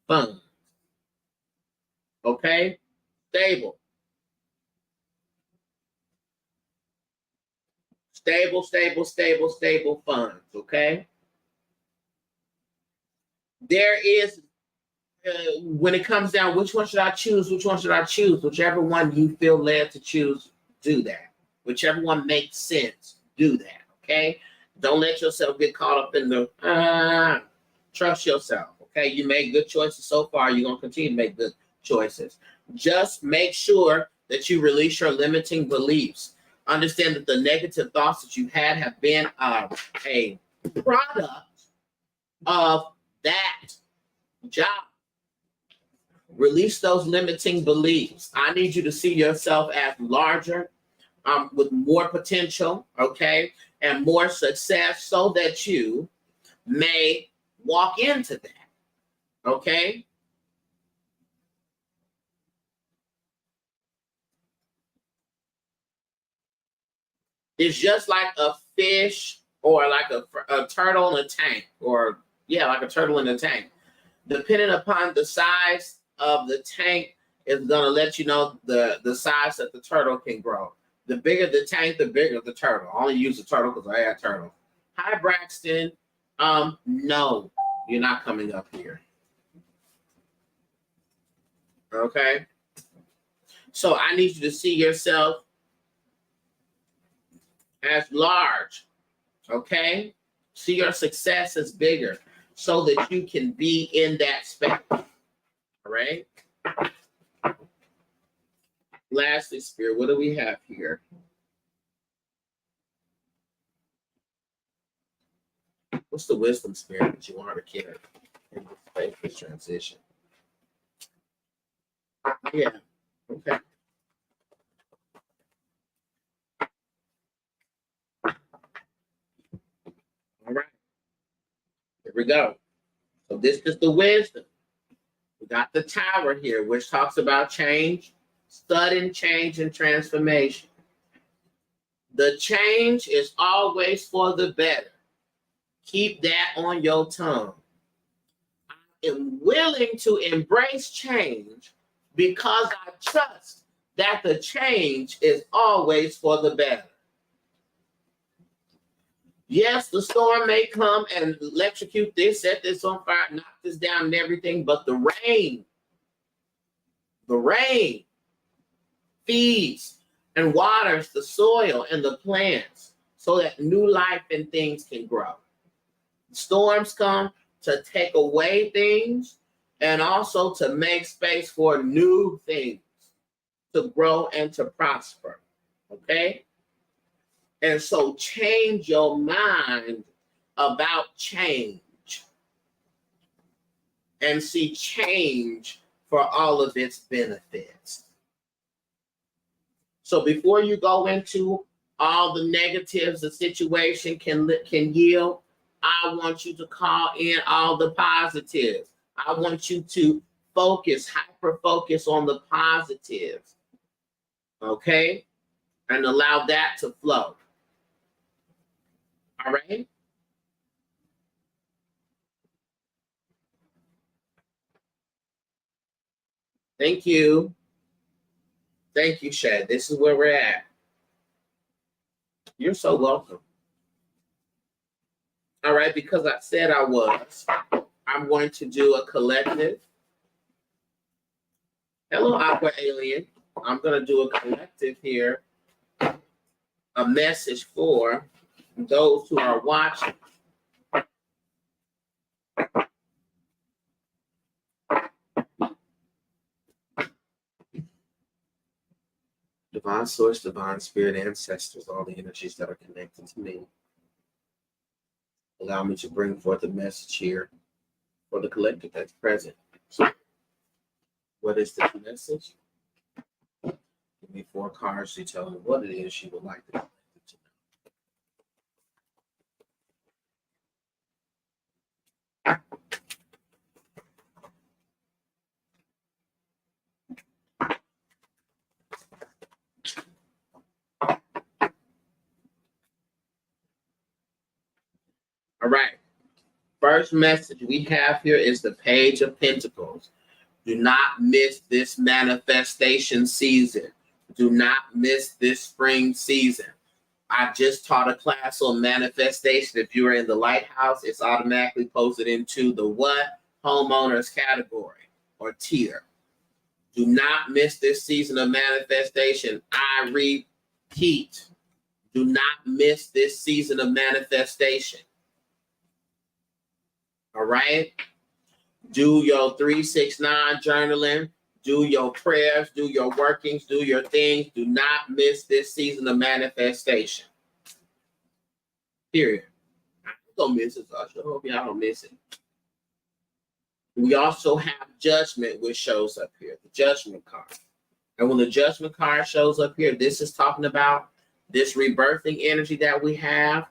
Speaker 1: funds. Okay? Stable. Stable funds. Okay? There is, when it comes down, which one should I choose? Whichever one you feel led to choose, do that. Whichever one makes sense, do that. Okay? Don't let yourself get caught up in the, trust yourself. Okay? You made good choices so far. You're going to continue to make good choices. Just make sure that you release your limiting beliefs. Understand that the negative thoughts that you had have been a product of that job. Release those limiting beliefs. I need you to see yourself as larger, with more potential, okay, and more success so that you may walk into that, okay? It's just like a fish or like a turtle in a tank, or like a turtle in a tank. Depending upon the size of the tank, is going to let you know the size that the turtle can grow. The bigger the tank, the bigger the turtle. I only use the turtle because I had turtle. Hi, Braxton. No, you're not coming up here. Okay? So I need you to see yourself as large. Okay? See your success as bigger so that you can be in that space. All right? Lastly, Spirit, what do we have here? What's the wisdom, Spirit, that you want her to carry in this transition? Yeah. Okay. All right. Here we go. So this is the wisdom. We got the tower here, which talks about change, sudden change and transformation. The change is always for the better. Keep that on your tongue. I am willing to embrace change because I trust that the change is always for the better. Yes, the storm may come and electrocute this, set this on fire, knock this down and everything, but the rain feeds and waters the soil and the plants so that new life and things can grow. Storms come to take away things and also to make space for new things to grow and to prosper. Okay? And so change your mind about change and see change for all of its benefits. So before you go into all the negatives the situation can yield, I want you to call in all the positives. I want you to hyper focus on the positives. Okay? And allow that to flow. All right? Thank you. Thank you, Shad. This is where we're at. You're so welcome. All right, because I said I was, I'm going to do a collective. Hello, Aqua Alien. I'm going to do a collective here. A message for those who are watching. Divine source, divine spirit, ancestors, all the energies that are connected to me. Allow me to bring forth a message here for the collective that's present. So, what is this message? Give me 4 cards to tell me what it is she would like the collective to know. All right. First message we have here is the Page of Pentacles. Do not miss this manifestation season. Do not miss this spring season. I just taught a class on manifestation. If you're in the Lighthouse, it's automatically posted into the what? Homeowners category or tier. Do not miss this season of manifestation. I repeat, do not miss this season of manifestation. All right? Do your 369 journaling. Do your prayers. Do your workings. Do your things. Do not miss this season of manifestation. Period. I ain't gonna miss it, so I sure hope y'all don't miss it. We also have judgment, which shows up here, the judgment card. And when the judgment card shows up here, this is talking about this rebirthing energy that we have,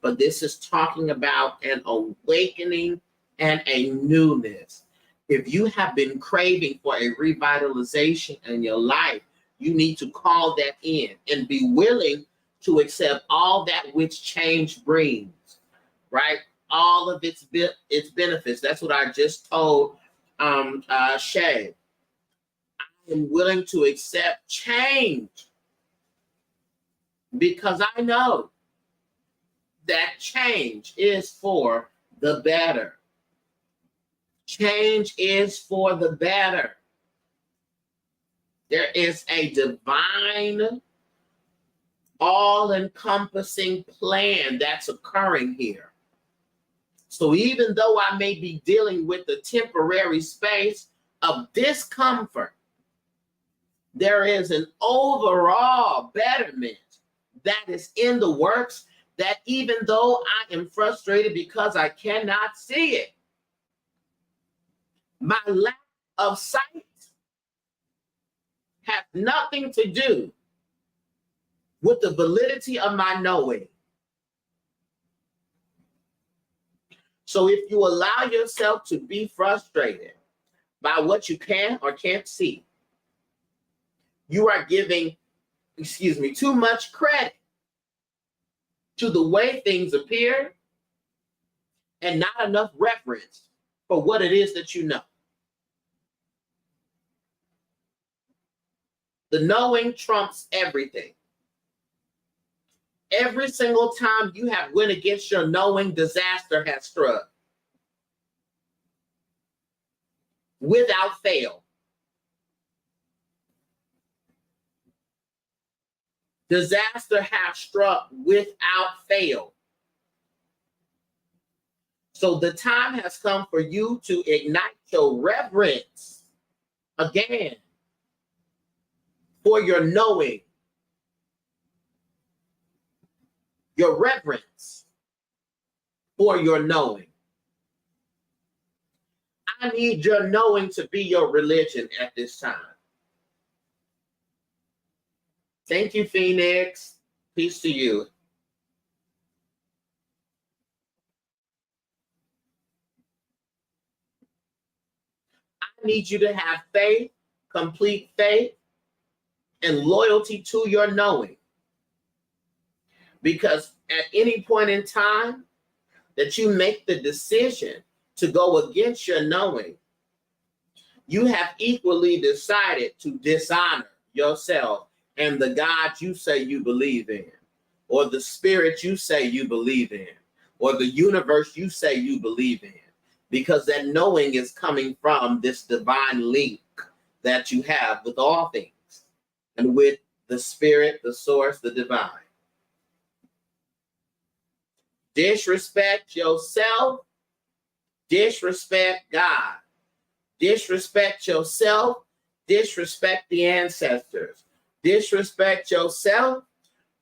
Speaker 1: but this is talking about an awakening and a newness. If you have been craving for a revitalization in your life, you need to call that in and be willing to accept all that which change brings, right? All of its benefits. That's what I just told Shay. I am willing to accept change because I know that change is for the better. Change is for the better. There is a divine, all-encompassing plan that's occurring here. So even though I may be dealing with a temporary space of discomfort, there is an overall betterment that is in the works, that even though I am frustrated because I cannot see it, my lack of sight has nothing to do with the validity of my knowing. So if you allow yourself to be frustrated by what you can or can't see, you are giving, too much credit to the way things appear and not enough reference for what it is that you know. The knowing trumps everything. Every single time you have went against your knowing, disaster has struck. Without fail. Disaster has struck without fail. So the time has come for you to ignite your reverence again for your knowing. Your reverence for your knowing. I need your knowing to be your religion at this time. Thank you, Phoenix. Peace to you. I need you to have faith, complete faith, and loyalty to your knowing. Because at any point in time that you make the decision to go against your knowing, you have equally decided to dishonor yourself and the God you say you believe in, or the spirit you say you believe in, or the universe you say you believe in, because that knowing is coming from this divine link that you have with all things and with the spirit, the source, the divine. Disrespect yourself, disrespect God. Disrespect yourself, disrespect the ancestors. Disrespect yourself,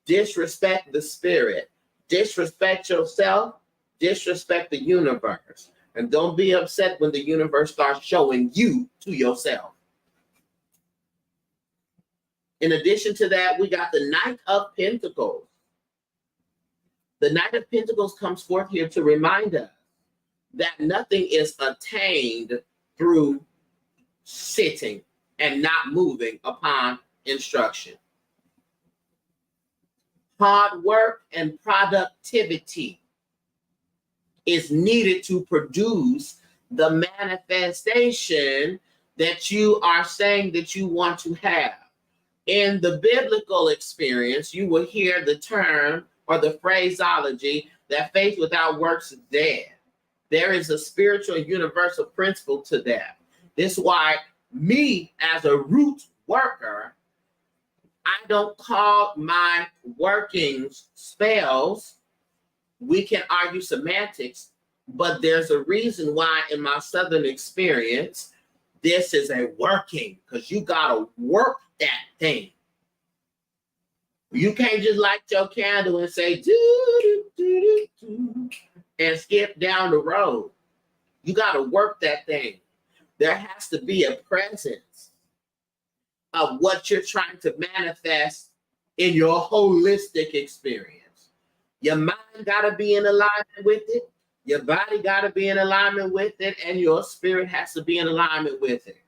Speaker 1: disrespect the spirit. Disrespect yourself, disrespect the universe. And don't be upset when the universe starts showing you to yourself. In addition to that, we got the Knight of Pentacles. The Knight of Pentacles comes forth here to remind us that nothing is attained through sitting and not moving upon instruction. Hard work and productivity is needed to produce the manifestation that you are saying that you want to have. In the biblical experience, you will hear the term or the phraseology that faith without works is dead. There is a spiritual universal principle to that. This is why me as a root worker, I don't call my workings spells. We can argue semantics, but there's a reason why in my Southern experience, this is a working, because you gotta work that thing. You can't just light your candle and say, do, do, do, do, and skip down the road. You gotta work that thing. There has to be a presence of what you're trying to manifest in your holistic experience. Your mind got to be in alignment with it. Your body got to be in alignment with it. And your spirit has to be in alignment with it.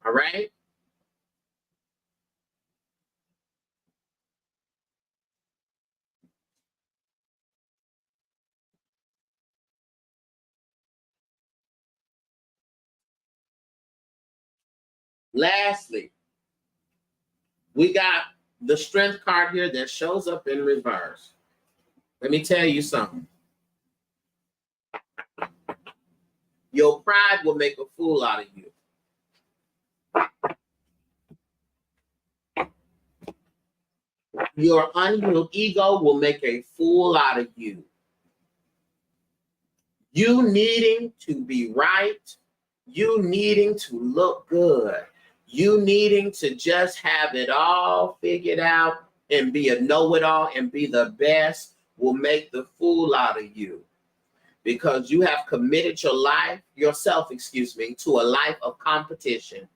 Speaker 1: All right? Lastly, we got the Strength card here that shows up in reverse. Let me tell you something. Your pride will make a fool out of you. Your unhealed ego will make a fool out of you. You needing to be right, you needing to look good, you needing to just have it all figured out and be a know-it-all and be the best will make the fool out of you, because you have committed yourself, to a life of competition.